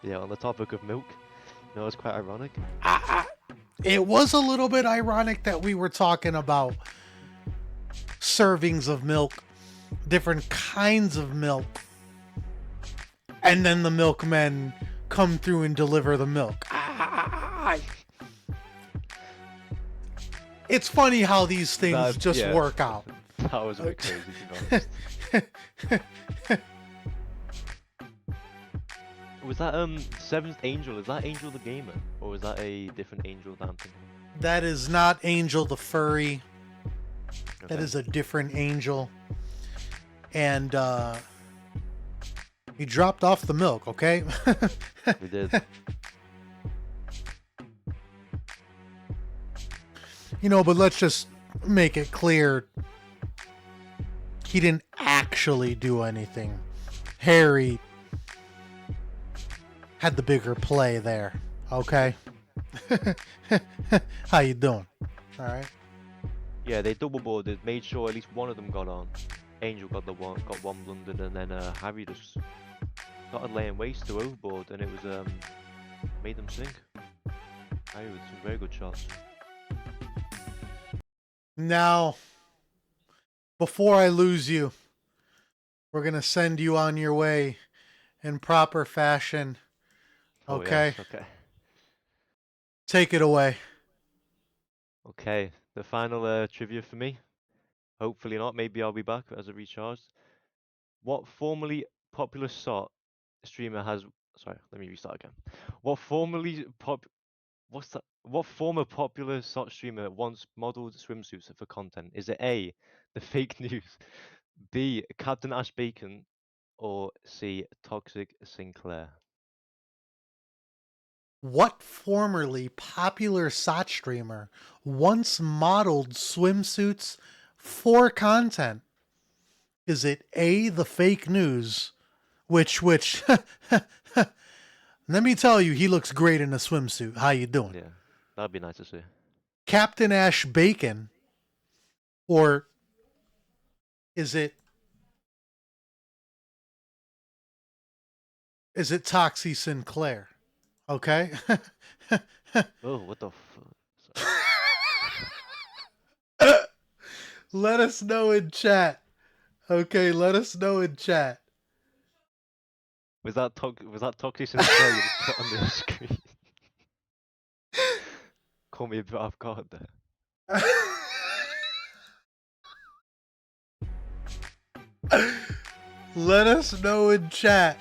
Yeah, on the topic of milk, you know, it's quite ironic. It was a little bit ironic that we were talking about servings of milk, different kinds of milk, and then the milkmen come through and deliver the milk. It's funny how these things just yeah. work out. That was a bit crazy, to be honest. Was that Seventh Angel? Is that Angel the Gamer, or is that a different Angel that I'm thinking of? That is not Angel the Furry. That Okay. is a different Angel. And he dropped off the milk, okay? We did. You know, but let's just make it clear. He didn't actually do anything. Harry had the bigger play there, okay? How you doing? All right. Yeah, they double boarded, made sure at least one of them got on. Angel got one blundered, and then Harry just started laying waste to Overboard, and it was made them sink. Harry with some very good shots. Now, before I lose you, we're gonna send you on your way in proper fashion. Oh, Okay. yes, okay. Take it away. Okay, the final trivia for me. Hopefully not. Maybe I'll be back as a recharge. What formerly popular streamer has? Sorry, let me restart again. What former popular streamer once modeled swimsuits for content? Is it A, the fake news, B, Captain Ash Bacon, or C, Toxic Sinclair? What formerly popular SOT streamer once modeled swimsuits for content? Is it A, the fake news, which let me tell you, he looks great in a swimsuit. How you doing? Yeah, that'd be nice to see. Captain Ash Bacon, or is it Toxie Sinclair? Okay. Oh, what the fuck? Let us know in chat. Okay, let us know in chat. Was that Toxic Sinclair you just put on the screen? Call me a bit off guard there. Let us know in chat.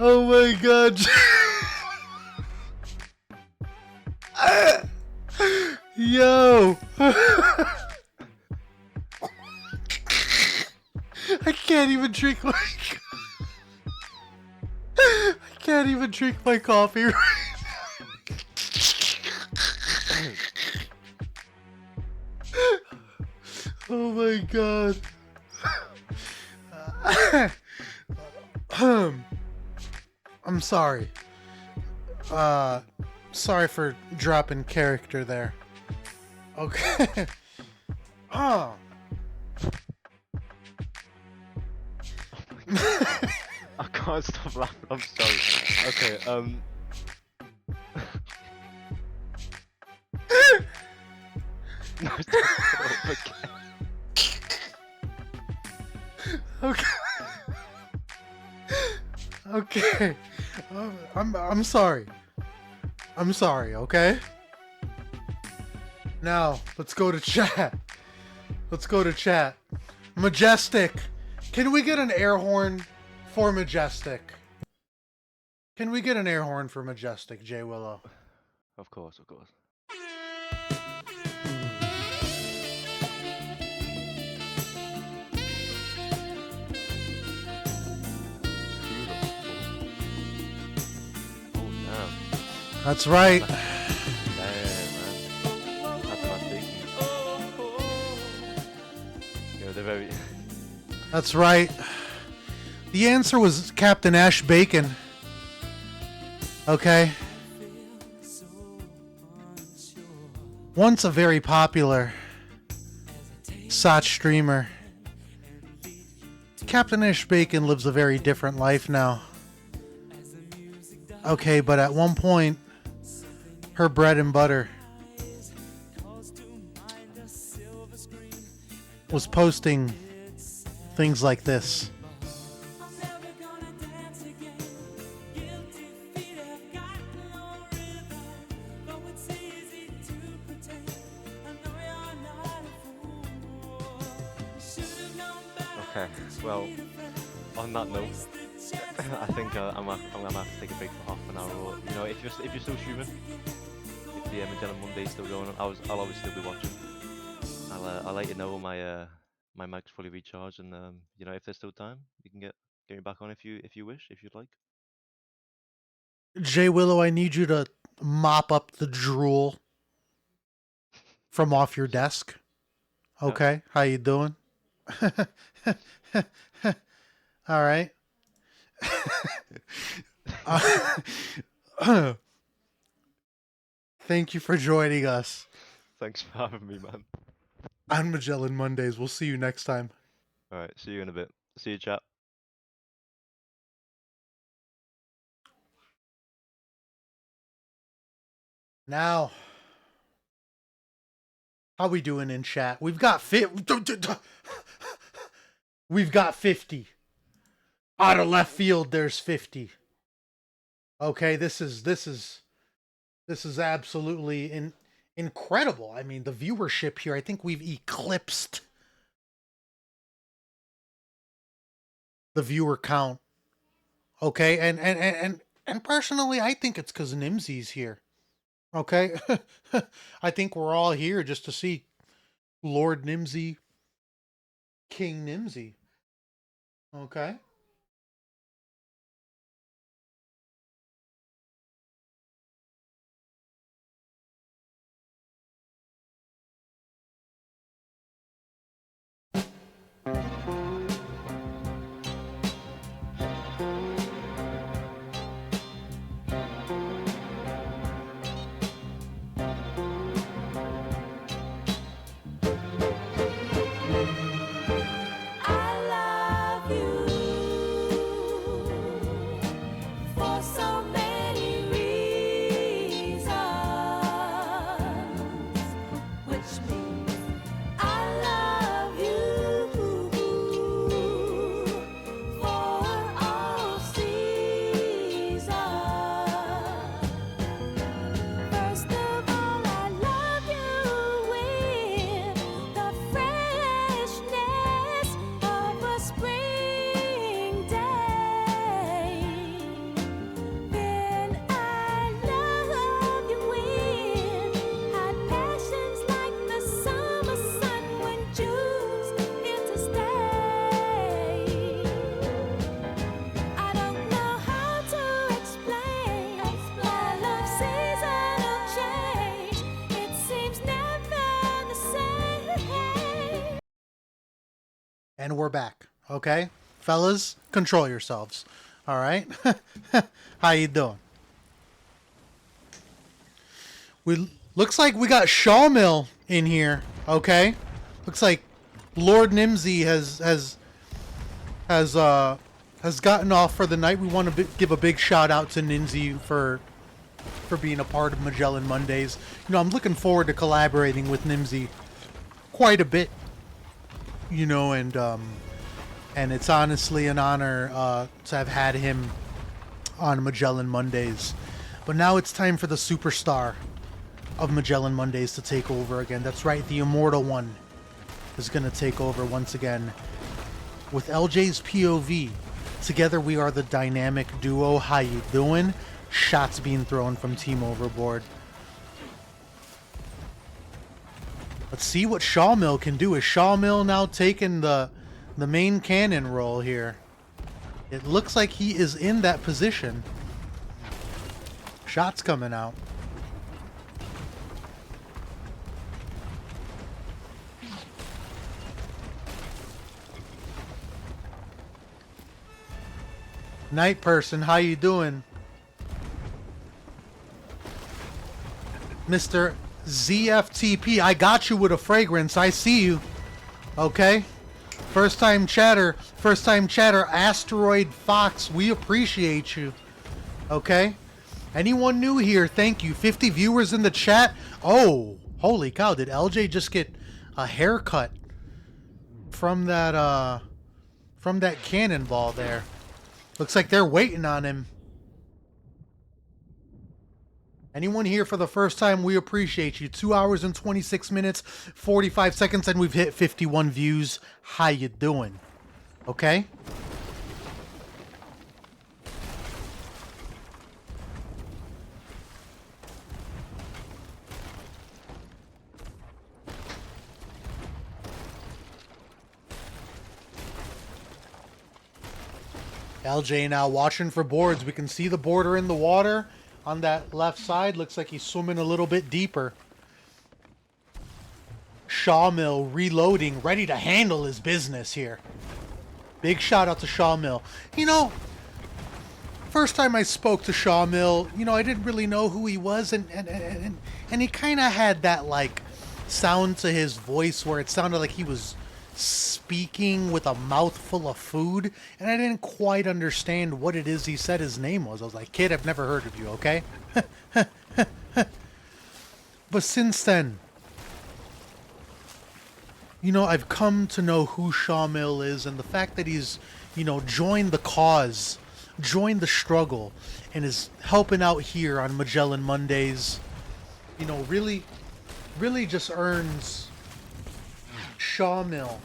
Oh my god. Yo. I can't even drink my I can't even drink my coffee right Oh my god. I'm sorry. Sorry for dropping character there. Okay. Oh. I can't stop laughing. I'm sorry. Okay. No, Okay. Okay. I'm sorry. I'm sorry, okay? Now, let's go to chat. Let's go to chat. Majestic. Can we get an air horn for Majestic? Can we get an air horn for Majestic, Jay Willow? Of course, of course. Oh, damn. That's right. Damn, man. That's my thing. You know, they're very... That's right. The answer was Captain Ash Bacon. Okay. Once a very popular SOT streamer, Captain Ash Bacon lives a very different life now. Okay, but at one point, her bread and butter was posting things like this. Okay, well, on that note, I think I'm gonna have to take a break for half an hour. Or, you know, if you're still streaming, if the Magellan Monday's still going on, I'll obviously still be watching. I'll let you know when my mic's fully recharged, and you know, if there's still time, you can get me back on if you wish, if you'd like. Jay Willow, I need you to mop up the drool from off your desk. Okay, how you doing? All right. Thank you for joining us Thanks for having me, man. on Magellan Mondays. We'll see you next time. All right, see you in a bit. See you, chat. Now, how we doing in chat? We've got We've got 50. Out of left field, there's 50. Okay, this is absolutely incredible. I mean, the viewership here, I think we've eclipsed the viewer count. Okay, and personally, I think it's because Nimsy's here. Okay, I think we're all here just to see Lord Nimsy, King Nimsy. Okay. And we're back. Okay? Fellas, control yourselves. All right? How you doing? Looks like we got Shawmill in here. Okay? Looks like Lord Nimsy has gotten off for the night. We want to give a big shout out to Nimsy for being a part of Magellan Mondays. You know, I'm looking forward to collaborating with Nimsy quite a bit. You know, and it's honestly an honor to have had him on Magellan Mondays. But now it's time for the superstar of Magellan Mondays to take over again. That's right, the immortal one is going to take over once again. With LJ's POV, together we are the dynamic duo. How you doing? Shots being thrown from Team Overboard. Let's see what Sawmill can do. Is Sawmill now taking the main cannon role here? It looks like he is in that position. Shots coming out. Night person, how you doing? Mr. ZFTP, I got you with a fragrance. I see you. Okay. First time chatter, Asteroid Fox, we appreciate you. Okay. Anyone new here, thank you. 50 viewers in the chat. Oh, holy cow, did LJ just get a haircut from that cannonball there? Looks like they're waiting on him. Anyone here for the first time, we appreciate you. 2 hours and 26 minutes, 45 seconds, and we've hit 51 views. How you doing? Okay? LJ now watching for boards. We can see the border in the water. On that left side, looks like he's swimming a little bit deeper. Sawmill reloading, ready to handle his business here. Big shout out to Sawmill. You know, first time I spoke to Sawmill, you know, I didn't really know who he was, and he kind of had that like sound to his voice where it sounded like he was speaking with a mouthful of food, and I didn't quite understand what it is he said his name was. I was like, kid, I've never heard of you, okay? But since then, you know, I've come to know who Sawmill is, and the fact that he's, you know, joined the cause, joined the struggle, and is helping out here on Magellan Mondays, you know, really just earns Sawmill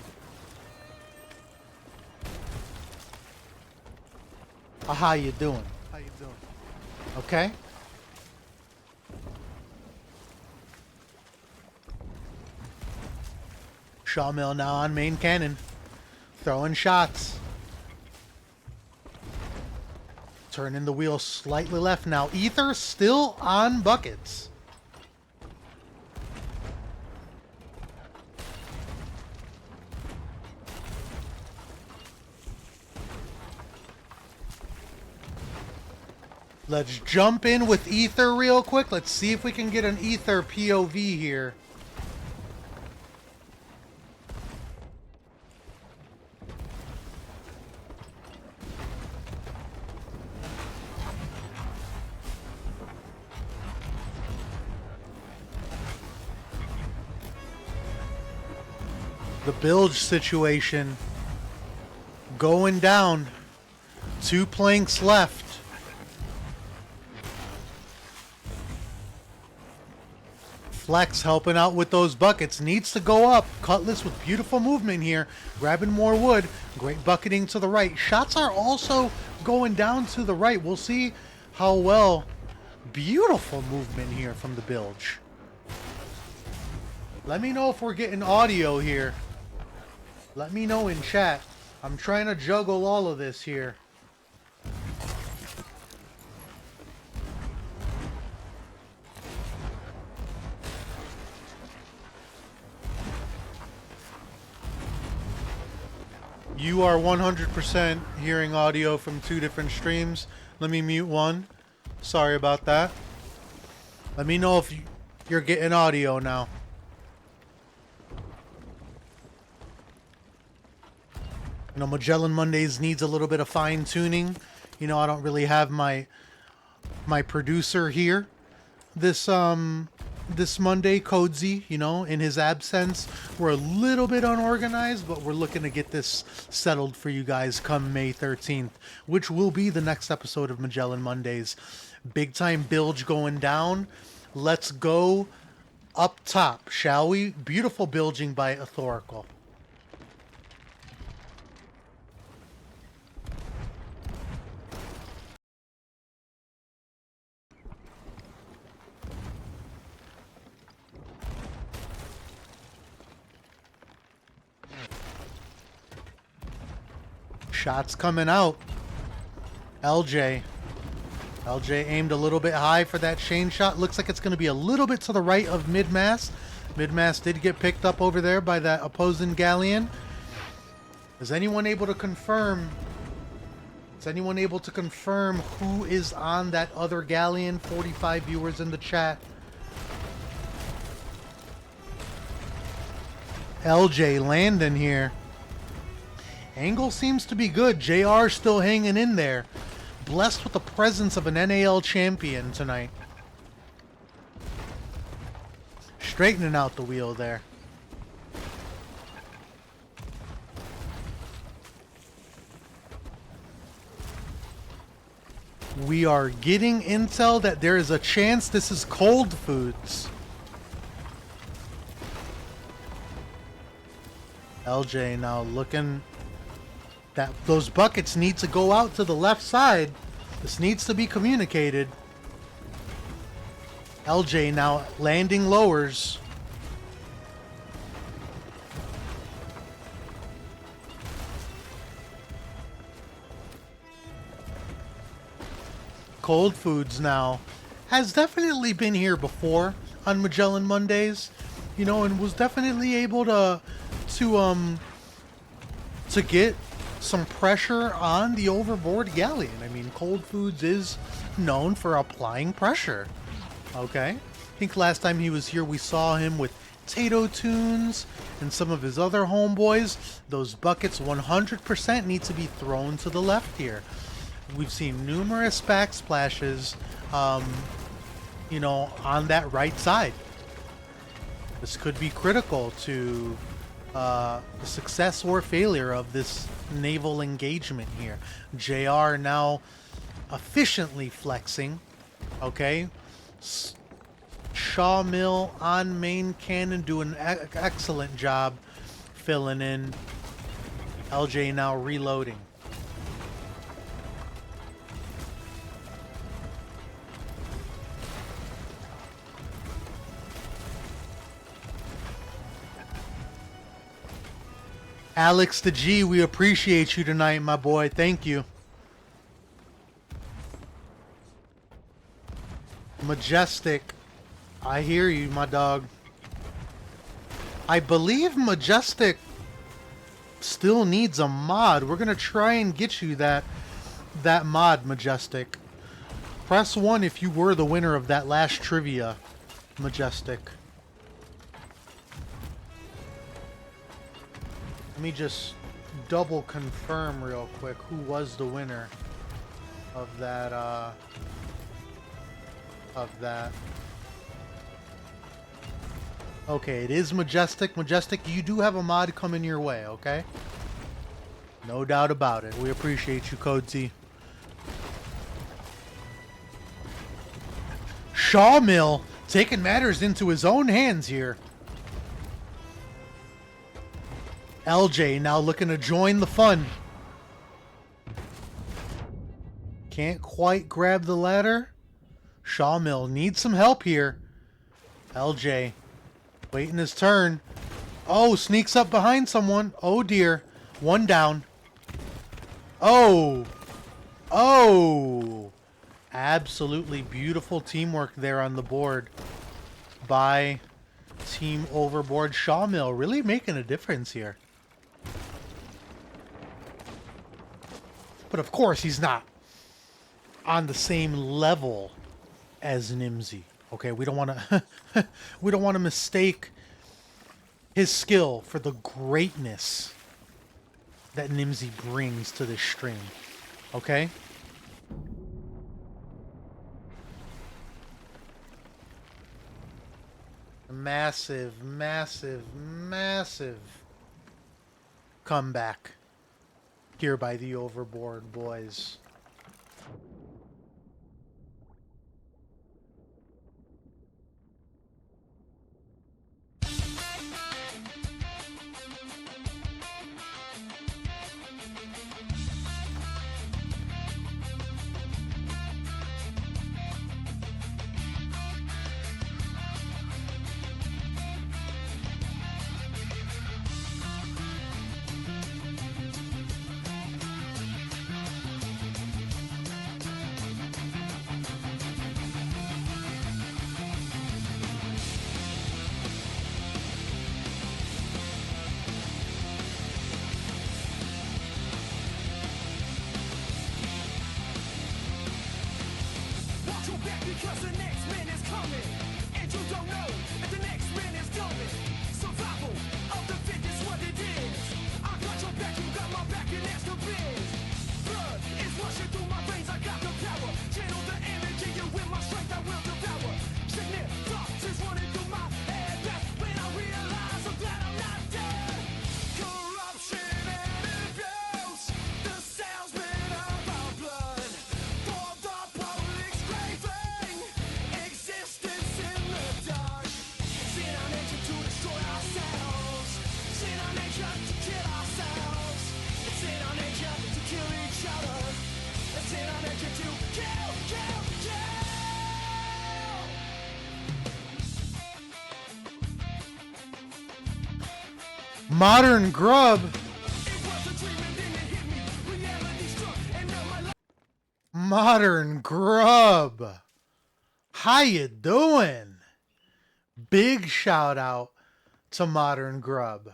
how you doing? How you doing? Okay? Sawmill now on main cannon. Throwing shots. Turning the wheel slightly left now. Ether still on buckets. Let's jump in with Ether real quick. Let's see if we can get an Ether POV here. The bilge situation going down. 2 planks left. Flex helping out with those buckets. Needs to go up. Cutlass with beautiful movement here. Grabbing more wood. Great bucketing to the right. Shots are also going down to the right. We'll see how well. Beautiful movement here from the bilge. Let me know if we're getting audio here. Let me know in chat. I'm trying to juggle all of this here. You are 100% hearing audio from 2 different streams. Let me mute one. Sorry about that. Let me know if you're getting audio now. You know, Magellan Mondays needs a little bit of fine tuning. You know, I don't really have my producer here this Monday, Codsy, you know, in his absence. We're a little bit unorganized, but we're looking to get this settled for you guys come May 13th, which will be the next episode of Magellan Mondays. Big time bilge going down. Let's go up top, shall we? Beautiful bilging by Authorical. Shots coming out. LJ. LJ aimed a little bit high for that chain shot. Looks like it's going to be a little bit to the right of mid-mast. Mid-mast did get picked up over there by that opposing galleon. Is anyone able to confirm? Is anyone able to confirm who is on that other galleon? 45 viewers in the chat. LJ landing here. Angle seems to be good. JR still hanging in there. Blessed with the presence of an NAL champion tonight. Straightening out the wheel there. We are getting intel that there is a chance this is Cold Foods. LJ now looking that those buckets need to go out to the left side. This needs to be communicated. LJ now landing lowers. Cold Foods now has definitely been here before on Magellan Mondays, you know, and was definitely able to get some pressure on the Overboard galleon. I mean, Cold Foods is known for applying pressure. Okay, I think last time he was here we saw him with Tato Tunes and some of his other homeboys. Those buckets 100% need to be thrown to the left here. We've seen numerous backsplashes, you know, on that right side. This could be critical to the success or failure of this naval engagement here. JR now efficiently flexing. Okay. Sawmill on main cannon doing an excellent job filling in. LJ now reloading. Alex the G, we appreciate you tonight, my boy. Thank you. Majestic, I hear you, my dog. I believe Majestic still needs a mod. We're gonna try and get you that mod, Majestic. Press 1 if you were the winner of that last trivia, Majestic. Let me just double confirm real quick who was the winner of that, Okay, it is Majestic. Majestic, you do have a mod coming your way, okay? No doubt about it. We appreciate you, Code Z. Sawmill taking matters into his own hands here. LJ now looking to join the fun. Can't quite grab the ladder. Sawmill needs some help here. LJ waiting his turn. Oh, sneaks up behind someone. Oh dear. One down. Oh. Oh. Absolutely beautiful teamwork there on the board by Team Overboard. Sawmill really making a difference here. But of course, he's not on the same level as Nimsy. Okay, we don't want to we don't want to mistake his skill for the greatness that Nimsy brings to this stream. Okay? Massive, massive, massive comeback here by the Overboard boys. Modern Grub. Modern Grub. How you doing? Big shout out to Modern Grub.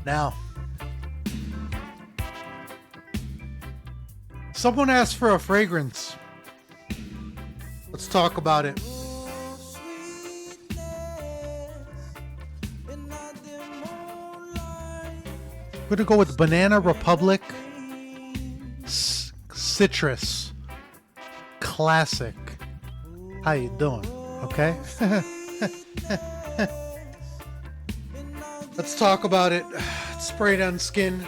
Now, someone asked for a fragrance. Let's talk about it. I'm gonna go with Banana Republic Citrus Classic. How you doing? Okay. Let's talk about it. It's sprayed on skin.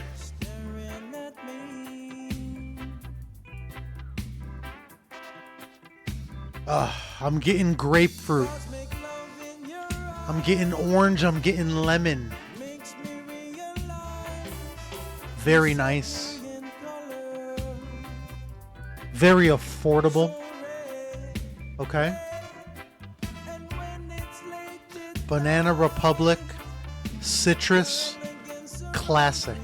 I'm getting grapefruit. I'm getting orange. I'm getting lemon. Very nice. Very affordable. Okay. Banana Republic Citrus Classic.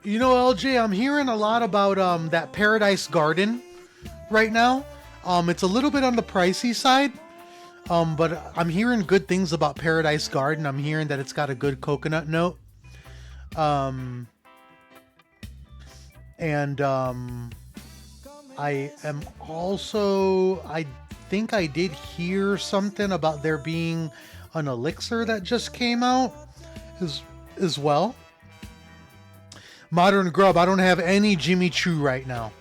You know, LJ, I'm hearing a lot about that Paradise Garden right now. It's a little bit on the pricey side, but I'm hearing good things about Paradise Garden. I'm hearing that it's got a good coconut note. I am also, I think I did hear something about there being an elixir that just came out as well. Modern Grub, I don't have any Jimmy Choo right now.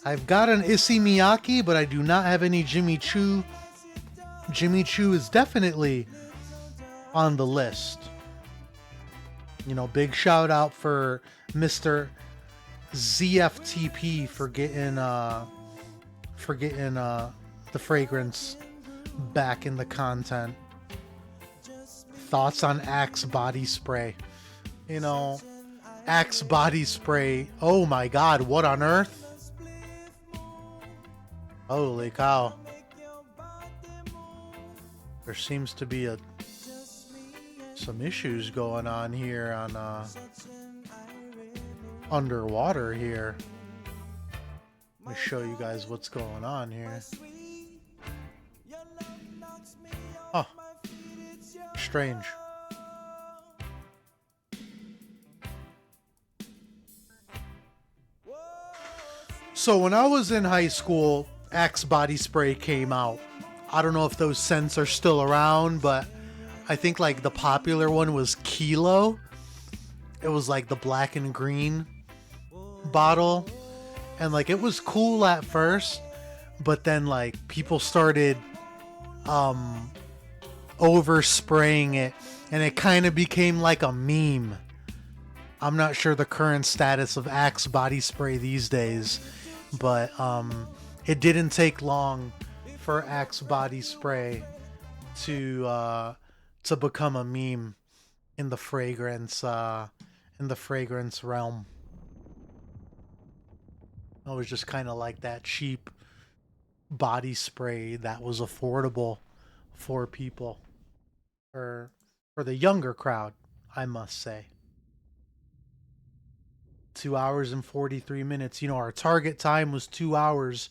I've got an Issey Miyake, but I do not have any Jimmy Choo. Jimmy Choo is definitely on the list. You know, big shout out for Mr. ZFTP for getting the fragrance back in the content. Thoughts on Axe body spray? You know, Axe body spray. Oh my God, what on earth? Holy cow. There seems to be some issues going on here on underwater here. Let me show you guys what's going on here. Oh, strange. So when I was in high school, Axe body spray came out. I don't know if those scents are still around, but I think like the popular one was Kilo. It was like the black and green bottle. And like it was cool at first, but then like people started overspraying it and it kind of became like a meme. I'm not sure the current status of Axe body spray these days, but it didn't take long for Axe body spray to become a meme in the fragrance realm. It was just kind of like that cheap body spray that was affordable for people, for the younger crowd, I must say. 2 hours and 43 minutes. You know, our target time was 2 hours.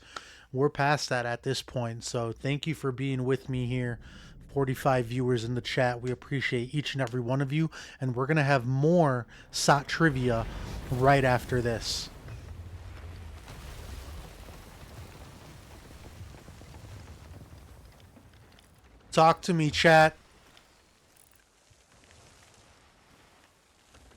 We're past that at this point. So thank you for being with me here. 45 viewers in the chat. We appreciate each and every one of you. And we're going to have more SOT trivia right after this. Talk to me, chat.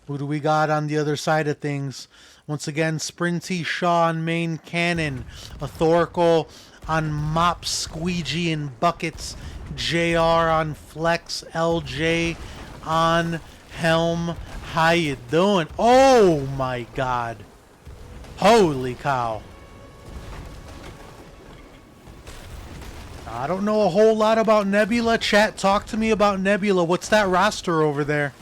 Who do we got on the other side of things? Once again, Sprinty Shaw on main cannon. Authorical on mop, squeegee, and buckets. JR on flex. LJ on helm. How you doing? Oh my god. Holy cow. I don't know a whole lot about Nebula. Chat, talk to me about Nebula. What's that roster over there?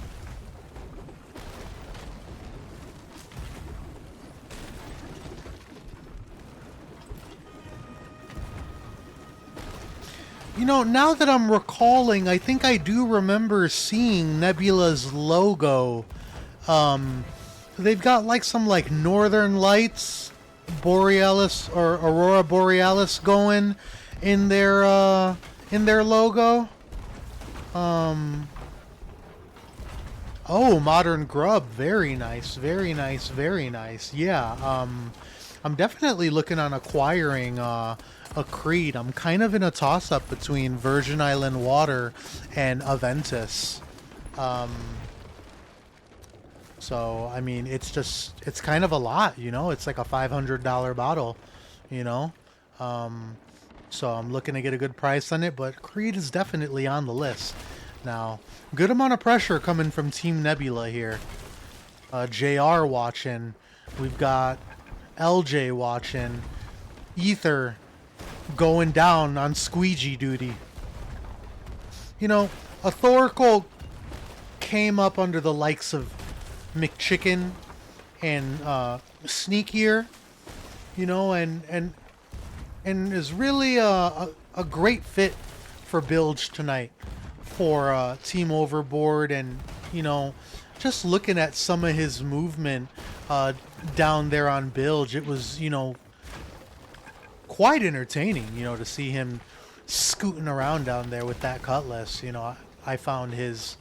You know, now that I'm recalling, I think I do remember seeing Nebula's logo. They've got like some like Northern Lights, Borealis or Aurora Borealis going in their logo. Oh, Modern Grub, very nice, very nice, very nice. Yeah, I'm definitely looking on acquiring a Creed. I'm kind of in a toss-up between Virgin Island Water and Aventus. So, I mean, it's kind of a lot, you know? It's like a $500 bottle, you know? So I'm looking to get a good price on it, but Creed is definitely on the list. Now, good amount of pressure coming from Team Nebula here. JR watching. We've got LJ watching. Ether going down on squeegee duty. You know, Authorical came up under the likes of McChicken and Sneakier, you know, and is really a great fit for Bilge tonight for Team Overboard. And, you know, just looking at some of his movement down there on Bilge, it was, you know, quite entertaining, you know, to see him scooting around down there with that cutlass. You know, I found his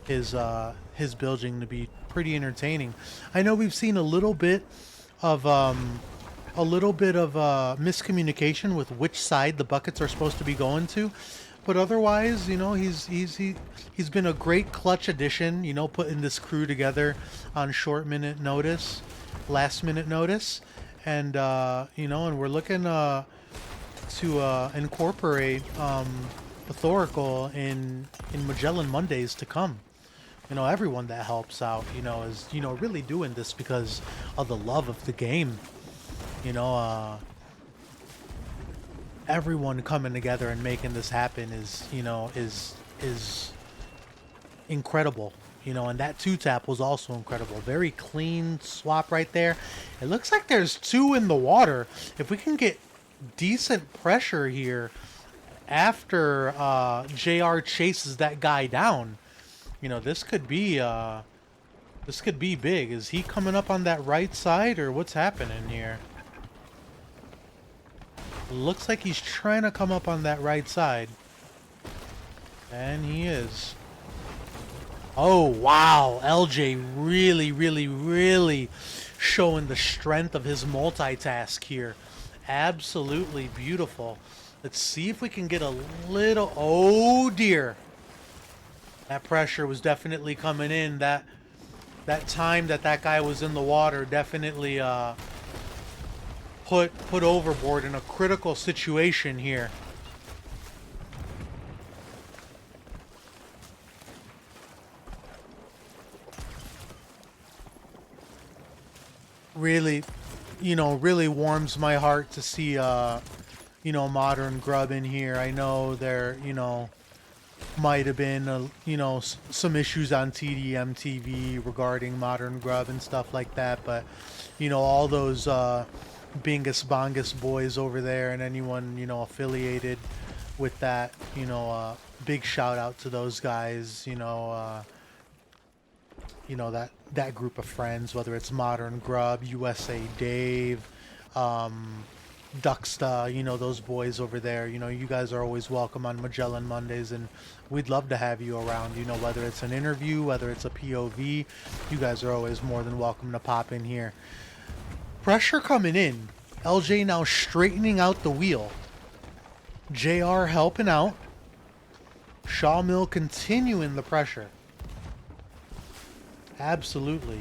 bilging to be pretty entertaining. I know we've seen a little bit of miscommunication with which side the buckets are supposed to be going to, but otherwise, you know, he's been a great clutch addition, you know, putting this crew together on last minute notice, and you know, and we're looking to incorporate Authorical in Magellan Mondays to come. You know, everyone that helps out, you know, is, you know, really doing this because of the love of the game. You know, everyone coming together and making this happen is, you know, is incredible. You know, and that 2-tap was also incredible. Very clean swap right there. It looks like there's 2 in the water. If we can get decent pressure here after JR chases that guy down, you know, this could be big. Is he coming up on that right side, or what's happening here? Looks like he's trying to come up on that right side. And he is. Oh, wow. LJ really showing the strength of his multitask here. Absolutely beautiful. Let's see if we can get a little... Oh, dear. That pressure was definitely coming in. That time that guy was in the water definitely put Overboard in a critical situation here. Really, really warms my heart to see, Modern Grub in here. I know there, might have been, some issues on TDM TV regarding Modern Grub and stuff like that, but, all those Bingus Bongus boys over there and anyone, affiliated with that, big shout out to those guys, that group of friends, whether it's Modern Grub, USA Dave, Ducksta, those boys over there, you guys are always welcome on Magellan Mondays, and we'd love to have you around, whether it's an interview, whether it's a POV, you guys are always more than welcome to pop in here. Pressure coming in. LJ now straightening out the wheel. JR helping out. Sawmill continuing the pressure. Absolutely.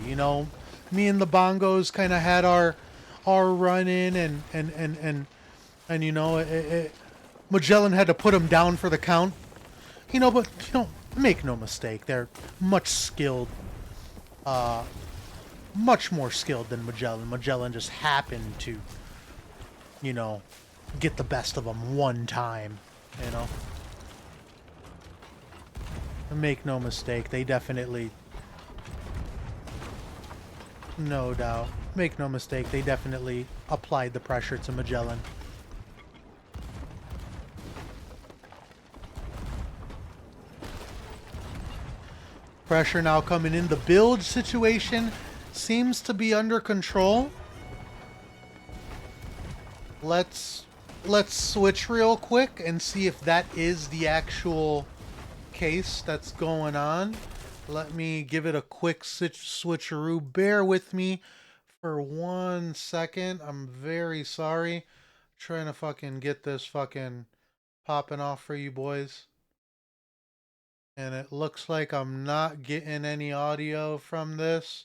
Me and the Bongos kind of had our run in and Magellan had to put him down for the count. But make no mistake, they're much more skilled than Magellan. Magellan just happened to, get the best of them one time, Make no mistake, they definitely, no doubt, make no mistake, they definitely applied the pressure to Magellan. Pressure now coming in. The bilge situation seems to be under control. Let's switch real quick and see if that is the actual case that's going on. Let me give it a quick switcheroo. Bear with me for 1 second. I'm very sorry. I'm trying to fucking get this fucking popping off for you boys. And it looks like I'm not getting any audio from this.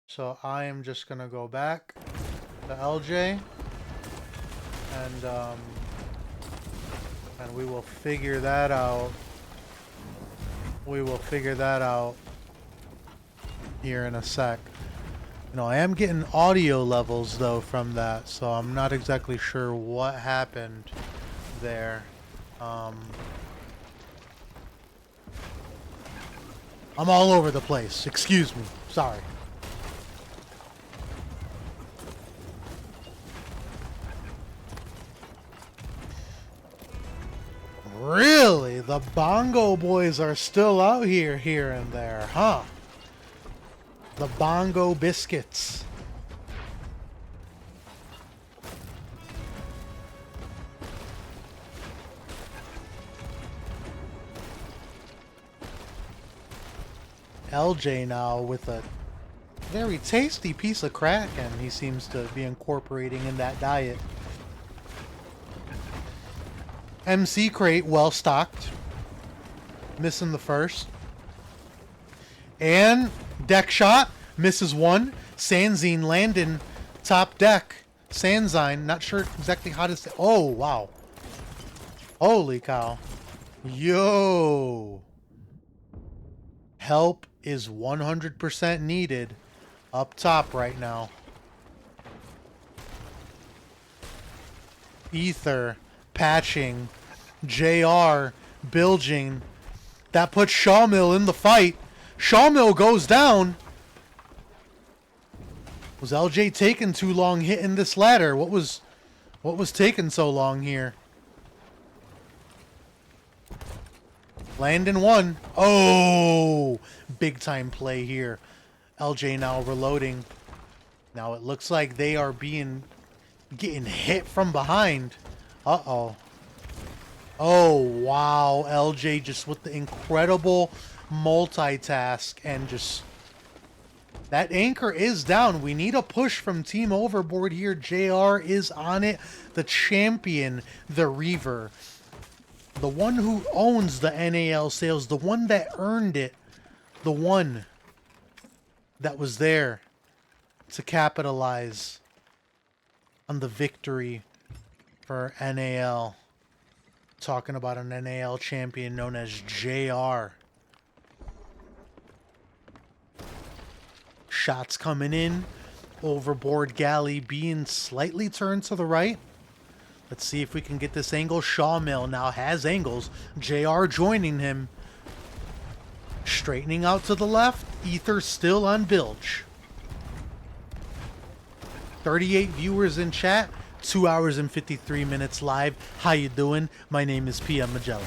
So I am just going to go back to LJ. And we will figure that out. We will figure that out here in a sec. I am getting audio levels though from that, so I'm not exactly sure what happened there. I'm all over the place. Excuse me. Sorry. Really? The Bongo boys are still out here and there, huh? The Bongo Biscuits. LJ now with a very tasty piece of crack, and he seems to be incorporating in that diet. MC crate well stocked. Missing the first. And deck shot. Misses one. Sanzine landing top deck. Sanzine. Not sure exactly how to say. Oh, wow. Holy cow. Yo. Help is 100% needed up top right now. Ether. Patching. JR. Bilging. That puts Sawmill in the fight. Sawmill goes down. Was LJ taking too long hitting this ladder? What was taking so long here? Landing one. Oh, big time play here. LJ now reloading. Now it looks like they are getting hit from behind. Uh-oh. Oh, wow. LJ just with the incredible multitask and just... That anchor is down. We need a push from Team Overboard here. JR is on it. The champion, the Reaver. The one who owns the NAL sales. The one that earned it. The one that was there to capitalize on the victory for NAL. Talking about an NAL champion known as JR. Shots coming in. Overboard galley being slightly turned to the right. Let's see if we can get this angle. Sawmill now has angles. JR joining him. Straightening out to the left. Ether still on bilge. 38 viewers in chat. 2 hours and 53 minutes live. How you doing? My name is PM Magellan.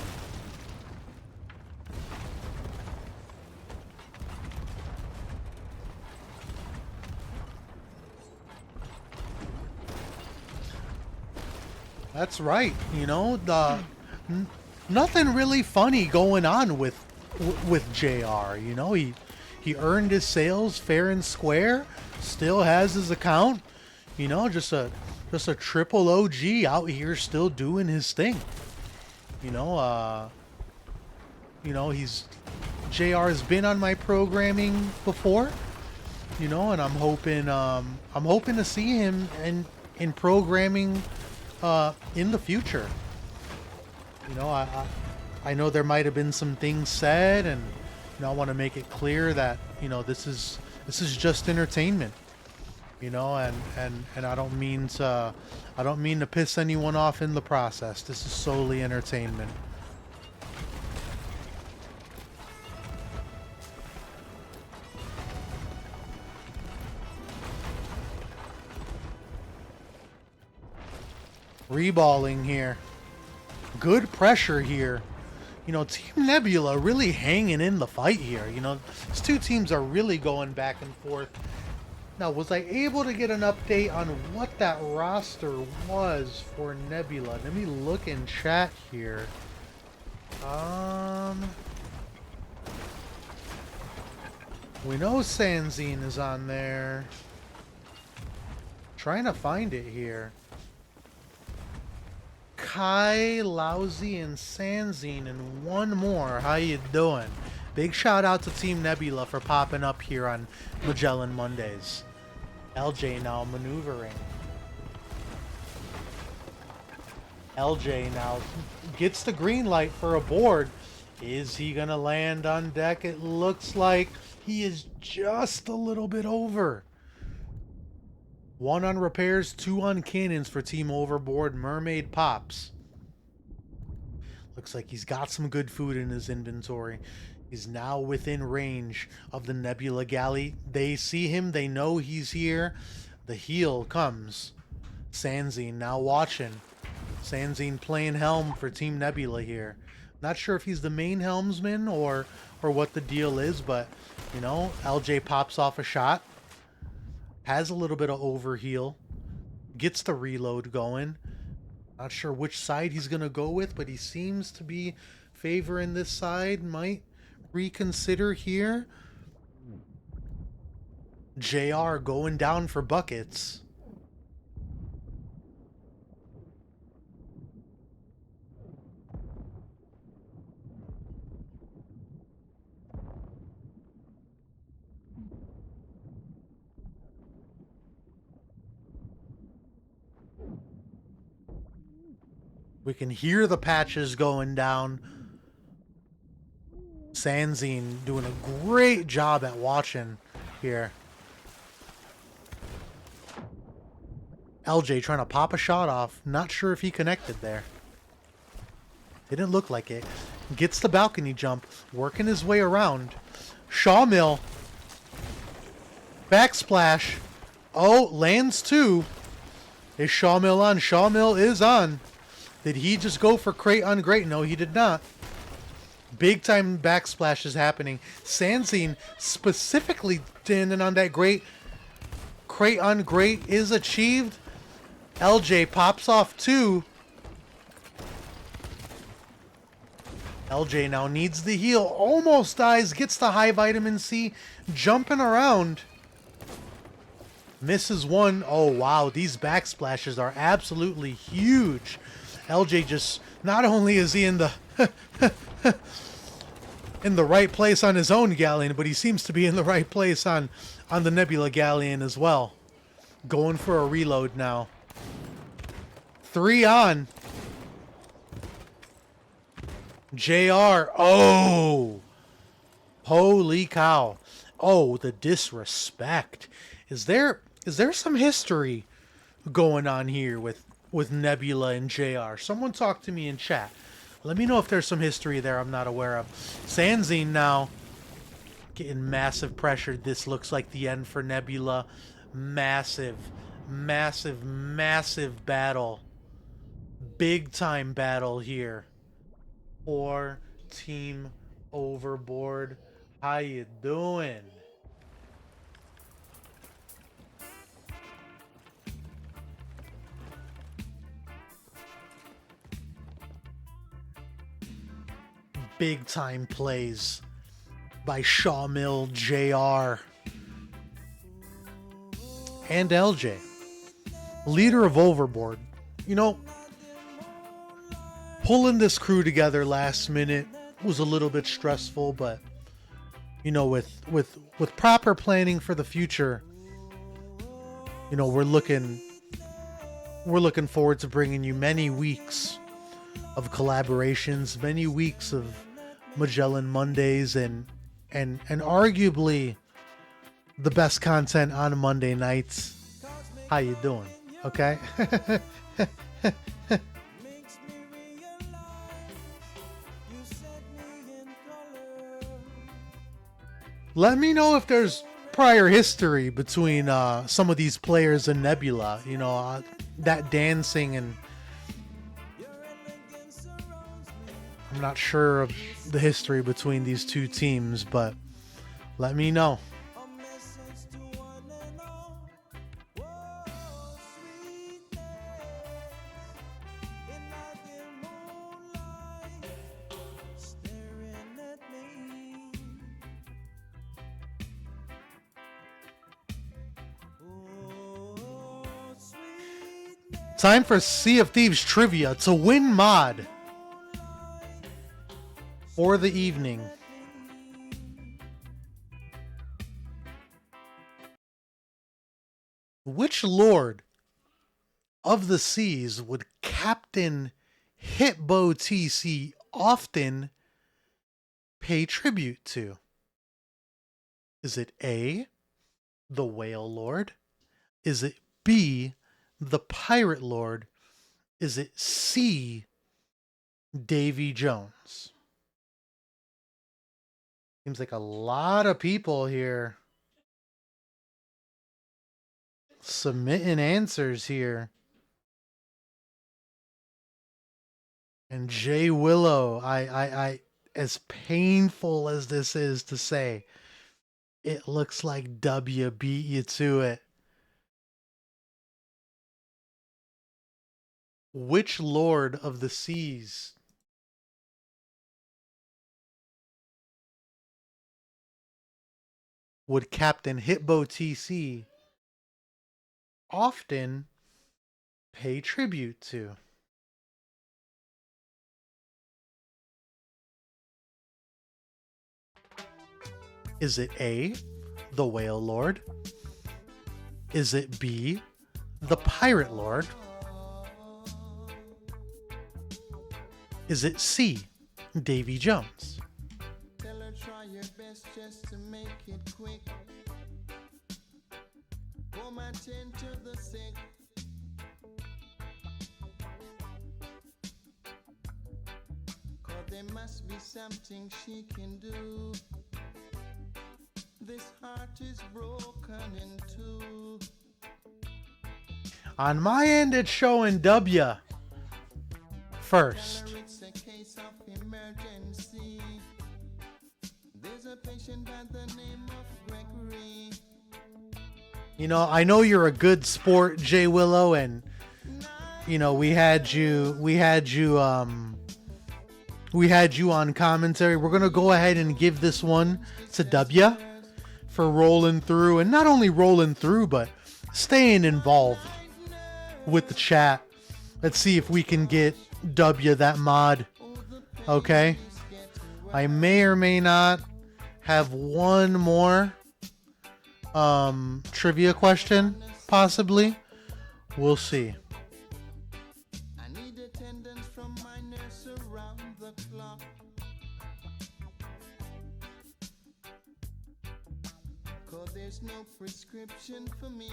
That's right. You know, nothing really funny going on with JR. You know, he earned his sales fair and square. Still has his account. You know, just a triple OG out here still doing his thing. You know, JR has been on my programming before. You know, and I'm hoping to see him in programming in the future. You know, I know there might have been some things said, and you know, I want to make it clear that, you know, this is just entertainment. You know, and I don't mean to piss anyone off in the process. This is solely entertainment. Reballing here. Good pressure here. You know, Team Nebula really hanging in the fight here. You know, these two teams are really going back and forth. Now, was I able to get an update on what that roster was for Nebula? Let me look in chat here. We know Sanzine is on there. Trying to find it here. Kai, Lousy, and Sanzine, and one more. How you doing? Big shout out to Team Nebula for popping up here on Magellan Mondays. LJ now maneuvering. LJ now gets the green light for a board. Is he gonna land on deck? It looks like he is just a little bit over. 1 on repairs, 2 on cannons for Team Overboard. Mermaid pops. Looks like he's got some good food in his inventory. He's now within range of the Nebula galley. They see him. They know he's here. The heal comes. Sanzine now watching. Sanzine playing helm for Team Nebula here. Not sure if he's the main helmsman or what the deal is, but, you know, LJ pops off a shot. Has a little bit of overheal. Gets the reload going. Not sure which side he's going to go with, but he seems to be favoring this side. Might reconsider here. JR going down for buckets. We can hear the patches going down. Sanzine doing a great job at watching here. LJ trying to pop a shot off. Not sure if he connected there. Didn't look like it. Gets the balcony jump. Working his way around. Sawmill. Backsplash. Oh, lands 2. Is Sawmill on? Sawmill is on. Did he just go for crate on grate? No, he did not. Big time backsplash is happening. Sanzine specifically standing on that grate. Crate on grate is achieved. LJ pops off 2. LJ now needs the heal. Almost dies. Gets the high vitamin C. Jumping around. Misses one. Oh, wow. These backsplashes are absolutely huge. LJ just... Not only is he in the... in the right place on his own galleon, but he seems to be in the right place on the Nebula galleon as well. Going for a reload now. 3 on. JR. Oh! Holy cow. Oh, the disrespect. Is there some history going on here with Nebula and JR? Someone talk to me in chat. Let me know if there's some history there I'm not aware of. Sanzine now getting massive pressure. This looks like the end for Nebula. Massive, massive, massive battle. Big time battle here. For Team Overboard. How you doing? Big time plays by Shawmill, JR, and LJ. Leader of Overboard. You know, pulling this crew together last minute was a little bit stressful, but you know, with proper planning for the future, you know, we're looking forward to bringing you many weeks of collaborations, many weeks of Magellan Mondays, and arguably the best content on Monday nights. How you doing? Okay. Let me know if there's prior history between some of these players and Nebula. You know, that dancing, and I'm not sure of the history between these two teams, but let me know. Time for Sea of Thieves trivia to win mod for the evening. Which Lord of the Seas would Captain Hitbo TC often pay tribute to? Is it A, the Whale Lord? Is it B, the Pirate Lord? Is it C, Davy Jones? Seems like a lot of people here submitting answers here. And Jay Willow, I as painful as this is to say, it looks like W beat you to it. Which Lord of the Seas would Captain Hitbo TC often pay tribute to? Is it A, the Whale Lord? Is it B, the Pirate Lord? Is it C, Davy Jones? Tell her try your best just to make it quick. Go my tend to the sick. Cause there must be something she can do. This heart is broken in two. On my end, it's showing W first. It's a case of emergency. There's a patient by the name of Gregory. You know, I know you're a good sport, Jay Willow, and you know we had you we had you on commentary. We're going to go ahead and give this one to W for rolling through, and not only rolling through, but staying involved with the chat. Let's see if we can get W that mod. Okay. I may or may not have one more trivia question, possibly. We'll see. I need attendance from my nurse around the clock. 'Cause there's no prescription for me.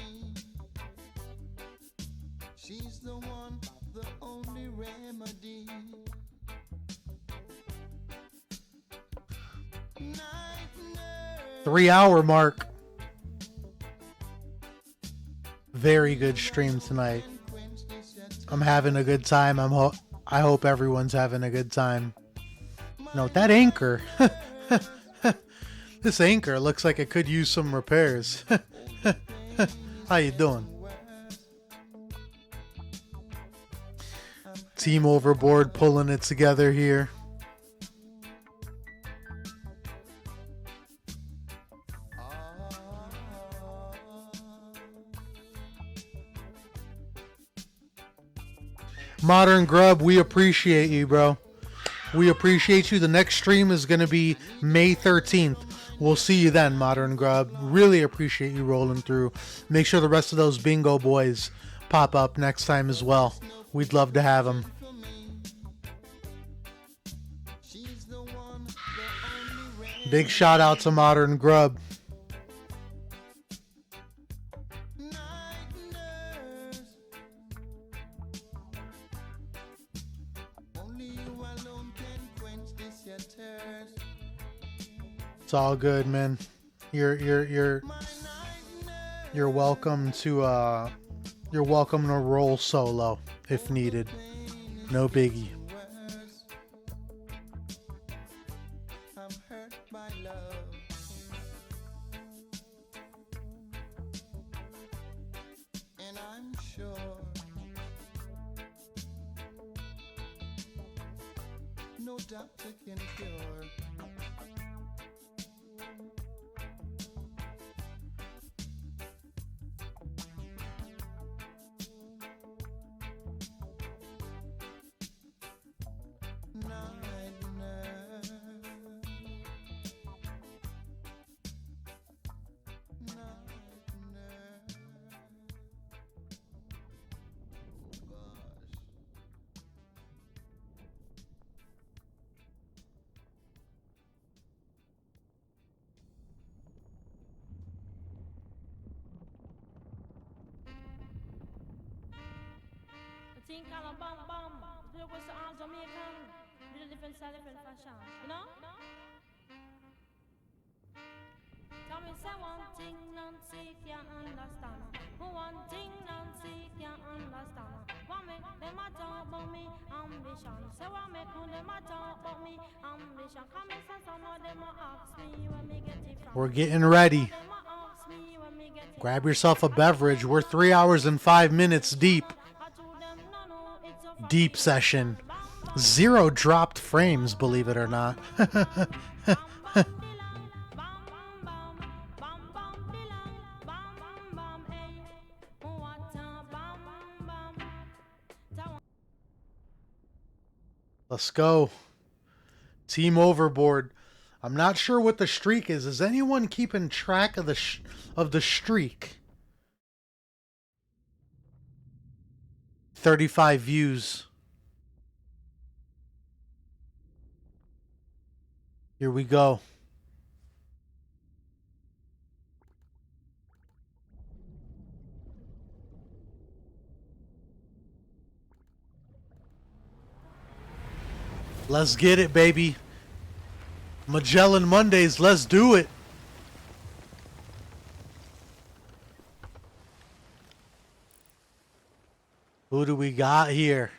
She's the one, the only remedy. 3-hour mark. Very good stream tonight. I'm having a good time. I hope everyone's having a good time. No, that anchor. This anchor looks like it could use some repairs. How you doing? Team Overboard pulling it together here. Modern Grub, we appreciate you, bro. We appreciate you. The next stream is going to be May 13th. We'll see you then, Modern Grub. Really appreciate you rolling through. Make sure the rest of those bingo boys pop up next time as well. We'd love to have them. Big shout out to Modern Grub. It's all good, man. You're welcome to roll solo if needed. No biggie. I'm hurt by love. And I'm sure no doctor can cure. Think all bum bum. There was all Jamaican. With a different style, different fashion. You know? Tell me say one thing Nancy can't understand. One thing Nancy can't understand. What make them a talk about me ambition? Say what make them a talk about me ambition? Come and say some of them a ask me when me get it from. We're getting ready. Grab yourself a beverage. We're 3 hours and 5 minutes deep. Deep session. 0 dropped frames, believe it or not. Let's go. Team Overboard. I'm not sure what the streak is. Is anyone keeping track of the streak? 35 views. Here we go. Let's get it, baby. Magellan Mondays, let's do it. Who do we got here?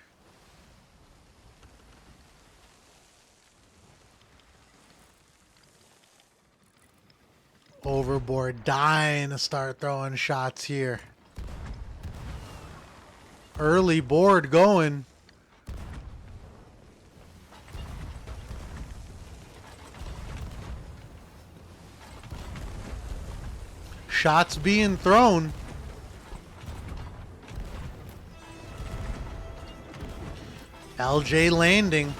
Overboard dying to start throwing shots here. Early board going. Shots being thrown. LJ landing.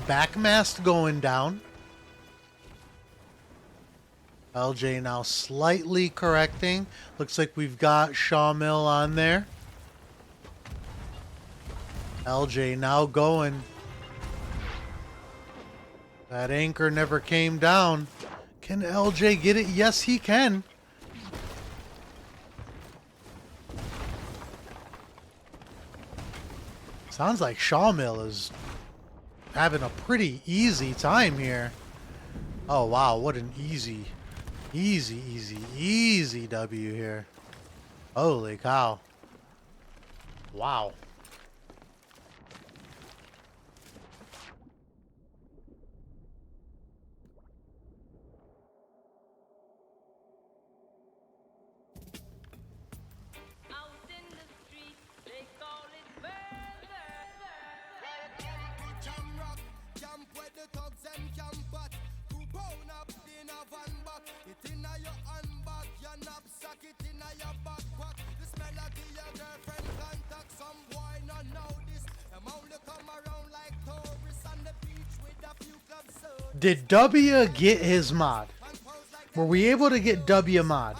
Backmast going down. LJ now slightly correcting. Looks like we've got Shawmill on there. LJ now going. That anchor never came down. Can LJ get it? Yes, he can. Sounds like Shawmill is having a pretty easy time here. Oh, wow. What an easy W here. Holy cow. Wow. Did W get his mod? Were we able to get W mod?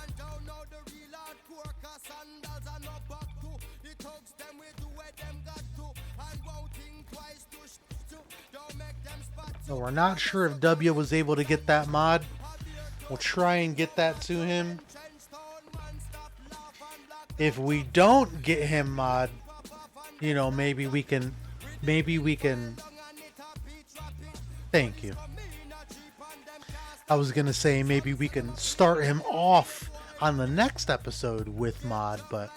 So we're not sure if W was able to get that mod. We'll try and get that to him. If we don't get him mod, you know, maybe we can thank you. I was gonna say maybe we can start him off on the next episode with mod, but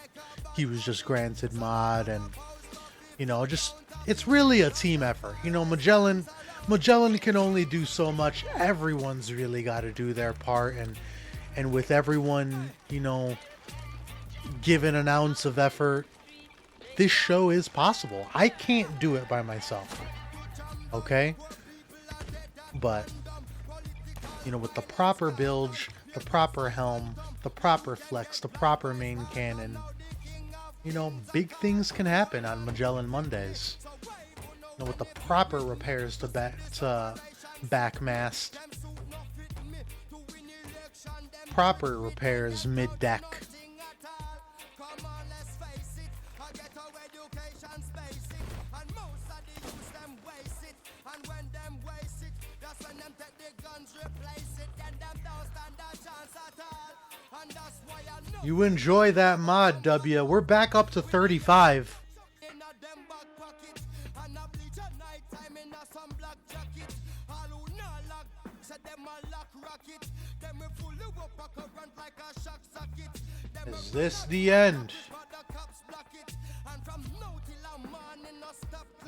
he was just granted mod, and you know, just it's really a team effort. You know, Magellan can only do so much. Everyone's really got to do their part, and with everyone, you know, given an ounce of effort, this show is possible. I can't do it by myself. Okay? But you know, with the proper bilge, the proper helm, the proper flex, the proper main cannon, you know, big things can happen on Magellan Mondays. You know, with the proper repairs to backmast, proper repairs mid-deck. You enjoy that mod, W. We're back up to 35. Is this the end?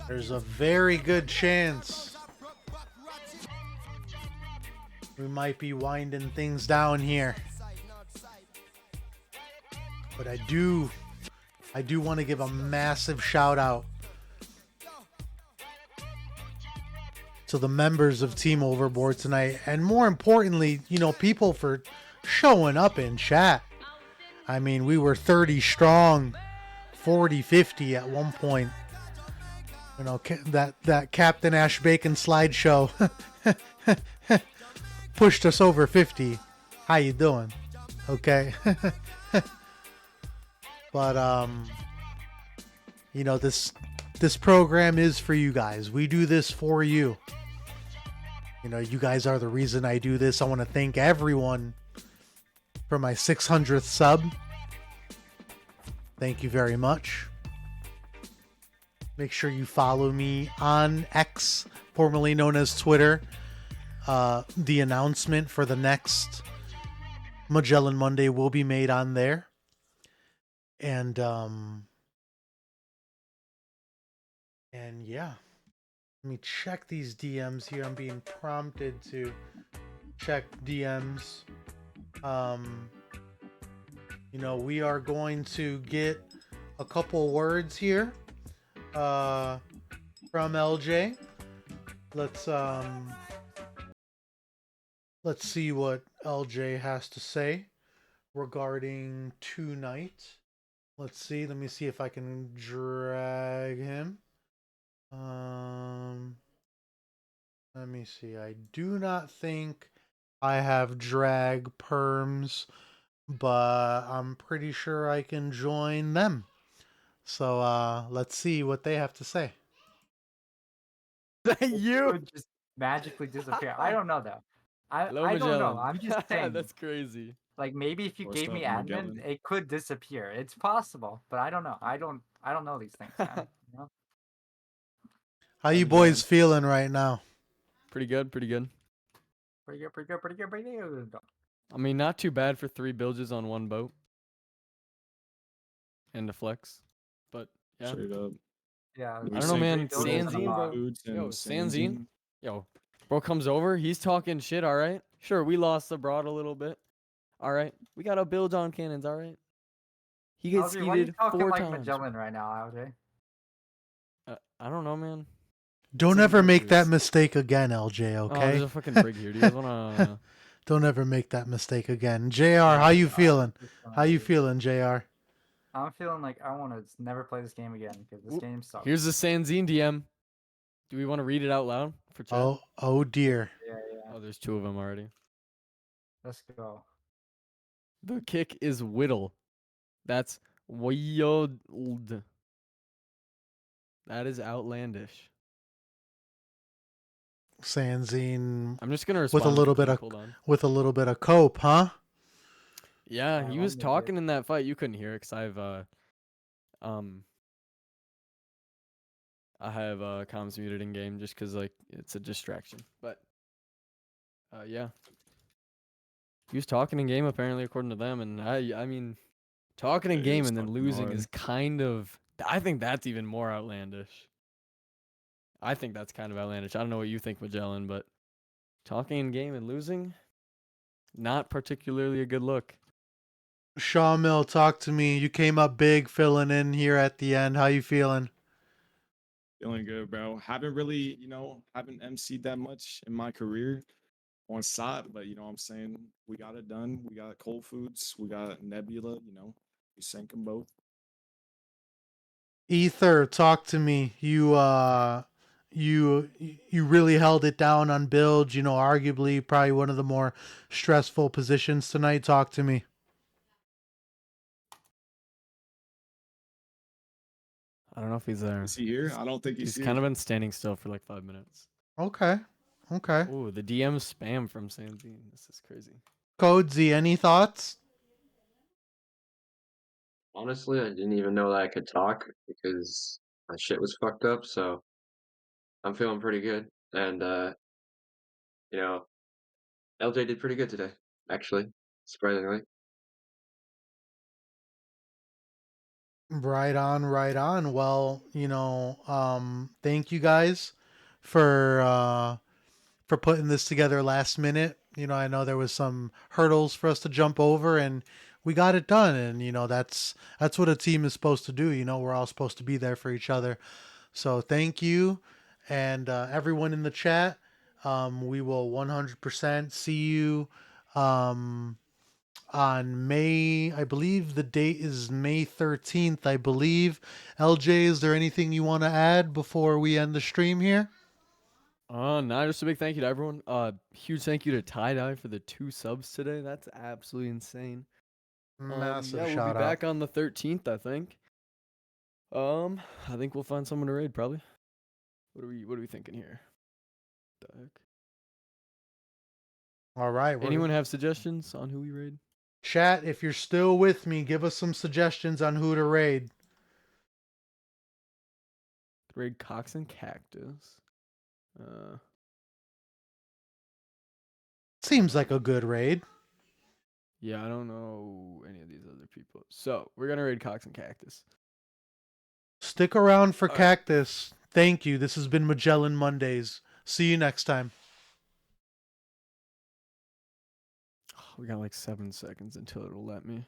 There's a very good chance we might be winding things down here. But I do want to give a massive shout out to the members of Team Overboard tonight, and more importantly, you know, people for showing up in chat. I mean, we were 30 strong, 40, 50 at one point. You know, that Captain Ash Bacon slideshow pushed us over 50. How you doing? Okay. But you know, this program is for you guys. We do this for you. You know, you guys are the reason I do this. I want to thank everyone for my 600th sub. Thank you very much. Make sure you follow me on X, formerly known as Twitter. The announcement for the next Magellan Monday will be made on there. And yeah, let me check these DMs here. I'm being prompted to check DMs. You know, we are going to get a couple words here from LJ. Let's Let's see what LJ has to say regarding tonight. Let's see. Let me see if I can drag him. Let me see. I do not think I have drag perms, but I'm pretty sure I can join them. So let's see what they have to say. That It you? would just magically disappear. I don't know though. Hello, I don't know. Magellan. I'm just saying. That's crazy. Like maybe if you What's gave me up, admin, Magellan? it could disappear. It's possible, but I don't know. I don't know these things, man. You know? How you boys feeling right now? Pretty good, pretty good. Pretty good, pretty good, pretty good, pretty good. I mean, not too bad for 3 bilges on one boat. And a flex. But, yeah. Straight up. Yeah. We I don't know, man. sank Sanzine, bro. foods and Yo, Sanzine. Yo, bro comes over. He's talking shit, all right? Sure, we lost the broad a little bit. All right. We got a bilge on cannons, all right? He gets Algie, why are you skeeted talking 4 like times. Magellan right now, LJ? I don't know, man. Don't Some ever make that bridges. mistake again, LJ, Oh, okay? there's a fucking brig here. Do you guys wanna... Don't ever make that mistake again. JR, how you feeling? How you feeling, JR? I'm feeling like I want to never play this game again because this Oop. game sucks. Here's the Sanzine DM. Do we want to read it out loud for chat? Oh dear. Yeah, yeah. Oh, there's 2 of them already. Let's go. The kick is whittle. That's wild. That is outlandish. Sanzine I'm just gonna respond with a little to bit Click, of hold on. cope, huh? Yeah, Yeah, he let was me talking in that fight. You couldn't hear it because I have comms muted in game just because like it's a distraction. But yeah, he was talking in game apparently according to them, and I mean, talking in Yeah, he game was and then talking losing hard. is kind of. I think that's even more outlandish. I think that's kind of outlandish. I don't know what you think, Magellan, but talking in game and losing, not particularly a good look. Shaw Mill, talk to me. You came up big, filling in here at the end. How you feeling? Feeling good, bro. Haven't really, haven't MC'd that much in my career on SOT, but you know what I'm saying? We got it done. We got Cold Foods. We got Nebula, we sank them both. Ether, talk to me. You really held it down on bilge, arguably probably one of the more stressful positions tonight. Talk to me. I don't know if he's there. Is he here? I don't think He's here. kind of been standing still for like 5 minutes. Okay. Ooh, the DM spam from Sanzine. This is crazy. Code Z, any thoughts? Honestly, I didn't even know that I could talk because my shit was fucked up, so I'm feeling pretty good. And LJ did pretty good today, actually, surprisingly. Right on, right on. Well, thank you guys for putting this together last minute. I know there was some hurdles for us to jump over and we got it done. And that's what a team is supposed to do. We're all supposed to be there for each other. So thank you, and everyone in the chat. We will 100% see you on May. I believe the date is May 13th. I believe. LJ, is there anything you want to add before we end the stream here? No, just a big thank you to everyone. Huge thank you to Tie Dye for the 2 subs today. That's absolutely insane. Massive yeah, we'll shout be out. back on the 13th, I think. I think we'll find someone to raid probably. What are we thinking here? The heck? All right. Anyone have suggestions on who we raid? Chat, if you're still with me, give us some suggestions on who to raid. Raid Cox and Cactus. Seems like a good raid. Yeah, I don't know any of these other people. So we're gonna raid Cox and Cactus. Stick around for All right. Cactus. Thank you. This has been Magellan Mondays. See you next time. We got like 7 seconds until it'll let me.